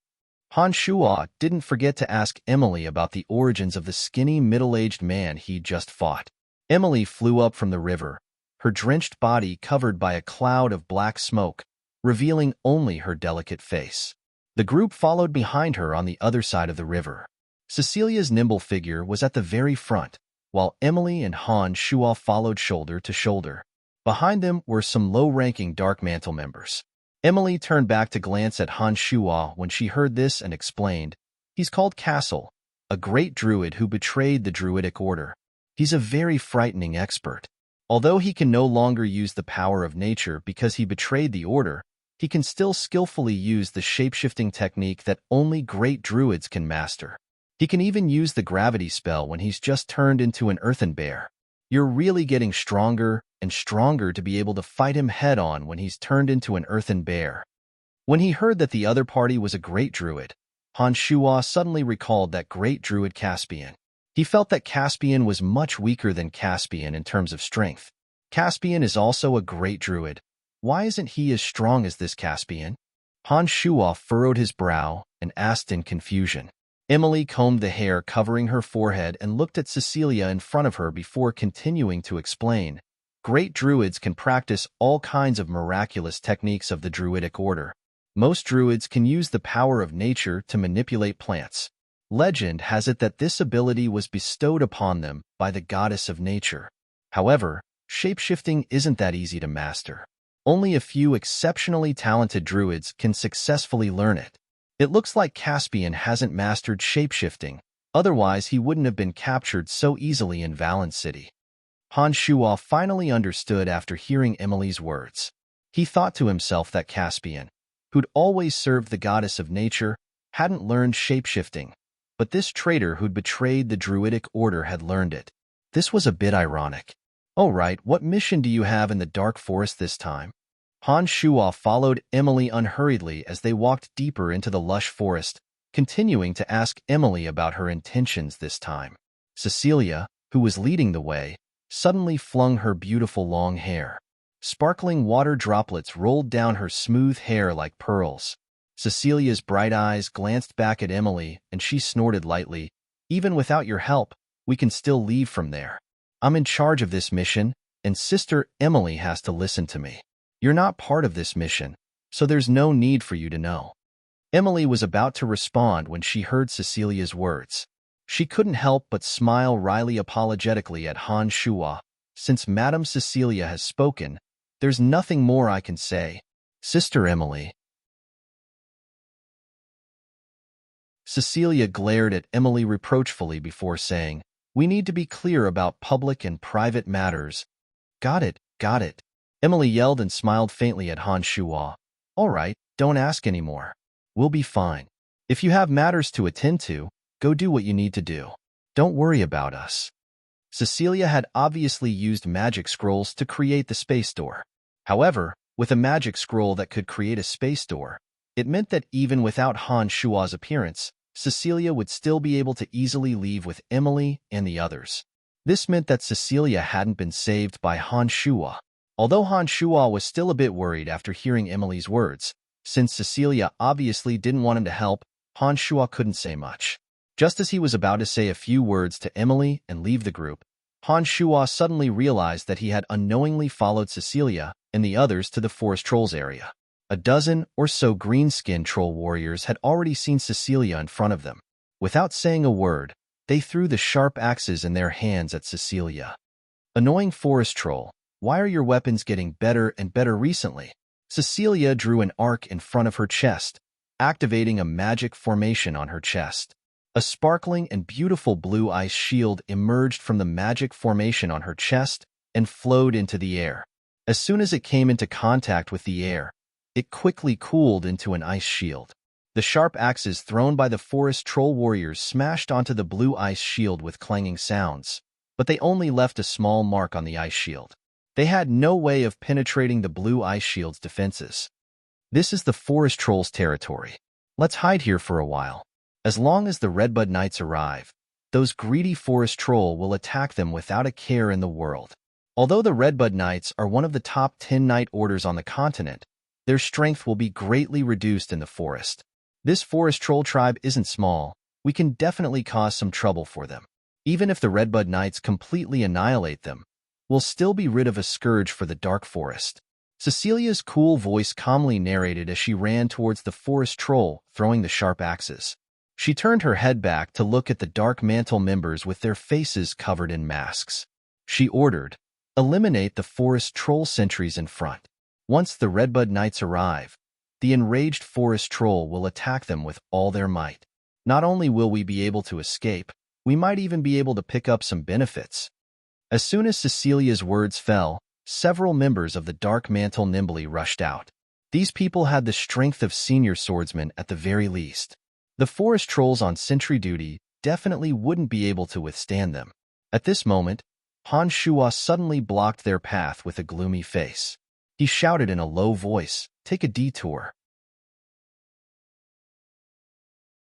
Han Shuo didn't forget to ask Emily about the origins of the skinny middle-aged man he'd just fought. Emily flew up from the river, her drenched body covered by a cloud of black smoke, revealing only her delicate face. The group followed behind her on the other side of the river. Cecilia's nimble figure was at the very front, while Emily and Han Shuo followed shoulder to shoulder. Behind them were some low-ranking Dark Mantle members. Emily turned back to glance at Han Shuo when she heard this and explained, "He's called Castle, a great druid who betrayed the druidic order. He's a very frightening expert. Although he can no longer use the power of nature because he betrayed the order, he can still skillfully use the shape-shifting technique that only great druids can master. He can even use the gravity spell when he's just turned into an earthen bear. You're really getting stronger and stronger to be able to fight him head-on when he's turned into an earthen bear." When he heard that the other party was a great druid, Han Shuo suddenly recalled that great druid Caspian. He felt that Caspian was much weaker than Caspian in terms of strength. Caspian is also a great druid. Why isn't he as strong as this Caspian? Han Shuo furrowed his brow and asked in confusion. Emily combed the hair covering her forehead and looked at Cecilia in front of her before continuing to explain. Great druids can practice all kinds of miraculous techniques of the druidic order. Most druids can use the power of nature to manipulate plants. Legend has it that this ability was bestowed upon them by the goddess of nature. However, shapeshifting isn't that easy to master. Only a few exceptionally talented druids can successfully learn it. It looks like Caspian hasn't mastered shapeshifting, otherwise he wouldn't have been captured so easily in Valen City. Han Shuo finally understood after hearing Emily's words. He thought to himself that Caspian, who'd always served the goddess of nature, hadn't learned shapeshifting, but this traitor who'd betrayed the druidic order had learned it. This was a bit ironic. "All right, what mission do you have in the dark forest this time?" Han Shuo followed Emily unhurriedly as they walked deeper into the lush forest, continuing to ask Emily about her intentions this time. Cecilia, who was leading the way, suddenly flung her beautiful long hair. Sparkling water droplets rolled down her smooth hair like pearls. Cecilia's bright eyes glanced back at Emily, and she snorted lightly. "Even without your help, we can still leave from there. I'm in charge of this mission, and Sister Emily has to listen to me. You're not part of this mission, so there's no need for you to know." Emily was about to respond when she heard Cecilia's words. She couldn't help but smile wryly apologetically at Han Shuo. "Since Madame Cecilia has spoken, there's nothing more I can say. Sister Emily." Cecilia glared at Emily reproachfully before saying, "We need to be clear about public and private matters." Got it, got it." Emily yelled and smiled faintly at Han Shuo. "All right, don't ask anymore. We'll be fine. If you have matters to attend to, go do what you need to do. Don't worry about us." Cecilia had obviously used magic scrolls to create the space door. However, with a magic scroll that could create a space door, it meant that even without Han Shuo's appearance, Cecilia would still be able to easily leave with Emily and the others. This meant that Cecilia hadn't been saved by Han Shuo. Although Han Shuo was still a bit worried after hearing Emily's words, since Cecilia obviously didn't want him to help, Han Shuo couldn't say much. Just as he was about to say a few words to Emily and leave the group, Han Shuo suddenly realized that he had unknowingly followed Cecilia and the others to the forest trolls area. A dozen or so green-skinned troll warriors had already seen Cecilia in front of them. Without saying a word, they threw the sharp axes in their hands at Cecilia. "Annoying forest troll, why are your weapons getting better and better recently?" Cecilia drew an arc in front of her chest, activating a magic formation on her chest. A sparkling and beautiful blue ice shield emerged from the magic formation on her chest and flowed into the air. As soon as it came into contact with the air, it quickly cooled into an ice shield. The sharp axes thrown by the forest troll warriors smashed onto the blue ice shield with clanging sounds, but they only left a small mark on the ice shield. They had no way of penetrating the blue ice shield's defenses. "This is the forest troll's territory. Let's hide here for a while. As long as the Redbud Knights arrive, those greedy forest troll will attack them without a care in the world." Although the Redbud Knights are one of the top 10 knight orders on the continent, their strength will be greatly reduced in the forest. This forest troll tribe isn't small. We can definitely cause some trouble for them. Even if the Redbud Knights completely annihilate them, we'll still be rid of a scourge for the dark forest. Cecilia's cool voice calmly narrated as she ran towards the forest troll, throwing the sharp axes. She turned her head back to look at the Dark Mantle members with their faces covered in masks. She ordered, "Eliminate the forest troll sentries in front. Once the Redbud Knights arrive, the enraged forest troll will attack them with all their might. Not only will we be able to escape, we might even be able to pick up some benefits." As soon as Cecilia's words fell, several members of the Dark Mantle nimbly rushed out. These people had the strength of senior swordsmen at the very least. The forest trolls on sentry duty definitely wouldn't be able to withstand them. At this moment, Han Shuo suddenly blocked their path with a gloomy face. He shouted in a low voice, "Take a detour."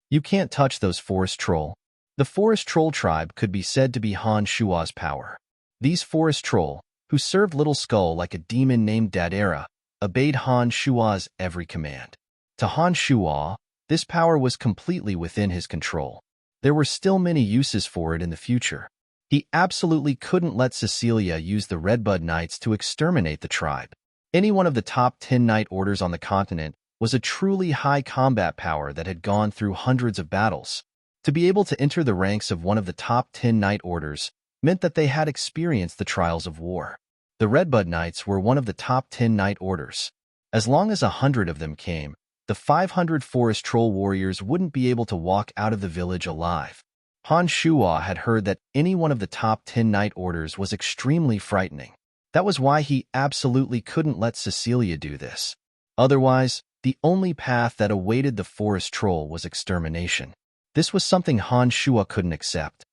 You can't touch those forest troll. The forest troll tribe could be said to be Han Shua's power. These forest troll, who served Little Skull like a demon named Dadera, obeyed Han Shua's every command. To Han Shua, this power was completely within his control. There were still many uses for it in the future. He absolutely couldn't let Cecilia use the Redbud Knights to exterminate the tribe. Any one of the top 10 Knight Orders on the continent was a truly high combat power that had gone through hundreds of battles. To be able to enter the ranks of one of the top 10 Knight Orders meant that they had experienced the trials of war. The Redbud Knights were one of the top 10 Knight Orders. As long as 100 of them came, the 500 forest troll warriors wouldn't be able to walk out of the village alive. Han Shua had heard that any one of the top 10 Knight Orders was extremely frightening. That was why he absolutely couldn't let Cecilia do this. Otherwise, the only path that awaited the forest troll was extermination. This was something Han Shua couldn't accept.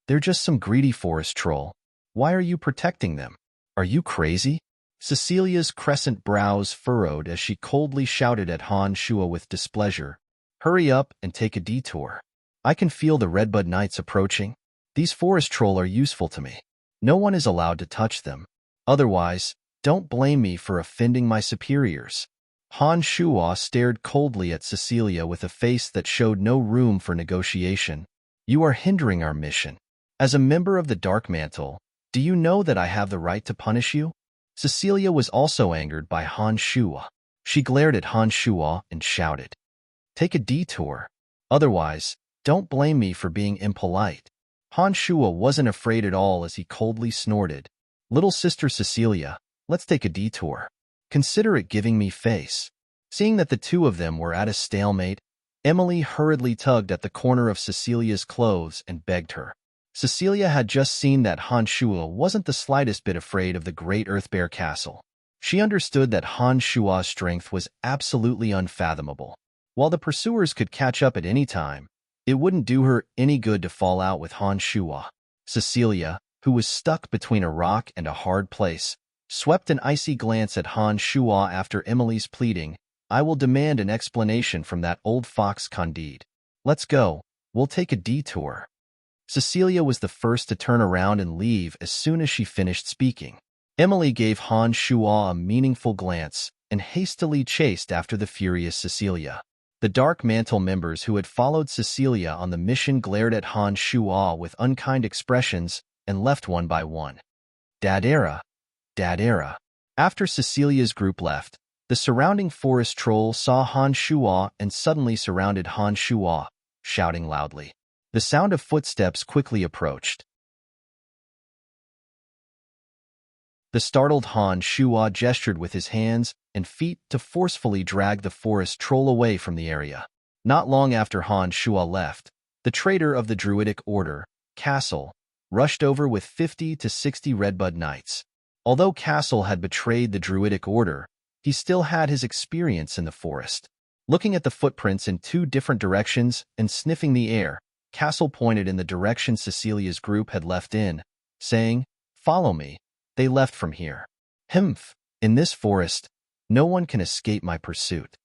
They're just some greedy forest troll. Why are you protecting them? Are you crazy? Cecilia's crescent brows furrowed as she coldly shouted at Han Shua with displeasure. Hurry up and take a detour. I can feel the Redbud Knights approaching. These forest troll are useful to me. No one is allowed to touch them. Otherwise, don't blame me for offending my superiors. Han Shua stared coldly at Cecilia with a face that showed no room for negotiation. You are hindering our mission. As a member of the Dark Mantle, do you know that I have the right to punish you? Cecilia was also angered by Han Shua. She glared at Han Shua and shouted, Take a detour. Otherwise, don't blame me for being impolite. Han Shua wasn't afraid at all as he coldly snorted, Little sister Cecilia, let's take a detour. Consider it giving me face. Seeing that the two of them were at a stalemate, Emily hurriedly tugged at the corner of Cecilia's clothes and begged her. Cecilia had just seen that Han Shua wasn't the slightest bit afraid of the great Earthbear Castle. She understood that Han Shua's strength was absolutely unfathomable. While the pursuers could catch up at any time, it wouldn't do her any good to fall out with Han Shua. Cecilia, who was stuck between a rock and a hard place, swept an icy glance at Han Shua after Emily's pleading, I will demand an explanation from that old fox Candide. Let's go, we'll take a detour. Cecilia was the first to turn around and leave as soon as she finished speaking. Emily gave Han Shua a meaningful glance and hastily chased after the furious Cecilia. The Dark Mantle members who had followed Cecilia on the mission glared at Han Shua with unkind expressions and left one by one. Dadera. Dadera. After Cecilia's group left, the surrounding forest troll saw Han Shua and suddenly surrounded Han Shua, shouting loudly. The sound of footsteps quickly approached. The startled Han Shua gestured with his hands and feet to forcefully drag the forest troll away from the area. Not long after Han Shua left, the traitor of the Druidic Order, Castle, rushed over with 50 to 60 Redbud Knights. Although Castle had betrayed the Druidic Order, he still had his experience in the forest. Looking at the footprints in two different directions and sniffing the air, Castle pointed in the direction Cecilia's group had left in, saying, Follow me. They left from here. Humph, in this forest, no one can escape my pursuit.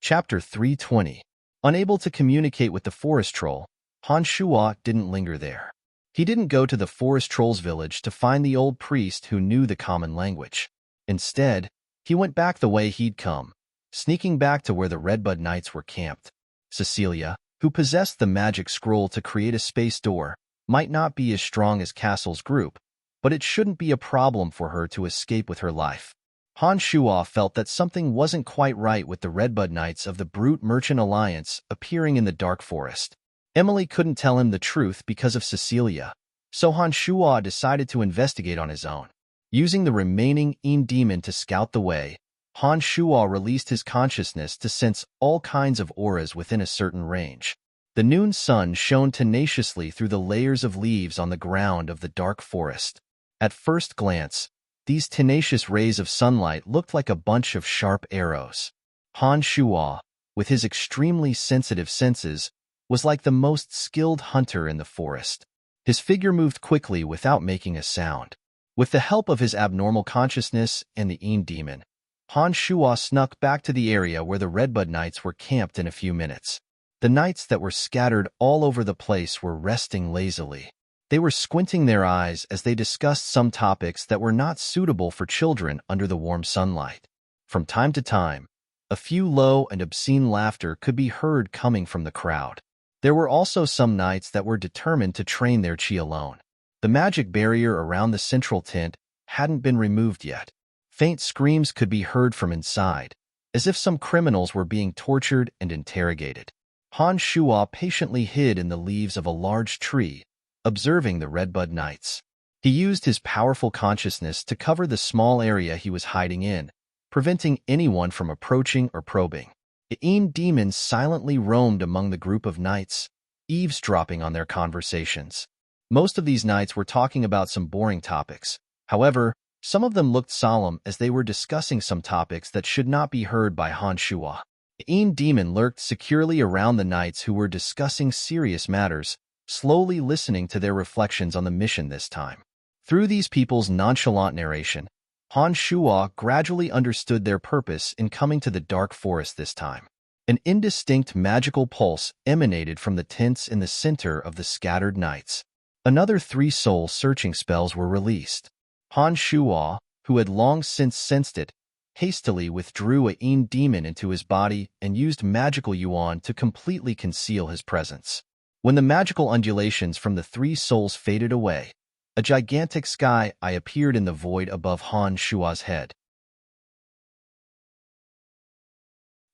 Chapter 320. Unable to communicate with the forest troll, Han Shua didn't linger there. He didn't go to the forest troll's village to find the old priest who knew the common language. Instead, he went back the way he'd come, sneaking back to where the Redbud Knights were camped. Cecilia, who possessed the magic scroll to create a space door, might not be as strong as Castle's group, but it shouldn't be a problem for her to escape with her life. Han Shua felt that something wasn't quite right with the Redbud Knights of the Brute Merchant Alliance appearing in the dark forest. Emily couldn't tell him the truth because of Cecilia, so Han Shua decided to investigate on his own. Using the remaining demon to scout the way, Han Shua released his consciousness to sense all kinds of auras within a certain range. The noon sun shone tenaciously through the layers of leaves on the ground of the dark forest. At first glance, these tenacious rays of sunlight looked like a bunch of sharp arrows. Han Shua, with his extremely sensitive senses, was like the most skilled hunter in the forest. His figure moved quickly without making a sound. With the help of his abnormal consciousness and the Een demon, Han Shuo snuck back to the area where the Redbud Knights were camped in a few minutes. The knights that were scattered all over the place were resting lazily. They were squinting their eyes as they discussed some topics that were not suitable for children under the warm sunlight. From time to time, a few low and obscene laughter could be heard coming from the crowd. There were also some knights that were determined to train their chi alone. The magic barrier around the central tent hadn't been removed yet. Faint screams could be heard from inside, as if some criminals were being tortured and interrogated. Han Shuo patiently hid in the leaves of a large tree, observing the Redbud Knights. He used his powerful consciousness to cover the small area he was hiding in, preventing anyone from approaching or probing. The Een demons silently roamed among the group of knights, eavesdropping on their conversations. Most of these knights were talking about some boring topics. However, some of them looked solemn as they were discussing some topics that should not be heard by Han Shuo. The Een demon lurked securely around the knights who were discussing serious matters, slowly listening to their reflections on the mission this time. Through these people's nonchalant narration, Han Shuo gradually understood their purpose in coming to the dark forest this time. An indistinct magical pulse emanated from the tents in the center of the scattered knights. Another 3 soul-searching spells were released. Han Shuo, who had long since sensed it, hastily withdrew a Een demon into his body and used magical yuan to completely conceal his presence. When the magical undulations from the 3 souls faded away, a gigantic sky eye appeared in the void above Han Shuo's head.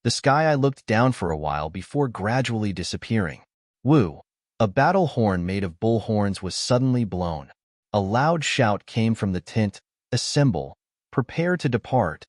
The sky eye looked down for a while before gradually disappearing. Woo! A battle horn made of bull horns was suddenly blown. A loud shout came from the tent, "Assemble! Prepare to depart!"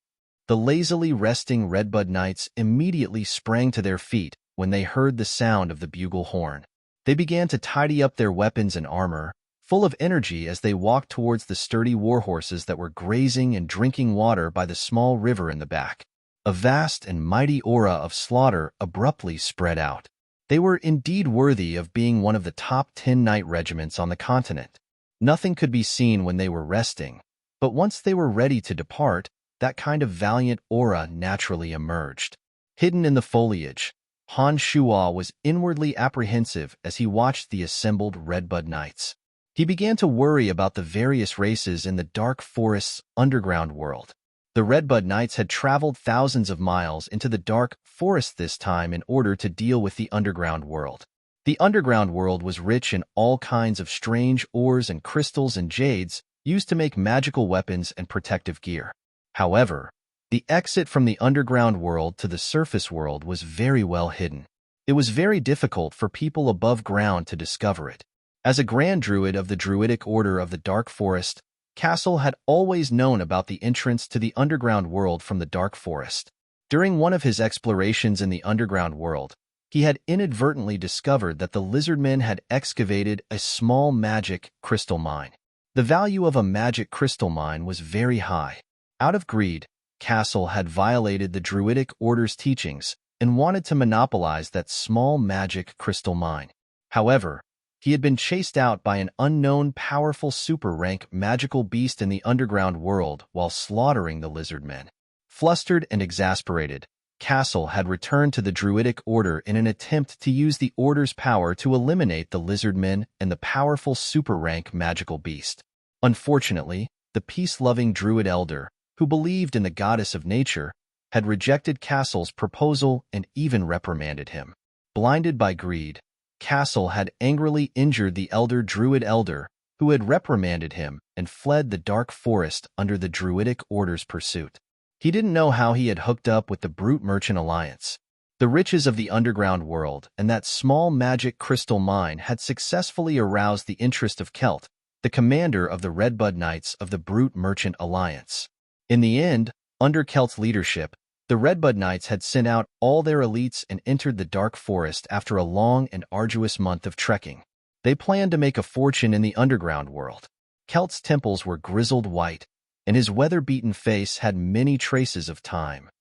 The lazily resting Redbud Knights immediately sprang to their feet when they heard the sound of the bugle horn. They began to tidy up their weapons and armor, full of energy as they walked towards the sturdy warhorses that were grazing and drinking water by the small river in the back. A vast and mighty aura of slaughter abruptly spread out. They were indeed worthy of being one of the top 10 knight regiments on the continent. Nothing could be seen when they were resting, but once they were ready to depart, that kind of valiant aura naturally emerged. Hidden in the foliage, Han Shuo was inwardly apprehensive as he watched the assembled Redbud Knights. He began to worry about the various races in the dark forest's underground world. The Redbud Knights had traveled thousands of miles into the dark forest this time in order to deal with the underground world. The underground world was rich in all kinds of strange ores and crystals and jades used to make magical weapons and protective gear. However, the exit from the underground world to the surface world was very well hidden. It was very difficult for people above ground to discover it. As a Grand Druid of the Druidic Order of the Dark Forest, Castle had always known about the entrance to the underground world from the Dark Forest. During one of his explorations in the underground world, he had inadvertently discovered that the lizardmen had excavated a small magic crystal mine. The value of a magic crystal mine was very high. Out of greed, Castle had violated the Druidic Order's teachings and wanted to monopolize that small magic crystal mine. However, he had been chased out by an unknown powerful super-rank magical beast in the underground world while slaughtering the lizardmen. Flustered and exasperated, Castle had returned to the Druidic Order in an attempt to use the Order's power to eliminate the lizardmen and the powerful super-rank magical beast. Unfortunately, the peace-loving Druid Elder, who believed in the goddess of nature, had rejected Castle's proposal and even reprimanded him. Blinded by greed, Castle had angrily injured the Druid Elder, who had reprimanded him and fled the dark forest under the Druidic Order's pursuit. He didn't know how he had hooked up with the Brute Merchant Alliance. The riches of the underground world and that small magic crystal mine had successfully aroused the interest of Kelt, the commander of the Redbud Knights of the Brute Merchant Alliance. In the end, under Kelt's leadership, the Redbud Knights had sent out all their elites and entered the dark forest after a long and arduous month of trekking. They planned to make a fortune in the underground world. Kelt's temples were grizzled white, and his weather-beaten face had many traces of time.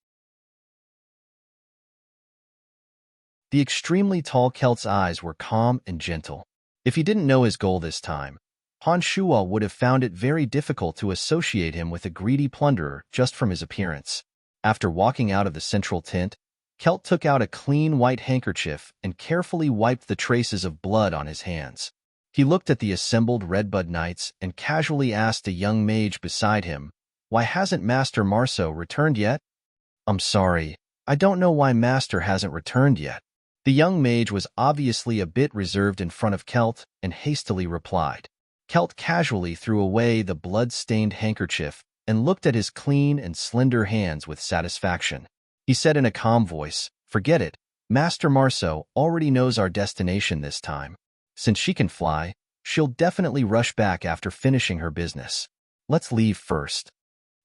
The extremely tall Kelt's eyes were calm and gentle. If he didn't know his goal this time, Han Shuo would have found it very difficult to associate him with a greedy plunderer just from his appearance. After walking out of the central tent, Kelt took out a clean white handkerchief and carefully wiped the traces of blood on his hands. He looked at the assembled Redbud Knights and casually asked a young mage beside him, "Why hasn't Master Marso returned yet?" "I'm sorry, I don't know why Master hasn't returned yet." The young mage was obviously a bit reserved in front of Kelt and hastily replied. Kelt casually threw away the blood-stained handkerchief and looked at his clean and slender hands with satisfaction. He said in a calm voice, "Forget it. Master Marso already knows our destination this time. Since she can fly, she'll definitely rush back after finishing her business. Let's leave first."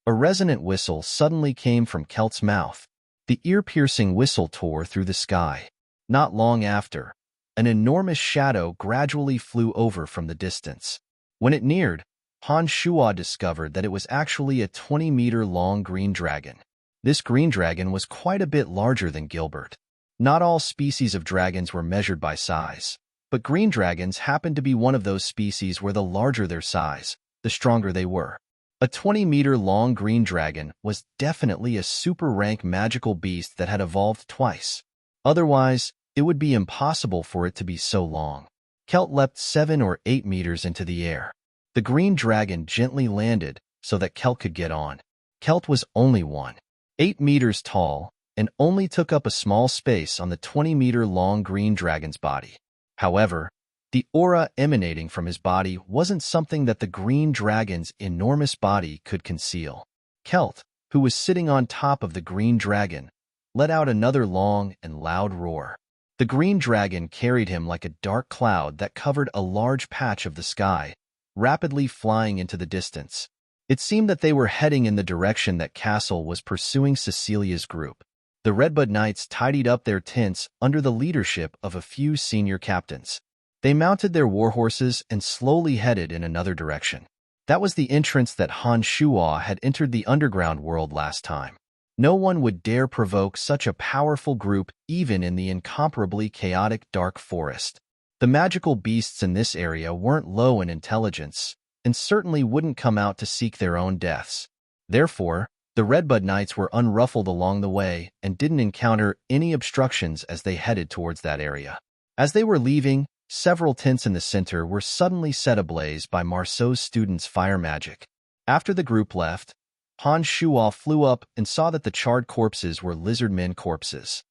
A resonant whistle suddenly came from Kelt's mouth. The ear-piercing whistle tore through the sky. Not long after, an enormous shadow gradually flew over from the distance. When it neared, Han Shuo discovered that it was actually a 20-meter-long green dragon. This green dragon was quite a bit larger than Gilbert. Not all species of dragons were measured by size, but green dragons happened to be one of those species where the larger their size, the stronger they were. A 20-meter-long green dragon was definitely a super-rank magical beast that had evolved twice. Otherwise, it would be impossible for it to be so long. Kelt leapt 7 or 8 meters into the air. The green dragon gently landed so that Kelt could get on. Kelt was only 1.8 meters tall and only took up a small space on the 20-meter-long green dragon's body. However, the aura emanating from his body wasn't something that the green dragon's enormous body could conceal. Kelt, who was sitting on top of the green dragon, let out another long and loud roar. The green dragon carried him like a dark cloud that covered a large patch of the sky, rapidly flying into the distance. It seemed that they were heading in the direction that Castle was pursuing Cecilia's group. The Redbud Knights tidied up their tents under the leadership of a few senior captains. They mounted their warhorses and slowly headed in another direction. That was the entrance that Han Shuo had entered the underground world last time. No one would dare provoke such a powerful group even in the incomparably chaotic dark forest. The magical beasts in this area weren't low in intelligence, and certainly wouldn't come out to seek their own deaths. Therefore, the Redbud Knights were unruffled along the way and didn't encounter any obstructions as they headed towards that area. As they were leaving, several tents in the center were suddenly set ablaze by Marceau's students' fire magic. After the group left, Han Shuo flew up and saw that the charred corpses were lizardmen corpses.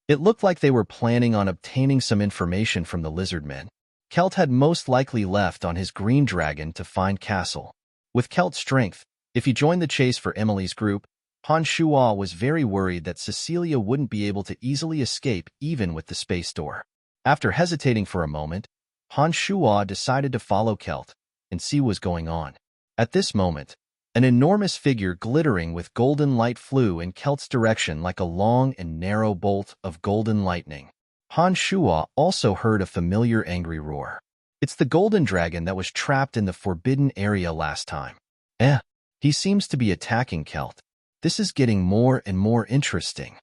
It looked like they were planning on obtaining some information from the lizardmen. Kelt had most likely left on his green dragon to find Castle. With Kelt's strength, if he joined the chase for Emily's group, Han Shuo was very worried that Cecilia wouldn't be able to easily escape even with the space door. After hesitating for a moment, Han Shuo decided to follow Kelt and see what was going on. At this moment, an enormous figure glittering with golden light flew in Kelt's direction like a long and narrow bolt of golden lightning. Han Shuo also heard a familiar angry roar. It's the golden dragon that was trapped in the forbidden area last time. He seems to be attacking Kelt. This is getting more and more interesting.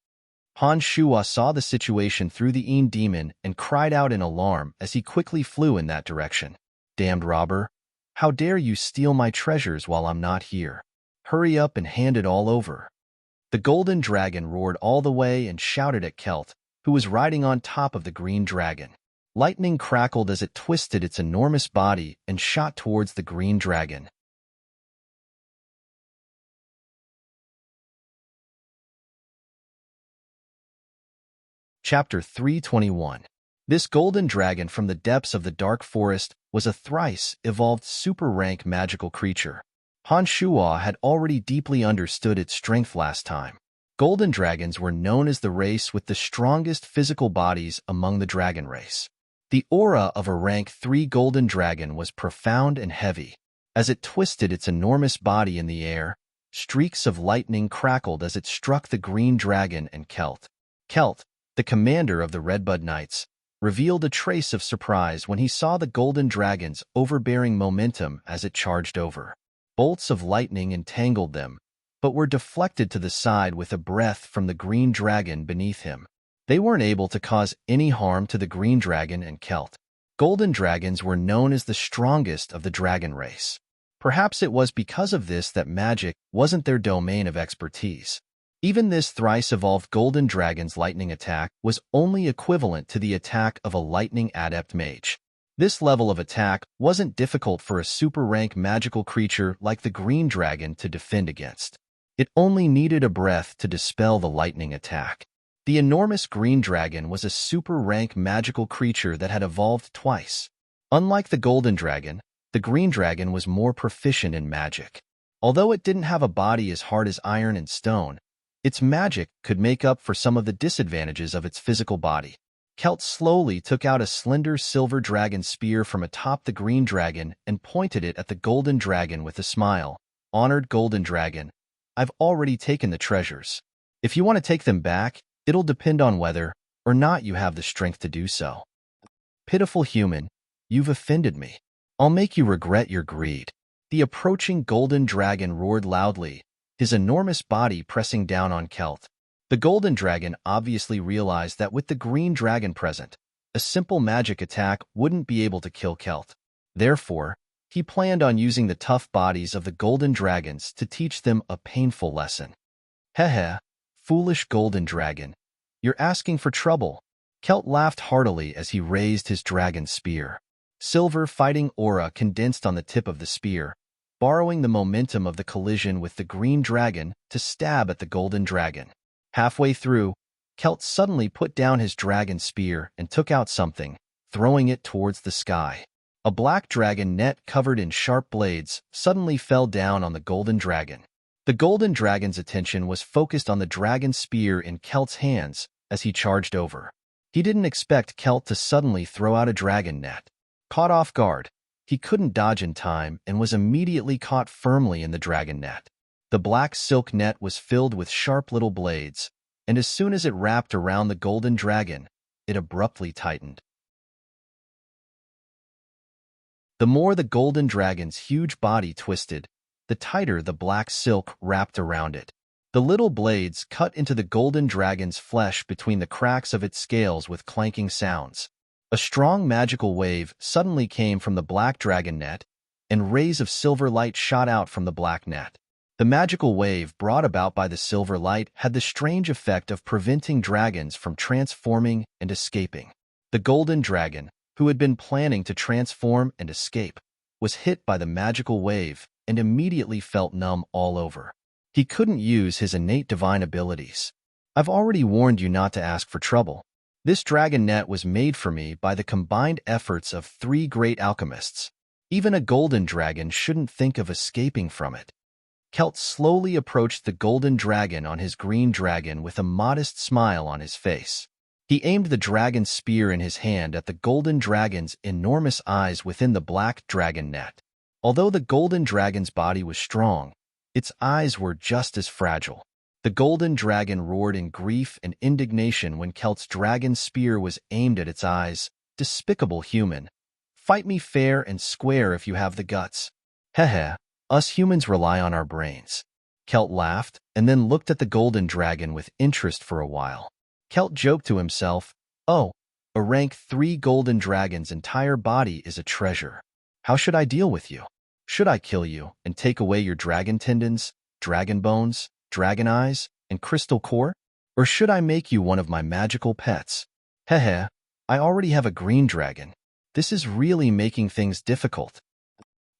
Han Shuo saw the situation through the Een demon and cried out in alarm as he quickly flew in that direction. "Damned robber! How dare you steal my treasures while I'm not here? Hurry up and hand it all over." The golden dragon roared all the way and shouted at Kelt, who was riding on top of the green dragon. Lightning crackled as it twisted its enormous body and shot towards the green dragon. Chapter 321. This golden dragon from the depths of the dark forest was a thrice-evolved super-rank magical creature. Han Shuo had already deeply understood its strength last time. Golden dragons were known as the race with the strongest physical bodies among the dragon race. The aura of a rank 3 golden dragon was profound and heavy. As it twisted its enormous body in the air, streaks of lightning crackled as it struck the green dragon and Kelt. Kelt, the commander of the Redbud Knights, revealed a trace of surprise when he saw the golden dragon's overbearing momentum as it charged over. Bolts of lightning entangled them, but were deflected to the side with a breath from the green dragon beneath him. They weren't able to cause any harm to the green dragon and Celt. Golden dragons were known as the strongest of the dragon race. Perhaps it was because of this that magic wasn't their domain of expertise. Even this thrice-evolved golden dragon's lightning attack was only equivalent to the attack of a lightning adept mage. This level of attack wasn't difficult for a super-rank magical creature like the green dragon to defend against. It only needed a breath to dispel the lightning attack. The enormous green dragon was a super-rank magical creature that had evolved twice. Unlike the golden dragon, the green dragon was more proficient in magic. Although it didn't have a body as hard as iron and stone, its magic could make up for some of the disadvantages of its physical body. Celt slowly took out a slender silver dragon spear from atop the green dragon and pointed it at the golden dragon with a smile. "Honored golden dragon, I've already taken the treasures. If you want to take them back, it'll depend on whether or not you have the strength to do so. Pitiful human, you've offended me. I'll make you regret your greed." The approaching golden dragon roared loudly, his enormous body pressing down on Celt. The golden dragon obviously realized that with the green dragon present, a simple magic attack wouldn't be able to kill Celt. Therefore, he planned on using the tough bodies of the golden dragons to teach them a painful lesson. "Heh, foolish golden dragon, you're asking for trouble." Celt laughed heartily as he raised his dragon spear. Silver fighting aura condensed on the tip of the spear, borrowing the momentum of the collision with the green dragon to stab at the golden dragon. Halfway through, Celt suddenly put down his dragon spear and took out something, throwing it towards the sky. A black dragon net covered in sharp blades suddenly fell down on the golden dragon. The golden dragon's attention was focused on the dragon spear in Celt's hands as he charged over. He didn't expect Celt to suddenly throw out a dragon net. Caught off guard, he couldn't dodge in time and was immediately caught firmly in the dragon net. The black silk net was filled with sharp little blades, and as soon as it wrapped around the golden dragon, it abruptly tightened. The more the golden dragon's huge body twisted, the tighter the black silk wrapped around it. The little blades cut into the golden dragon's flesh between the cracks of its scales with clanking sounds. A strong magical wave suddenly came from the black dragon net, and rays of silver light shot out from the black net. The magical wave brought about by the silver light had the strange effect of preventing dragons from transforming and escaping. The golden dragon, who had been planning to transform and escape, was hit by the magical wave and immediately felt numb all over. He couldn't use his innate divine abilities. "I've already warned you not to ask for trouble. This dragon net was made for me by the combined efforts of 3 great alchemists. Even a golden dragon shouldn't think of escaping from it." Celt slowly approached the golden dragon on his green dragon with a modest smile on his face. He aimed the dragon spear in his hand at the golden dragon's enormous eyes within the black dragon net. Although the golden dragon's body was strong, its eyes were just as fragile. The golden dragon roared in grief and indignation when Celt's dragon spear was aimed at its eyes. "Despicable human. Fight me fair and square if you have the guts." "Heh, us humans rely on our brains." Celt laughed and then looked at the golden dragon with interest for a while. Celt joked to himself, "Oh, a rank 3 golden dragon's entire body is a treasure. How should I deal with you? Should I kill you and take away your dragon tendons, dragon bones, dragon eyes, and crystal core? Or should I make you one of my magical pets? Heh, I already have a green dragon. This is really making things difficult.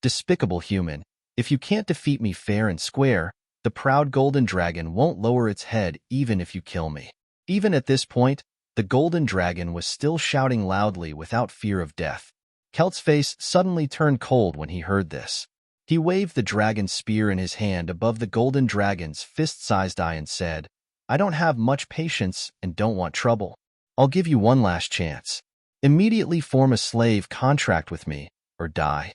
Despicable human, if you can't defeat me fair and square, the proud golden dragon won't lower its head even if you kill me." Even at this point, the golden dragon was still shouting loudly without fear of death. Celt's face suddenly turned cold when he heard this. He waved the dragon spear in his hand above the golden dragon's fist-sized eye and said, "I don't have much patience and don't want trouble. I'll give you one last chance. Immediately form a slave contract with me, or die.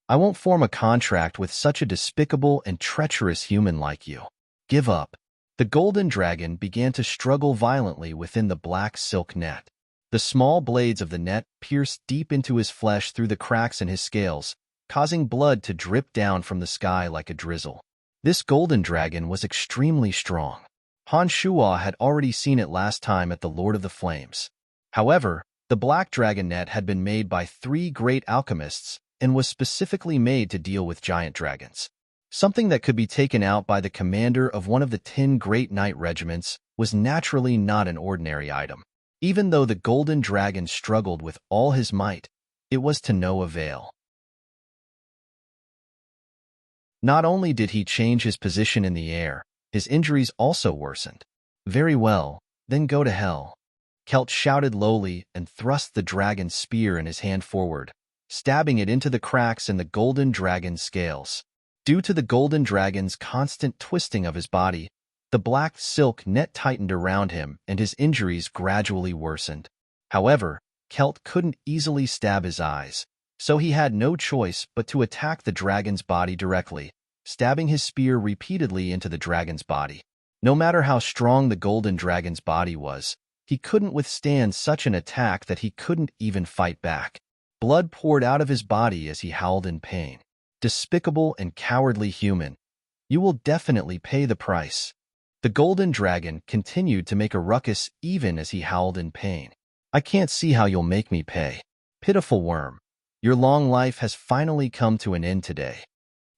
I won't form a contract with such a despicable and treacherous human like you. Give up." The golden dragon began to struggle violently within the black silk net. The small blades of the net pierced deep into his flesh through the cracks in his scales, causing blood to drip down from the sky like a drizzle. This golden dragon was extremely strong. Han Shuo had already seen it last time at the Lord of the Flames. However, the black dragon net had been made by 3 great alchemists and was specifically made to deal with giant dragons. Something that could be taken out by the commander of one of the 10 great knight regiments was naturally not an ordinary item. Even though the golden dragon struggled with all his might, it was to no avail. Not only did he change his position in the air, his injuries also worsened. "Very well, then go to hell." Kelt shouted lowly and thrust the dragon's spear in his hand forward, stabbing it into the cracks in the golden dragon's scales. Due to the golden dragon's constant twisting of his body, the black silk net tightened around him and his injuries gradually worsened. However, Kelt couldn't easily stab his eyes, so he had no choice but to attack the dragon's body directly, stabbing his spear repeatedly into the dragon's body. No matter how strong the golden dragon's body was, he couldn't withstand such an attack that he couldn't even fight back. Blood poured out of his body as he howled in pain. Despicable and cowardly human, you will definitely pay the price. The golden dragon continued to make a ruckus even as he howled in pain. "I can't see how you'll make me pay. Pitiful worm, your long life has finally come to an end today."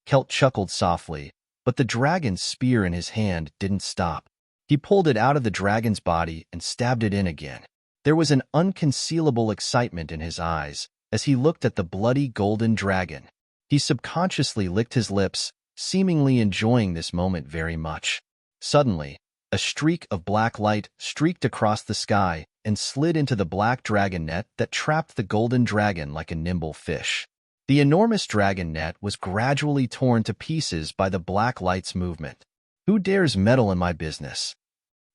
Kelt chuckled softly, but the dragon's spear in his hand didn't stop. He pulled it out of the dragon's body and stabbed it in again. There was an unconcealable excitement in his eyes as he looked at the bloody golden dragon. He subconsciously licked his lips, seemingly enjoying this moment very much. Suddenly, a streak of black light streaked across the sky and slid into the black dragon net that trapped the golden dragon like a nimble fish. The enormous dragon net was gradually torn to pieces by the black light's movement. "Who dares meddle in my business?"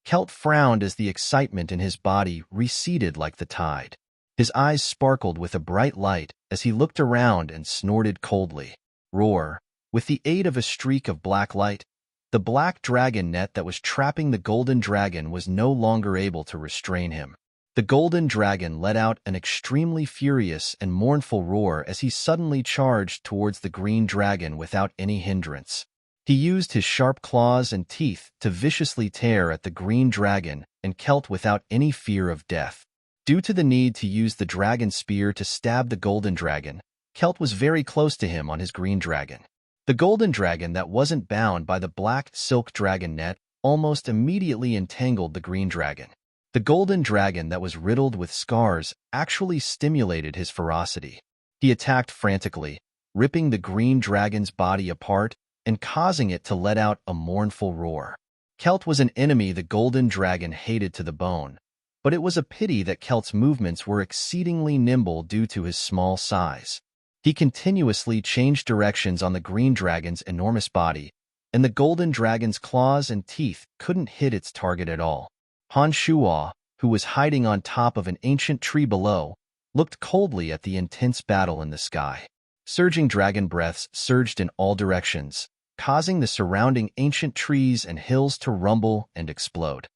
Kelt frowned as the excitement in his body receded like the tide. His eyes sparkled with a bright light as he looked around and snorted coldly. Roar! With the aid of a streak of black light, the black dragon net that was trapping the golden dragon was no longer able to restrain him. The golden dragon let out an extremely furious and mournful roar as he suddenly charged towards the green dragon without any hindrance. He used his sharp claws and teeth to viciously tear at the green dragon and Kelt without any fear of death. Due to the need to use the dragon spear to stab the golden dragon, Kelt was very close to him on his green dragon. The golden dragon that wasn't bound by the black silk dragon net almost immediately entangled the green dragon. The golden dragon that was riddled with scars actually stimulated his ferocity. He attacked frantically, ripping the green dragon's body apart and causing it to let out a mournful roar. Kelt was an enemy the golden dragon hated to the bone, but it was a pity that Kelt's movements were exceedingly nimble due to his small size. He continuously changed directions on the green dragon's enormous body, and the golden dragon's claws and teeth couldn't hit its target at all. Han Shuo, who was hiding on top of an ancient tree below, looked coldly at the intense battle in the sky. Surging dragon breaths surged in all directions, causing the surrounding ancient trees and hills to rumble and explode.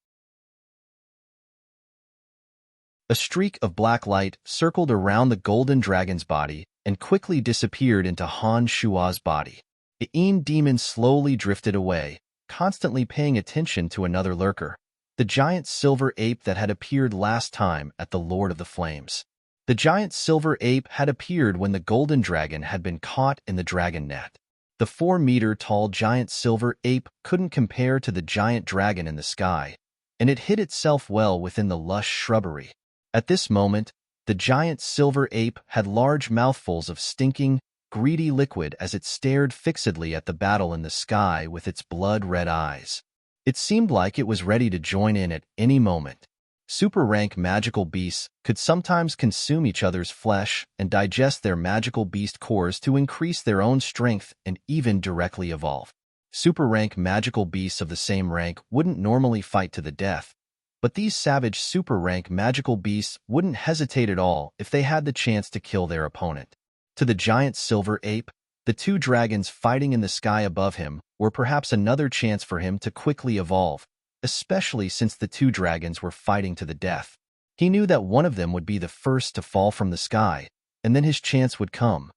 A streak of black light circled around the golden dragon's body and quickly disappeared into Han Shuo's body. The Een demon slowly drifted away, constantly paying attention to another lurker, the giant silver ape that had appeared last time at the Lord of the Flames. The giant silver ape had appeared when the golden dragon had been caught in the dragon net. The 4-meter-tall giant silver ape couldn't compare to the giant dragon in the sky, and it hid itself well within the lush shrubbery. At this moment, the giant silver ape had large mouthfuls of stinking, greedy liquid as it stared fixedly at the battle in the sky with its blood-red eyes. It seemed like it was ready to join in at any moment. Super-rank magical beasts could sometimes consume each other's flesh and digest their magical beast cores to increase their own strength and even directly evolve. Super-rank magical beasts of the same rank wouldn't normally fight to the death, but these savage super-rank magical beasts wouldn't hesitate at all if they had the chance to kill their opponent. To the giant silver ape, the 2 dragons fighting in the sky above him were perhaps another chance for him to quickly evolve, especially since the 2 dragons were fighting to the death. He knew that one of them would be the first to fall from the sky, and then his chance would come.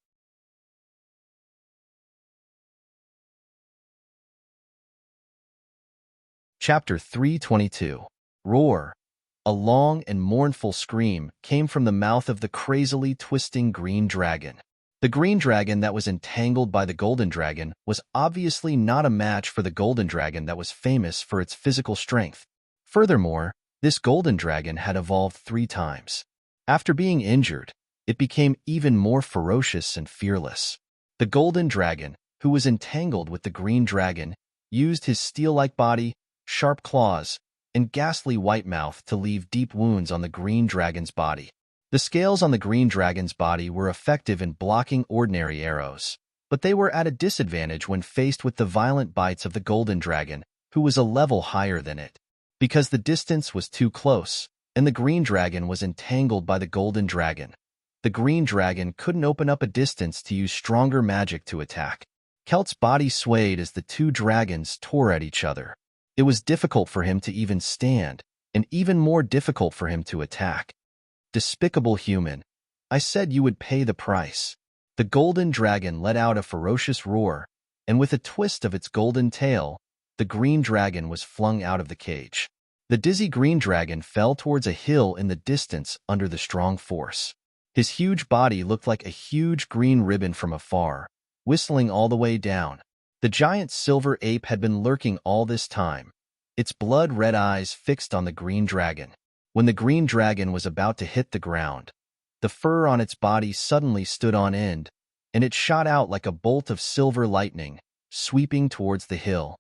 Chapter 322. Roar. A long and mournful scream came from the mouth of the crazily twisting green dragon. The green dragon that was entangled by the golden dragon was obviously not a match for the golden dragon that was famous for its physical strength. Furthermore, this golden dragon had evolved 3 times. After being injured, it became even more ferocious and fearless. The golden dragon, who was entangled with the green dragon, used his steel-like body, sharp claws, and ghastly white mouth to leave deep wounds on the green dragon's body. The scales on the green dragon's body were effective in blocking ordinary arrows, but they were at a disadvantage when faced with the violent bites of the golden dragon, who was a level higher than it. Because the distance was too close, and the green dragon was entangled by the golden dragon, the green dragon couldn't open up a distance to use stronger magic to attack. Kelt's body swayed as the 2 dragons tore at each other. It was difficult for him to even stand, and even more difficult for him to attack. Despicable human, I said you would pay the price. The golden dragon let out a ferocious roar, and with a twist of its golden tail, the green dragon was flung out of the cage. The dizzy green dragon fell towards a hill in the distance under the strong force. His huge body looked like a huge green ribbon from afar, whistling all the way down. The giant silver ape had been lurking all this time, its blood-red eyes fixed on the green dragon. When the green dragon was about to hit the ground, the fur on its body suddenly stood on end, and it shot out like a bolt of silver lightning, sweeping towards the hill.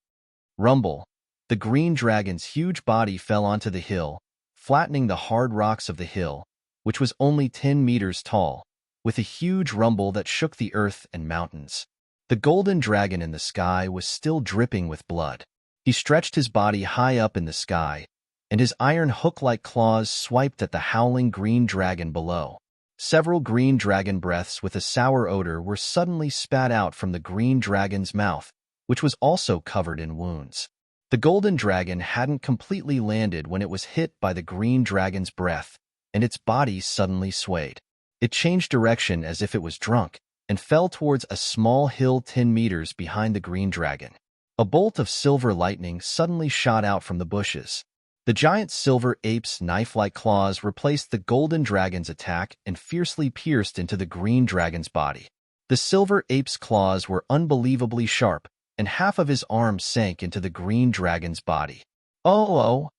Rumble. The green dragon's huge body fell onto the hill, flattening the hard rocks of the hill, which was only 10 meters tall, with a huge rumble that shook the earth and mountains. The golden dragon in the sky was still dripping with blood. He stretched his body high up in the sky, and his iron hook-like claws swiped at the howling green dragon below. Several green dragon breaths with a sour odor were suddenly spat out from the green dragon's mouth, which was also covered in wounds. The golden dragon hadn't completely landed when it was hit by the green dragon's breath, and its body suddenly swayed. It changed direction as if it was drunk, and fell towards a small hill 10 meters behind the green dragon. A bolt of silver lightning suddenly shot out from the bushes. The giant silver ape's knife-like claws replaced the golden dragon's attack and fiercely pierced into the green dragon's body. The silver ape's claws were unbelievably sharp, and half of his arm sank into the green dragon's body. Oh.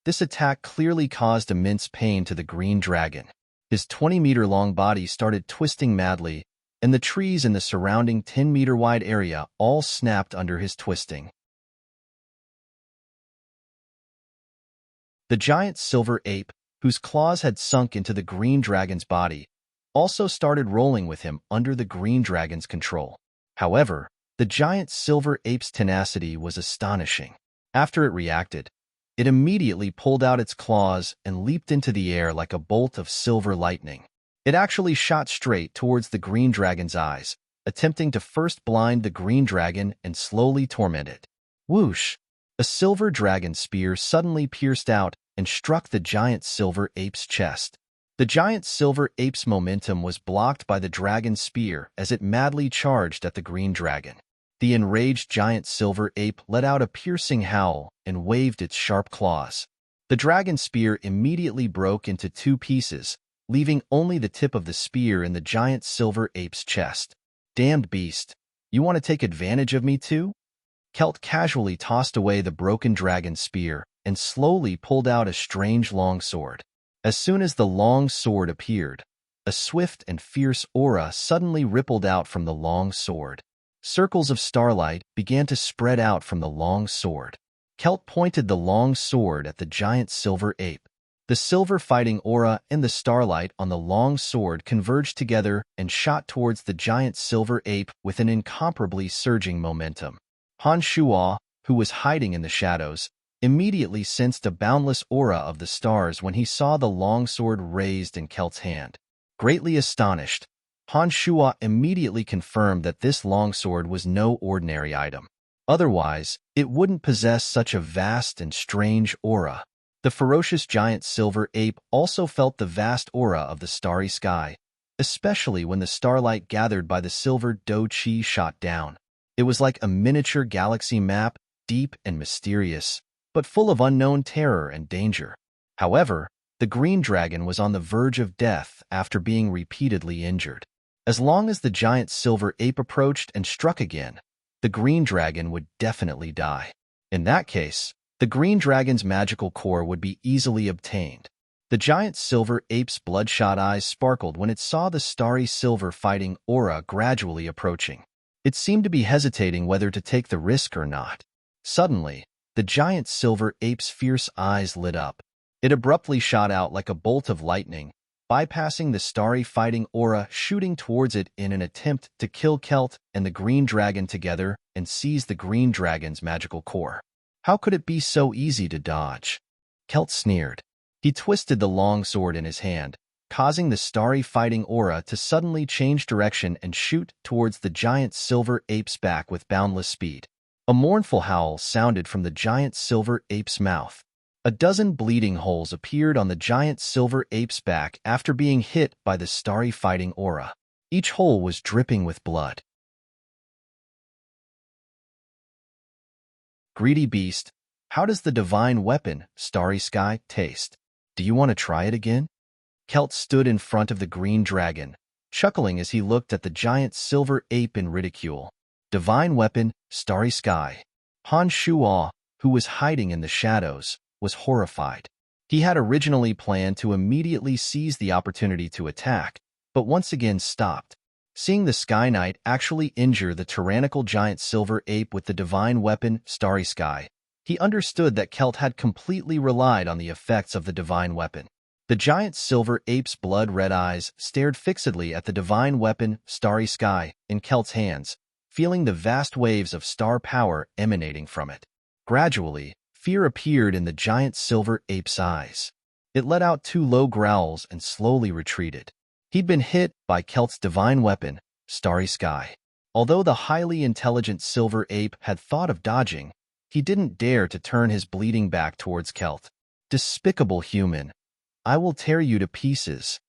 This attack clearly caused immense pain to the green dragon. His 20-meter-long body started twisting madly, and the trees in the surrounding 10-meter-wide area all snapped under his twisting. The giant silver ape, whose claws had sunk into the green dragon's body, also started rolling with him under the green dragon's control. However, the giant silver ape's tenacity was astonishing. After it reacted, it immediately pulled out its claws and leaped into the air like a bolt of silver lightning. It actually shot straight towards the green dragon's eyes, attempting to first blind the green dragon and slowly torment it. Whoosh! A silver dragon spear suddenly pierced out and struck the giant silver ape's chest. The giant silver ape's momentum was blocked by the dragon's spear as it madly charged at the green dragon. The enraged giant silver ape let out a piercing howl and waved its sharp claws. The dragon's spear immediately broke into 2 pieces, leaving only the tip of the spear in the giant silver ape's chest. Damned beast, you want to take advantage of me too? Kelt casually tossed away the broken dragon's spear and slowly pulled out a strange long sword. As soon as the long sword appeared, a swift and fierce aura suddenly rippled out from the long sword. Circles of starlight began to spread out from the long sword. Kelt pointed the long sword at the giant silver ape. The silver fighting aura and the starlight on the long sword converged together and shot towards the giant silver ape with an incomparably surging momentum. Han Shuo, who was hiding in the shadows, immediately sensed a boundless aura of the stars when he saw the long sword raised in Kelt's hand. Greatly astonished, Han Shuo immediately confirmed that this longsword was no ordinary item. Otherwise, it wouldn't possess such a vast and strange aura. The ferocious giant silver ape also felt the vast aura of the starry sky, especially when the starlight gathered by the silver Do Chi shot down. It was like a miniature galaxy map deep and mysterious, but full of unknown terror and danger. However, the green dragon was on the verge of death after being repeatedly injured. As long as the giant silver ape approached and struck again, the green dragon would definitely die. In that case, the green dragon's magical core would be easily obtained. The giant silver ape's bloodshot eyes sparkled when it saw the starry silver fighting aura gradually approaching. It seemed to be hesitating whether to take the risk or not. Suddenly, the giant silver ape's fierce eyes lit up. It abruptly shot out like a bolt of lightning, bypassing the starry fighting aura, shooting towards it in an attempt to kill Kelt and the green dragon together and seize the green dragon's magical core. How could it be so easy to dodge? Kelt sneered. He twisted the long sword in his hand, causing the starry fighting aura to suddenly change direction and shoot towards the giant silver ape's back with boundless speed. A mournful howl sounded from the giant silver ape's mouth. A dozen bleeding holes appeared on the giant silver ape's back after being hit by the starry fighting aura. Each hole was dripping with blood. Greedy beast, how does the divine weapon, Starry Sky, taste? Do you want to try it again? Kelt stood in front of the green dragon, chuckling as he looked at the giant silver ape in ridicule. Divine weapon, Starry Sky. Han Shuo, who was hiding in the shadows, was horrified. He had originally planned to immediately seize the opportunity to attack, but once again stopped. Seeing the Sky Knight actually injure the tyrannical giant silver ape with the divine weapon, Starry Sky, he understood that Kelt had completely relied on the effects of the divine weapon. The giant silver ape's blood-red eyes stared fixedly at the divine weapon, Starry Sky, in Kelt's hands, feeling the vast waves of star power emanating from it. Gradually, fear appeared in the giant silver ape's eyes. It let out two low growls and slowly retreated. He'd been hit by Kelt's divine weapon, Starry Sky. Although the highly intelligent silver ape had thought of dodging, he didn't dare to turn his bleeding back towards Kelt. Despicable human, I will tear you to pieces.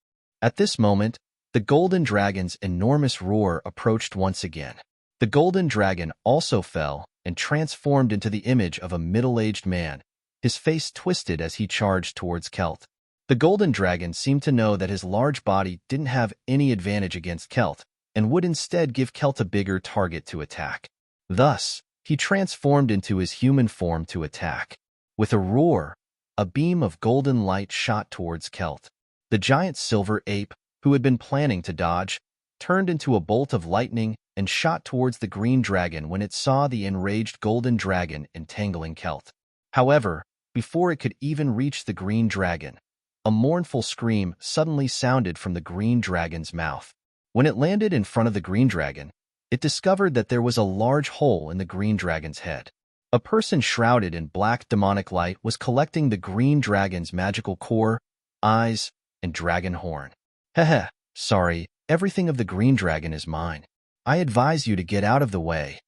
At this moment, the golden dragon's enormous roar approached once again. The golden dragon also fell and transformed into the image of a middle-aged man, his face twisted as he charged towards Kelt. The golden dragon seemed to know that his large body didn't have any advantage against Kelt and would instead give Kelt a bigger target to attack. Thus, he transformed into his human form to attack. With a roar, a beam of golden light shot towards Kelt. The giant silver ape, who had been planning to dodge, turned into a bolt of lightning and shot towards the green dragon when it saw the enraged golden dragon entangling Kelt. However, before it could even reach the green dragon, a mournful scream suddenly sounded from the green dragon's mouth. When it landed in front of the green dragon, it discovered that there was a large hole in the green dragon's head. A person shrouded in black demonic light was collecting the green dragon's magical core, eyes, and dragon horn. Heh, sorry, everything of the green dragon is mine. I advise you to get out of the way.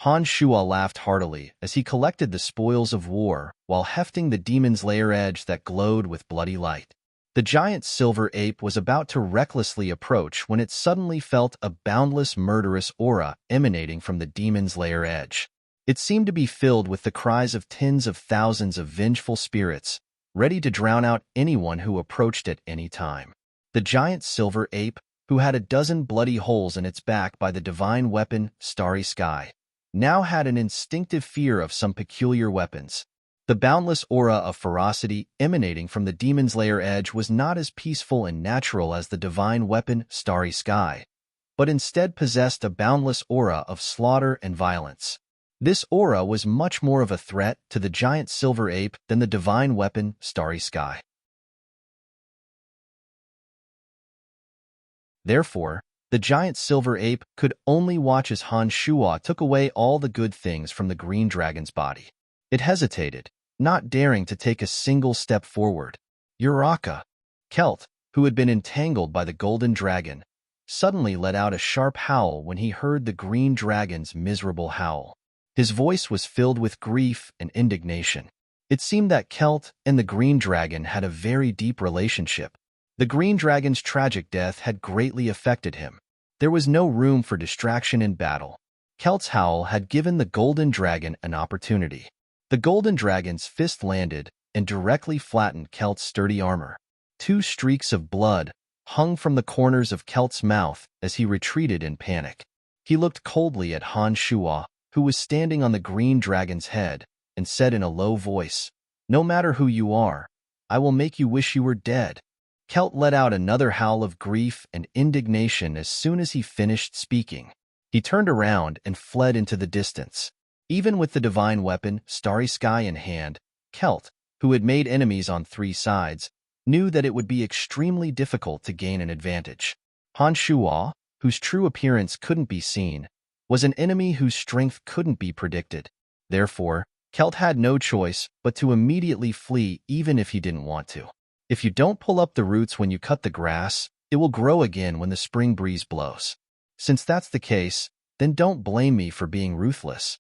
Han Shuo laughed heartily as he collected the spoils of war while hefting the demon's lair edge that glowed with bloody light. The giant silver ape was about to recklessly approach when it suddenly felt a boundless murderous aura emanating from the demon's lair edge. It seemed to be filled with the cries of tens of thousands of vengeful spirits, ready to drown out anyone who approached at any time. The giant silver ape, who had a dozen bloody holes in its back by the divine weapon, Starry Sky, now had an instinctive fear of some peculiar weapons. The boundless aura of ferocity emanating from the demon's lair edge was not as peaceful and natural as the divine weapon, Starry Sky, but instead possessed a boundless aura of slaughter and violence. This aura was much more of a threat to the giant silver ape than the divine weapon, Starry Sky. Therefore, the giant silver ape could only watch as Han Shuo took away all the good things from the green dragon's body. It hesitated, not daring to take a single step forward. Uraka! Kelt, who had been entangled by the golden dragon, suddenly let out a sharp howl when he heard the green dragon's miserable howl. His voice was filled with grief and indignation. It seemed that Kelt and the green dragon had a very deep relationship. The green dragon's tragic death had greatly affected him. There was no room for distraction in battle. Kelt's howl had given the golden dragon an opportunity. The golden dragon's fist landed and directly flattened Kelt's sturdy armor. Two streaks of blood hung from the corners of Kelt's mouth as he retreated in panic. He looked coldly at Han Shuo, who was standing on the green dragon's head, and said in a low voice, "No matter who you are, I will make you wish you were dead." Kelt let out another howl of grief and indignation as soon as he finished speaking. He turned around and fled into the distance. Even with the divine weapon, Starry Sky, in hand, Kelt, who had made enemies on three sides, knew that it would be extremely difficult to gain an advantage. Han Shuo, whose true appearance couldn't be seen, was an enemy whose strength couldn't be predicted. Therefore, Kelt had no choice but to immediately flee even if he didn't want to. If you don't pull up the roots when you cut the grass, it will grow again when the spring breeze blows. Since that's the case, then don't blame me for being ruthless.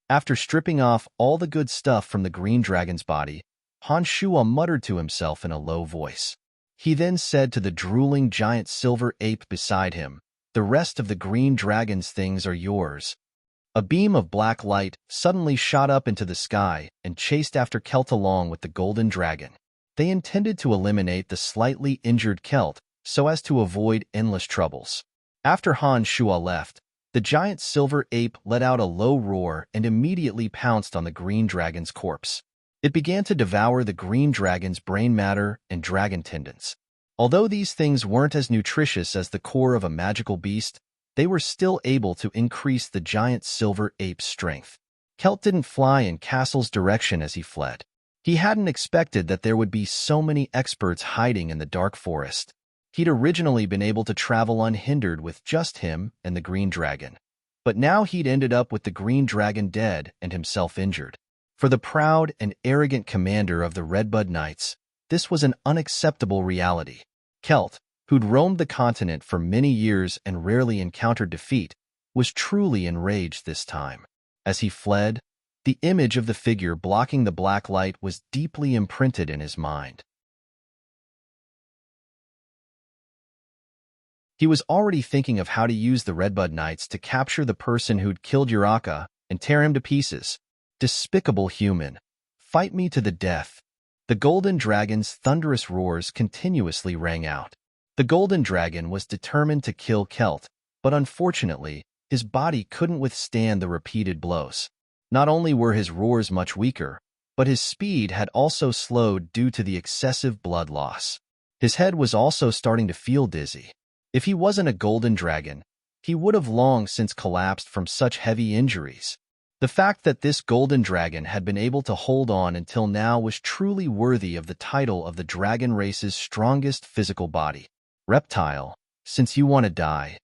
After stripping off all the good stuff from the green dragon's body, Han Shuo muttered to himself in a low voice. He then said to the drooling giant silver ape beside him, "The rest of the green dragon's things are yours." A beam of black light suddenly shot up into the sky and chased after Kelt along with the golden dragon. They intended to eliminate the slightly injured Kelt so as to avoid endless troubles. After Han Shuo left, the giant silver ape let out a low roar and immediately pounced on the green dragon's corpse. It began to devour the green dragon's brain matter and dragon tendons. Although these things weren't as nutritious as the core of a magical beast, they were still able to increase the giant silver ape's strength. Kelt didn't fly in Castle's direction as he fled. He hadn't expected that there would be so many experts hiding in the dark forest. He'd originally been able to travel unhindered with just him and the green dragon. But now he'd ended up with the green dragon dead and himself injured. For the proud and arrogant commander of the Redbud Knights, this was an unacceptable reality. Kelt, who'd roamed the continent for many years and rarely encountered defeat, was truly enraged this time. As he fled, the image of the figure blocking the black light was deeply imprinted in his mind. He was already thinking of how to use the Redbud Knights to capture the person who'd killed Uraka and tear him to pieces. Despicable human. Fight me to the death. The golden dragon's thunderous roars continuously rang out. The golden dragon was determined to kill Kelt, but unfortunately, his body couldn't withstand the repeated blows. Not only were his roars much weaker, but his speed had also slowed due to the excessive blood loss. His head was also starting to feel dizzy. If he wasn't a golden dragon, he would have long since collapsed from such heavy injuries. The fact that this golden dragon had been able to hold on until now was truly worthy of the title of the dragon race's strongest physical body. Reptile, since you want to die,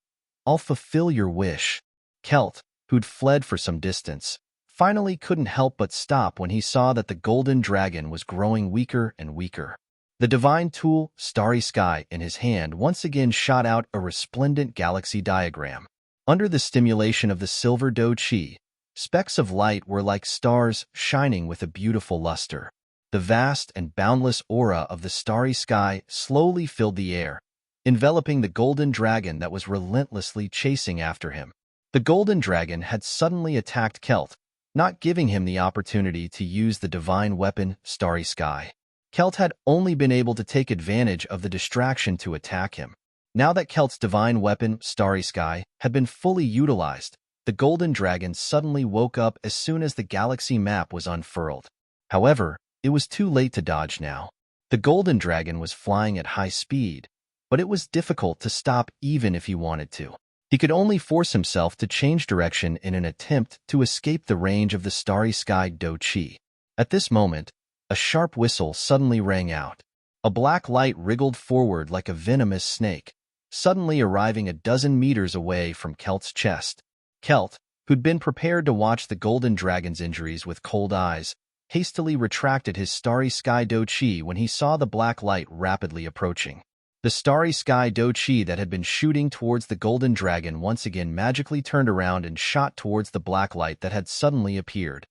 I'll fulfill your wish. Kelt, who'd fled for some distance, finally couldn't help but stop when he saw that the golden dragon was growing weaker and weaker. The divine tool, Starry Sky, in his hand once again shot out a resplendent galaxy diagram. Under the stimulation of the silver Do Chi, specks of light were like stars shining with a beautiful luster. The vast and boundless aura of the Starry Sky slowly filled the air, enveloping the golden dragon that was relentlessly chasing after him. The golden dragon had suddenly attacked Kelt, not giving him the opportunity to use the divine weapon, Starry Sky. Kelt had only been able to take advantage of the distraction to attack him. Now that Kelt's divine weapon, Starry Sky, had been fully utilized, the golden dragon suddenly woke up as soon as the galaxy map was unfurled. However, it was too late to dodge now. The golden dragon was flying at high speed, but it was difficult to stop even if he wanted to. He could only force himself to change direction in an attempt to escape the range of the Starry Sky Do Chi. At this moment, a sharp whistle suddenly rang out. A black light wriggled forward like a venomous snake, suddenly arriving a dozen meters away from Kelt's chest. Kelt, who'd been prepared to watch the golden dragon's injuries with cold eyes, hastily retracted his Starry Sky Do Chi when he saw the black light rapidly approaching. The Starry Sky Do Chi that had been shooting towards the golden dragon once again magically turned around and shot towards the black light that had suddenly appeared.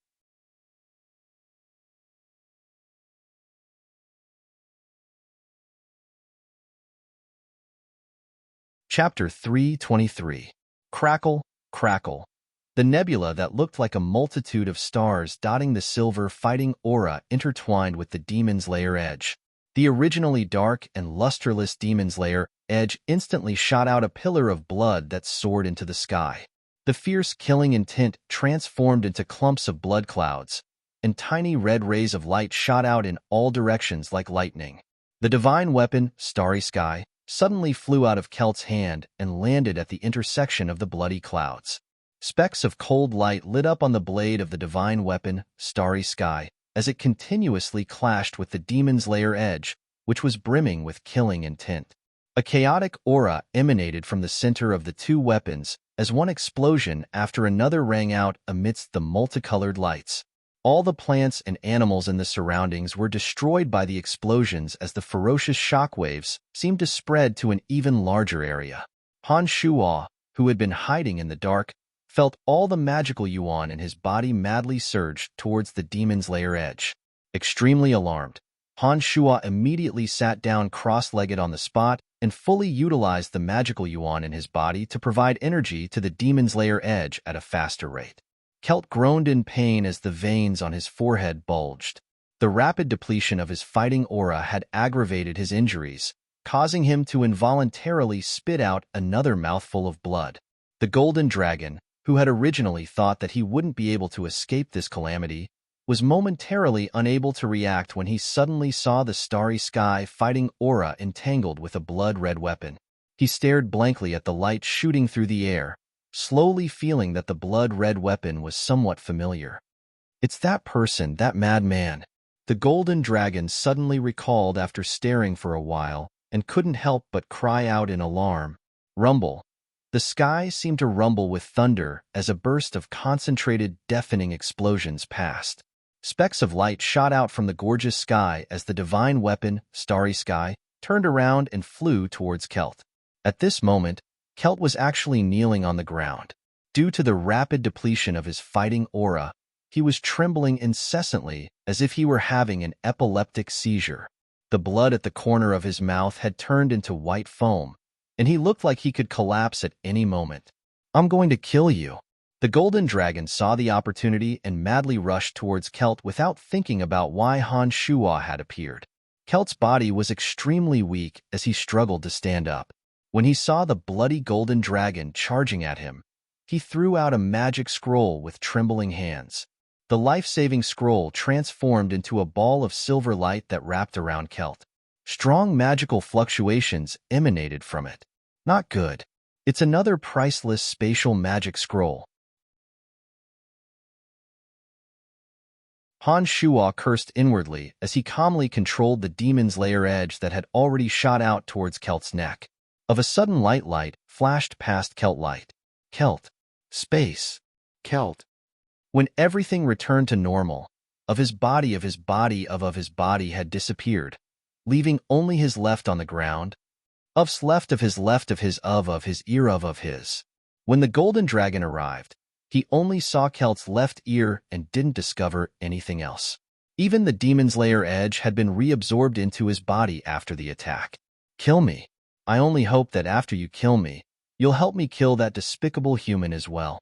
Chapter 323. Crackle, Crackle. The nebula that looked like a multitude of stars dotting the silver fighting aura intertwined with the demon's lair edge. The originally dark and lusterless demon's lair edge instantly shot out a pillar of blood that soared into the sky. The fierce killing intent transformed into clumps of blood clouds, and tiny red rays of light shot out in all directions like lightning. The divine weapon, Starry Sky, suddenly flew out of Kelt's hand and landed at the intersection of the bloody clouds. Specks of cold light lit up on the blade of the divine weapon, Starry Sky, as it continuously clashed with the demon's lair edge, which was brimming with killing intent. A chaotic aura emanated from the center of the two weapons as one explosion after another rang out amidst the multicolored lights. All the plants and animals in the surroundings were destroyed by the explosions as the ferocious shockwaves seemed to spread to an even larger area. Han Shuo, who had been hiding in the dark, felt all the magical yuan in his body madly surge towards the demon's lair edge. Extremely alarmed, Han Shuo immediately sat down cross-legged on the spot and fully utilized the magical yuan in his body to provide energy to the demon's lair edge at a faster rate. Kelt groaned in pain as the veins on his forehead bulged. The rapid depletion of his fighting aura had aggravated his injuries, causing him to involuntarily spit out another mouthful of blood. The golden dragon, who had originally thought that he wouldn't be able to escape this calamity, was momentarily unable to react when he suddenly saw the Starry Sky fighting aura entangled with a blood-red weapon. He stared blankly at the light shooting through the air, slowly feeling that the blood-red weapon was somewhat familiar. It's that person, that madman. The golden dragon suddenly recalled after staring for a while and couldn't help but cry out in alarm. Rumble. The sky seemed to rumble with thunder as a burst of concentrated, deafening explosions passed. Specks of light shot out from the gorgeous sky as the divine weapon, Starry Sky, turned around and flew towards Kelt. At this moment, Kelt was actually kneeling on the ground. Due to the rapid depletion of his fighting aura, he was trembling incessantly as if he were having an epileptic seizure. The blood at the corner of his mouth had turned into white foam, and he looked like he could collapse at any moment. "I'm going to kill you." The golden dragon saw the opportunity and madly rushed towards Kelt without thinking about why Han Shuo had appeared. Kelt's body was extremely weak as he struggled to stand up. When he saw the bloody golden dragon charging at him, he threw out a magic scroll with trembling hands. The life-saving scroll transformed into a ball of silver light that wrapped around Kelt. Strong magical fluctuations emanated from it. Not good. It's another priceless spatial magic scroll. Han Shuo cursed inwardly as he calmly controlled the demon's lair edge that had already shot out towards Kelt's neck. Of a sudden light flashed past Kelt light. Kelt. Space. Kelt. When everything returned to normal, his body had disappeared, leaving only his left on the ground. Of his ear. When the golden dragon arrived, he only saw Kelt's left ear and didn't discover anything else. Even the demon's lair edge had been reabsorbed into his body after the attack. Kill me. I only hope that after you kill me, you'll help me kill that despicable human as well.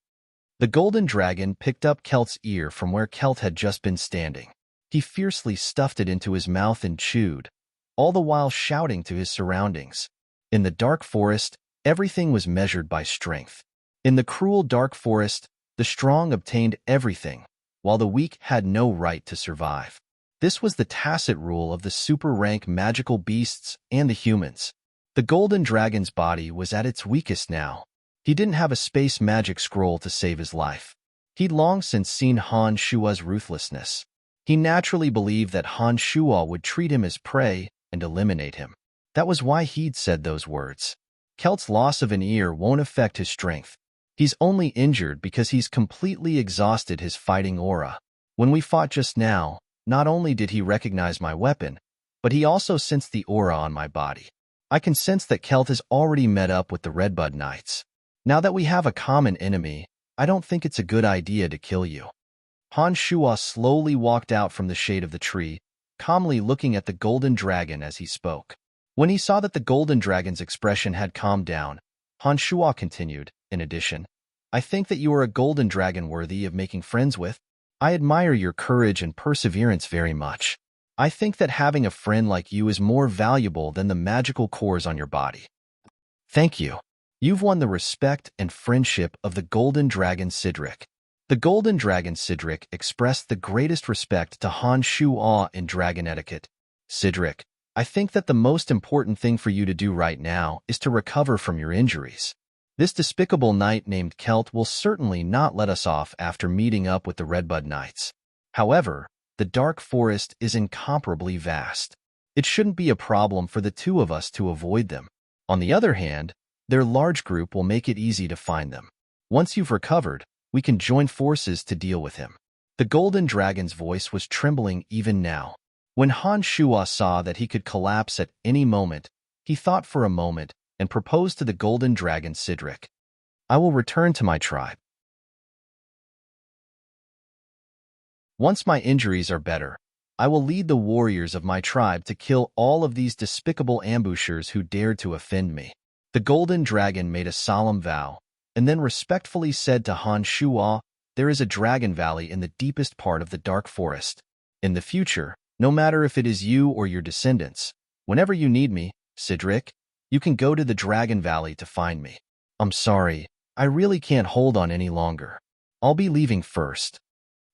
The golden dragon picked up Kelt's ear from where Kelt had just been standing. He fiercely stuffed it into his mouth and chewed, all the while shouting to his surroundings. In the dark forest, everything was measured by strength. In the cruel dark forest, the strong obtained everything, while the weak had no right to survive. This was the tacit rule of the super-rank magical beasts and the humans. The golden dragon's body was at its weakest now. He didn't have a space magic scroll to save his life. He'd long since seen Han Shuo's ruthlessness. He naturally believed that Han Shuo would treat him as prey and eliminate him. That was why he'd said those words. Kelt's loss of an ear won't affect his strength. He's only injured because he's completely exhausted his fighting aura. When we fought just now, not only did he recognize my weapon, but he also sensed the aura on my body. I can sense that Kelt has already met up with the Redbud Knights. Now that we have a common enemy, I don't think it's a good idea to kill you. Han Shuo slowly walked out from the shade of the tree, calmly looking at the golden dragon as he spoke. When he saw that the golden dragon's expression had calmed down, Han Shuo continued, in addition, I think that you are a golden dragon worthy of making friends with. I admire your courage and perseverance very much. I think that having a friend like you is more valuable than the magical cores on your body. Thank you. You've won the respect and friendship of the golden dragon Cedric. The golden dragon Cedric expressed the greatest respect to Han Shuo in dragon etiquette. Cedric, I think that the most important thing for you to do right now is to recover from your injuries. This despicable knight named Celt will certainly not let us off after meeting up with the Redbud Knights. However, the Dark Forest is incomparably vast. It shouldn't be a problem for the two of us to avoid them. On the other hand, their large group will make it easy to find them. Once you've recovered, we can join forces to deal with him. The Golden Dragon's voice was trembling even now. When Han Shuo saw that he could collapse at any moment, he thought for a moment and proposed to the Golden Dragon Cedric. I will return to my tribe. Once my injuries are better, I will lead the warriors of my tribe to kill all of these despicable ambushers who dared to offend me. The Golden Dragon made a solemn vow, and then respectfully said to Han Shuo, there is a dragon valley in the deepest part of the Dark Forest. In the future, no matter if it is you or your descendants, whenever you need me, Cedric, you can go to the Dragon Valley to find me. I'm sorry, I really can't hold on any longer. I'll be leaving first.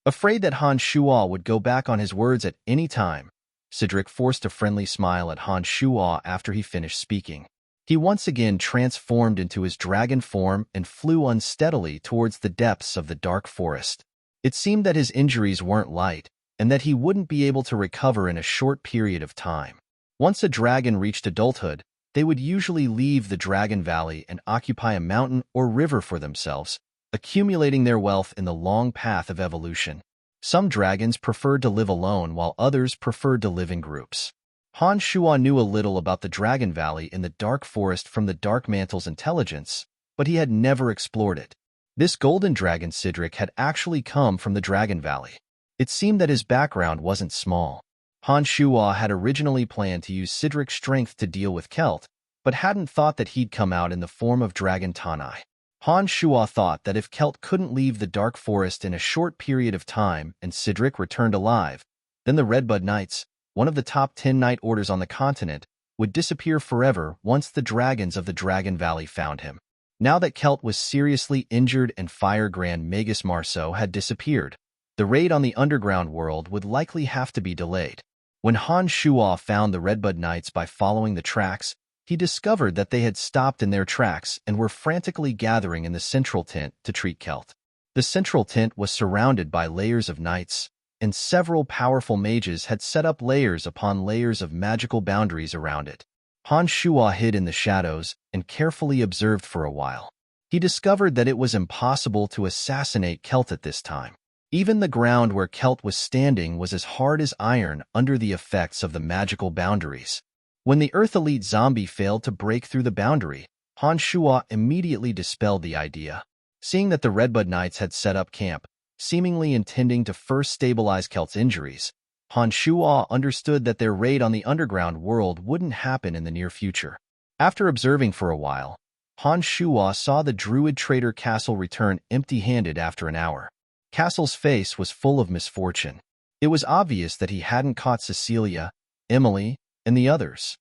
Afraid that Han Shuo would go back on his words at any time, Cedric forced a friendly smile at Han Shuo after he finished speaking. He once again transformed into his dragon form and flew unsteadily towards the depths of the Dark Forest. It seemed that his injuries weren't light, and that he wouldn't be able to recover in a short period of time. Once a dragon reached adulthood, they would usually leave the Dragon Valley and occupy a mountain or river for themselves, accumulating their wealth in the long path of evolution. Some dragons preferred to live alone while others preferred to live in groups. Han Shuo knew a little about the Dragon Valley in the Dark Forest from the Dark Mantle's intelligence, but he had never explored it. This golden dragon Cedric had actually come from the Dragon Valley. It seemed that his background wasn't small. Han Shuo had originally planned to use Cedric's strength to deal with Celt, but hadn't thought that he'd come out in the form of Dragon Tanai. Han Shuo thought that if Celt couldn't leave the Dark Forest in a short period of time and Cedric returned alive, then the Redbud Knights, one of the top 10 knight orders on the continent, would disappear forever once the dragons of the Dragon Valley found him. Now that Celt was seriously injured and Fire Grand Magus Marceau had disappeared, the raid on the underground world would likely have to be delayed. When Han Shuo found the Redbud Knights by following the tracks, he discovered that they had stopped in their tracks and were frantically gathering in the central tent to treat Celt. The central tent was surrounded by layers of knights, and several powerful mages had set up layers upon layers of magical boundaries around it. Han Shuo hid in the shadows and carefully observed for a while. He discovered that it was impossible to assassinate Celt at this time. Even the ground where Celt was standing was as hard as iron under the effects of the magical boundaries. When the Earth Elite zombie failed to break through the boundary, Han Shuo immediately dispelled the idea. Seeing that the Redbud Knights had set up camp, seemingly intending to first stabilize Celt's injuries, Han Shuo understood that their raid on the underground world wouldn't happen in the near future. After observing for a while, Han Shuo saw the Druid Trader Castle return empty-handed after an hour. Castle's face was full of misfortune. It was obvious that he hadn't caught Cecilia, Emily, and the others.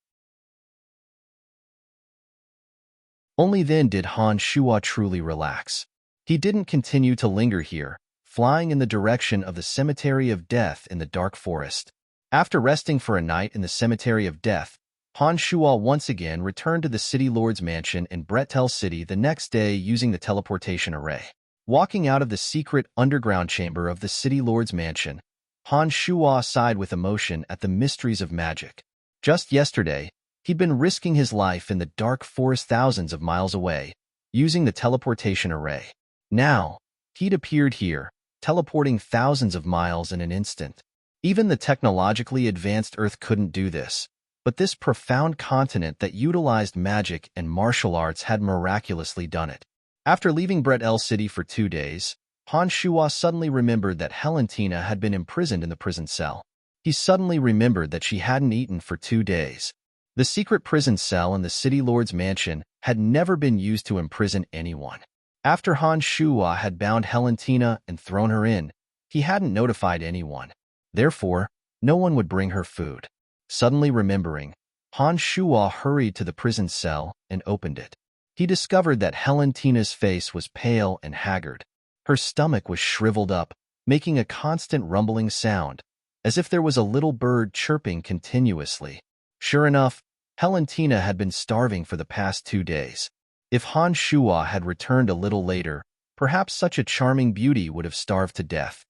Only then did Han Shuo truly relax. He didn't continue to linger here, flying in the direction of the Cemetery of Death in the Dark Forest. After resting for a night in the Cemetery of Death, Han Shuo once again returned to the City Lord's mansion in Bretel City the next day using the teleportation array. Walking out of the secret underground chamber of the City Lord's mansion, Han Shuo sighed with emotion at the mysteries of magic. Just yesterday, he'd been risking his life in the dark forest thousands of miles away, using the teleportation array. Now, he'd appeared here, teleporting thousands of miles in an instant. Even the technologically advanced Earth couldn't do this, but this profound continent that utilized magic and martial arts had miraculously done it. After leaving Bretel City for 2 days, Han Shuo suddenly remembered that Helentina had been imprisoned in the prison cell. He suddenly remembered that she hadn't eaten for 2 days. The secret prison cell in the City Lord's mansion had never been used to imprison anyone. After Han Shuo had bound Helentina and thrown her in, he hadn't notified anyone. Therefore, no one would bring her food. Suddenly remembering, Han Shuo hurried to the prison cell and opened it. He discovered that Helentina's face was pale and haggard. Her stomach was shriveled up, making a constant rumbling sound, as if there was a little bird chirping continuously. Sure enough, Helentina had been starving for the past 2 days. If Han Shuo had returned a little later, perhaps such a charming beauty would have starved to death.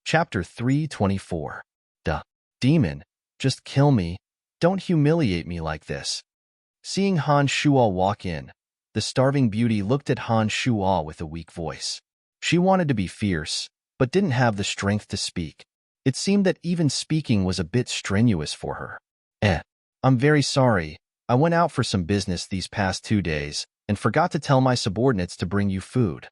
Chapter 324. Duh. Demon, just kill me. Don't humiliate me like this. Seeing Han Shuo walk in, the starving beauty looked at Han Shuo with a weak voice. She wanted to be fierce, but didn't have the strength to speak. It seemed that even speaking was a bit strenuous for her. I'm very sorry. I went out for some business these past 2 days and forgot to tell my subordinates to bring you food.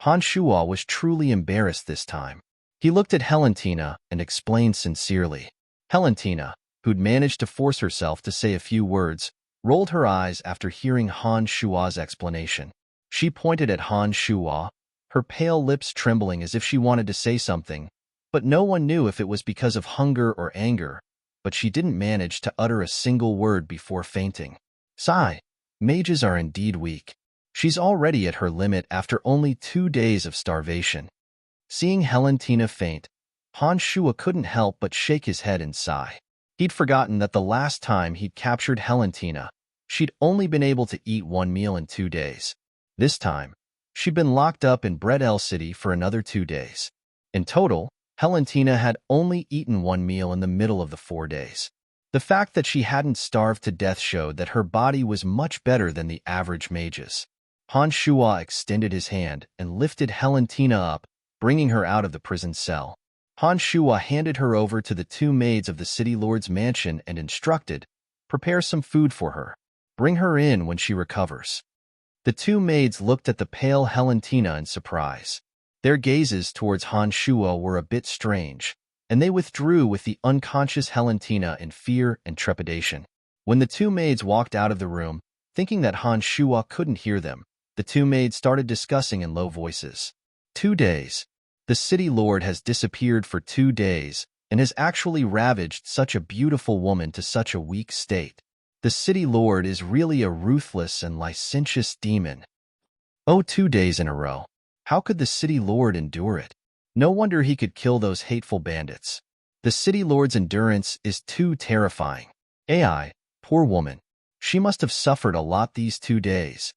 Han Shuo was truly embarrassed this time. He looked at Helentina and explained sincerely. Helentina, who'd managed to force herself to say a few words, rolled her eyes after hearing Han Shuo's explanation. She pointed at Han Shuo, her pale lips trembling as if she wanted to say something, but no one knew if it was because of hunger or anger, but she didn't manage to utter a single word before fainting. Sigh, mages are indeed weak. She's already at her limit after only 2 days of starvation. Seeing Helentina faint, Han Shuo couldn't help but shake his head and sigh. He'd forgotten that the last time he'd captured Helentina, she'd only been able to eat 1 meal in 2 days. This time, she'd been locked up in Bread El City for another 2 days. In total, Helentina had only eaten 1 meal in the middle of the 4 days. The fact that she hadn't starved to death showed that her body was much better than the average mage's. Han Shuo extended his hand and lifted Helentina up, bringing her out of the prison cell. Han Shuo handed her over to the 2 maids of the city lord's mansion and instructed, "Prepare some food for her. Bring her in when she recovers." The 2 maids looked at the pale Helentina in surprise. Their gazes towards Han Shuo were a bit strange, and they withdrew with the unconscious Helentina in fear and trepidation. When the 2 maids walked out of the room, thinking that Han Shuo couldn't hear them, the 2 maids started discussing in low voices. 2 days. The city lord has disappeared for 2 days and has actually ravaged such a beautiful woman to such a weak state. The city lord is really a ruthless and licentious demon. Oh, 2 days in a row. How could the city lord endure it? No wonder he could kill those hateful bandits. The city lord's endurance is too terrifying. AI, poor woman. She must have suffered a lot these 2 days.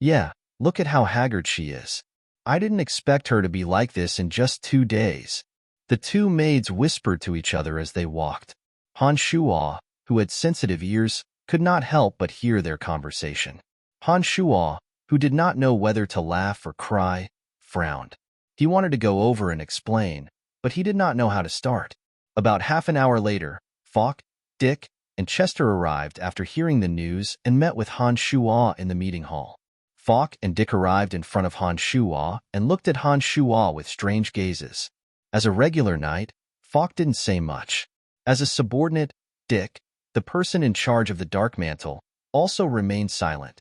Yeah, look at how haggard she is. I didn't expect her to be like this in just 2 days. The 2 maids whispered to each other as they walked. Han Shuo, who had sensitive ears, could not help but hear their conversation. Han Shuo, who did not know whether to laugh or cry, frowned. He wanted to go over and explain, but he did not know how to start. About half an hour later, Falk, Dick, and Chester arrived after hearing the news and met with Han Shuo in the meeting hall. Falk and Dick arrived in front of Han Shuo and looked at Han Shuo with strange gazes. As a regular knight, Falk didn't say much. As a subordinate, Dick, the person in charge of the Dark Mantle, also remained silent.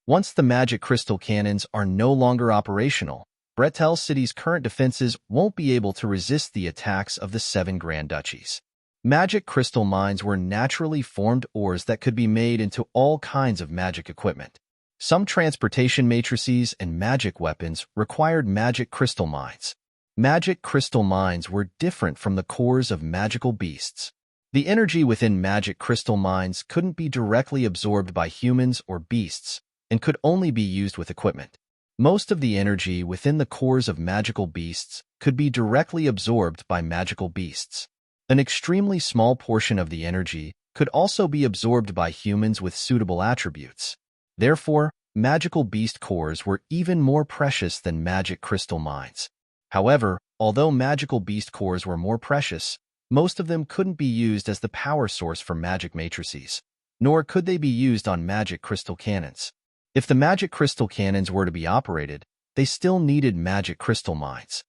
Once the magic crystal cannons are no longer operational, Bretel City's current defenses won't be able to resist the attacks of the 7 Grand Duchies. Magic crystal mines were naturally formed ores that could be made into all kinds of magic equipment. Some transportation matrices and magic weapons required magic crystal mines. Magic crystal mines were different from the cores of magical beasts. The energy within magic crystal mines couldn't be directly absorbed by humans or beasts, and could only be used with equipment. Most of the energy within the cores of magical beasts could be directly absorbed by magical beasts. An extremely small portion of the energy could also be absorbed by humans with suitable attributes. Therefore, magical beast cores were even more precious than magic crystal mines. However, although magical beast cores were more precious, most of them couldn't be used as the power source for magic matrices, nor could they be used on magic crystal cannons. If the magic crystal cannons were to be operated, they still needed magic crystal mines.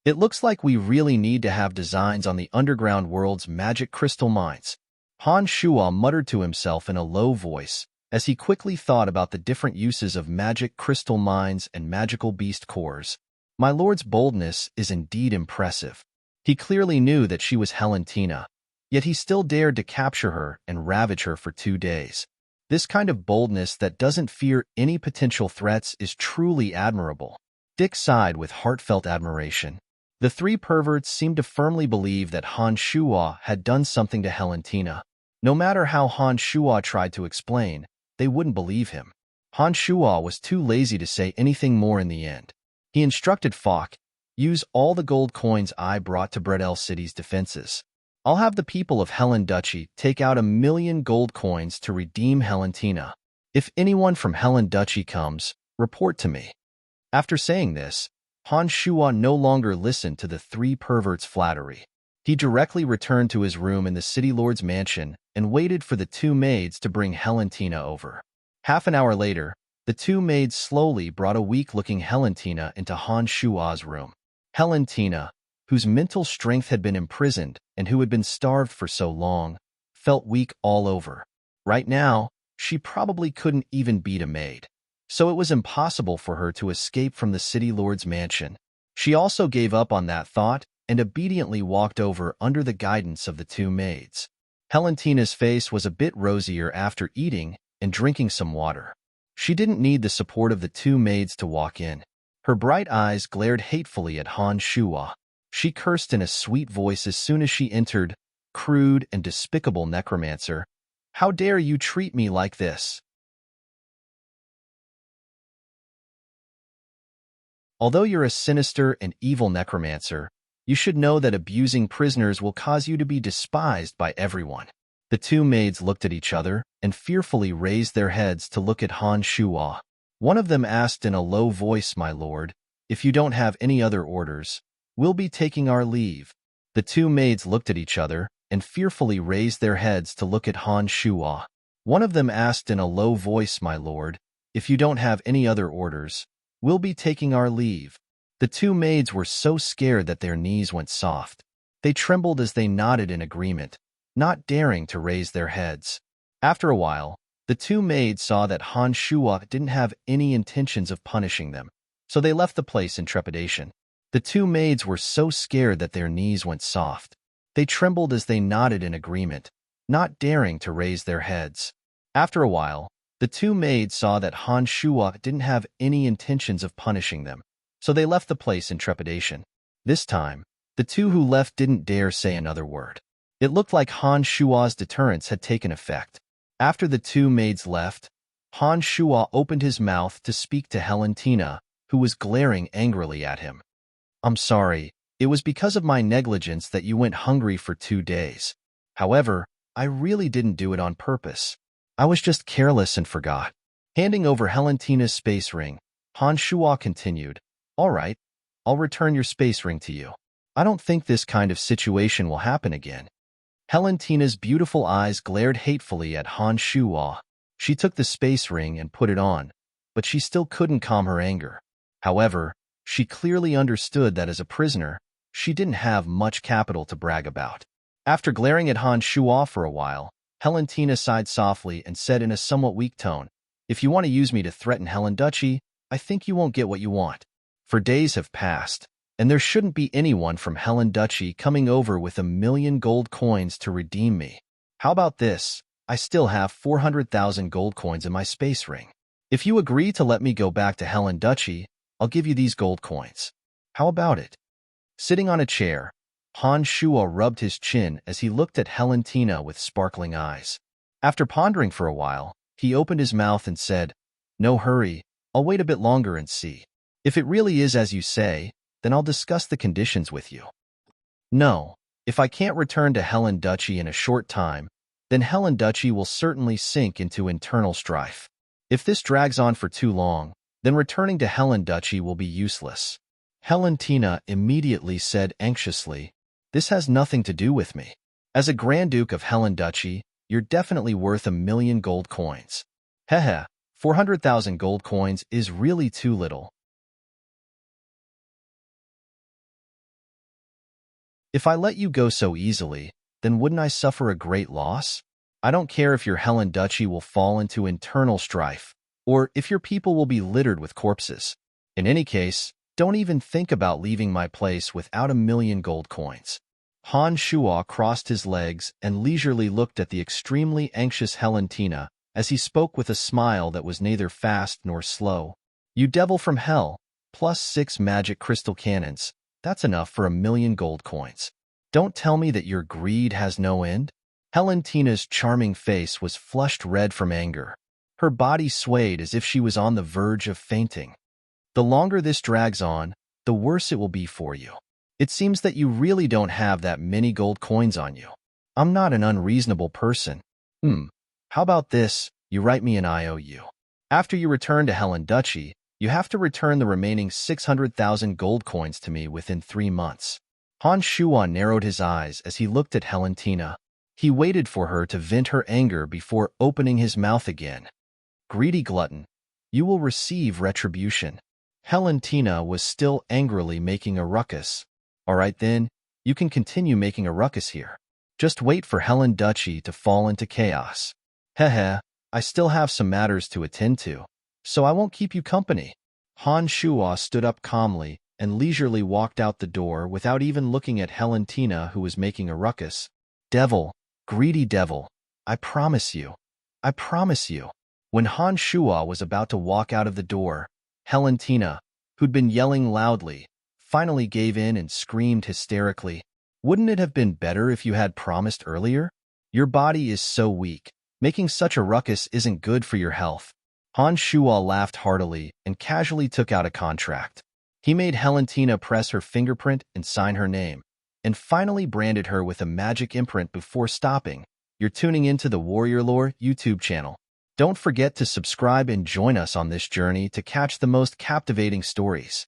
It looks like we really need to have designs on the underground world's magic crystal mines. Han Shuo muttered to himself in a low voice as he quickly thought about the different uses of magic crystal mines and magical beast cores. My lord's boldness is indeed impressive. He clearly knew that she was Valentina, yet he still dared to capture her and ravage her for 2 days. This kind of boldness that doesn't fear any potential threats is truly admirable. Dick sighed with heartfelt admiration. The three perverts seemed to firmly believe that Han Shuo had done something to Valentina. No matter how Han Shuo tried to explain, they wouldn't believe him. Han Shuo was too lazy to say anything more in the end. He instructed Falk, "Use all the gold coins I brought to Bredel City's defenses. I'll have the people of Helen Duchy take out 1,000,000 gold coins to redeem Valentina. If anyone from Helen Duchy comes, report to me." After saying this, Han Shuo no longer listened to the three perverts' flattery. He directly returned to his room in the city lord's mansion and waited for the two maids to bring Valentina over. Half an hour later, the two maids slowly brought a weak-looking Valentina into Han Shuo's room. Valentina, whose mental strength had been imprisoned and who had been starved for so long, felt weak all over. Right now, she probably couldn't even beat a maid, so it was impossible for her to escape from the city lord's mansion. She also gave up on that thought and obediently walked over under the guidance of the two maids. Valentina's face was a bit rosier after eating and drinking some water. She didn't need the support of the two maids to walk in. Her bright eyes glared hatefully at Han Shuo. She cursed in a sweet voice as soon as she entered. "Crude and despicable necromancer. How dare you treat me like this?" Although you're a sinister and evil necromancer, you should know that abusing prisoners will cause you to be despised by everyone. The two maids looked at each other and fearfully raised their heads to look at Han Shuo. One of them asked in a low voice, "My lord, if you don't have any other orders, we'll be taking our leave." The two maids looked at each other and fearfully raised their heads to look at Han Shuo. One of them asked in a low voice, "My lord, if you don't have any other orders, we'll be taking our leave." The two maids were so scared that their knees went soft. They trembled as they nodded in agreement, not daring to raise their heads. After a while, the two maids saw that Han Shuo didn't have any intentions of punishing them, so they left the place in trepidation. The two maids were so scared that their knees went soft. They trembled as they nodded in agreement, not daring to raise their heads. After a while, the two maids saw that Han Shuo didn't have any intentions of punishing them, so they left the place in trepidation. This time, the two who left didn't dare say another word. It looked like Han Shuo's deterrence had taken effect. After the two maids left, Han Shuo opened his mouth to speak to Valentina, who was glaring angrily at him. "I'm sorry, it was because of my negligence that you went hungry for 2 days. However, I really didn't do it on purpose. I was just careless and forgot." Handing over Valentina's space ring, Han Shuo continued, "All right, I'll return your space ring to you. I don't think this kind of situation will happen again." Valentina's beautiful eyes glared hatefully at Han Shuo. She took the space ring and put it on, but she still couldn't calm her anger. However, she clearly understood that as a prisoner, she didn't have much capital to brag about. After glaring at Han Shuo for a while, Valentina sighed softly and said in a somewhat weak tone, "If you want to use me to threaten Helen Duchy, I think you won't get what you want. For days have passed, and there shouldn't be anyone from Helen Duchy coming over with 1,000,000 gold coins to redeem me. How about this? I still have 400,000 gold coins in my space ring. If you agree to let me go back to Helen Duchy, I'll give you these gold coins. How about it?" Sitting on a chair, Han Shuo rubbed his chin as he looked at Valentina with sparkling eyes. After pondering for a while, he opened his mouth and said, "No hurry, I'll wait a bit longer and see. If it really is as you say, then I'll discuss the conditions with you. No, if I can't return to Helen Duchy in a short time, then Helen Duchy will certainly sink into internal strife. If this drags on for too long, then returning to Helen Duchy will be useless." Valentina immediately said anxiously, "This has nothing to do with me. As a Grand Duke of Helen Duchy, you're definitely worth 1,000,000 gold coins." "Hehe, 400,000 gold coins is really too little. If I let you go so easily, then wouldn't I suffer a great loss? I don't care if your Helen Duchy will fall into internal strife, or if your people will be littered with corpses. In any case, don't even think about leaving my place without 1,000,000 gold coins. Han Shuo crossed his legs and leisurely looked at the extremely anxious Helentina as he spoke with a smile that was neither fast nor slow. You devil from hell, +6 magic crystal cannons. That's enough for 1,000,000 gold coins. Don't tell me that your greed has no end. Helentina's charming face was flushed red from anger. Her body swayed as if she was on the verge of fainting. The longer this drags on, the worse it will be for you. It seems that you really don't have that many gold coins on you. I'm not an unreasonable person. How about this? You write me an IOU. After you return to Helen Duchy, you have to return the remaining 600,000 gold coins to me within 3 months. Han Shuo narrowed his eyes as he looked at Helentina. He waited for her to vent her anger before opening his mouth again. Greedy glutton, you will receive retribution. Helentina was still angrily making a ruckus. All right then, you can continue making a ruckus here. Just wait for Helen Duchy to fall into chaos. Heh, I still have some matters to attend to, so I won't keep you company. Han Shuo stood up calmly and leisurely walked out the door without even looking at Helentina, who was making a ruckus. Devil, greedy devil, I promise you. I promise you. When Han Shuo was about to walk out of the door, Helentina, who'd been yelling loudly, finally gave in and screamed hysterically. Wouldn't it have been better if you had promised earlier? Your body is so weak. Making such a ruckus isn't good for your health. Han Shuo laughed heartily and casually took out a contract. He made Helentina press her fingerprint and sign her name, and finally branded her with a magic imprint before stopping. You're tuning into the Warrior Lore YouTube channel. Don't forget to subscribe and join us on this journey to catch the most captivating stories.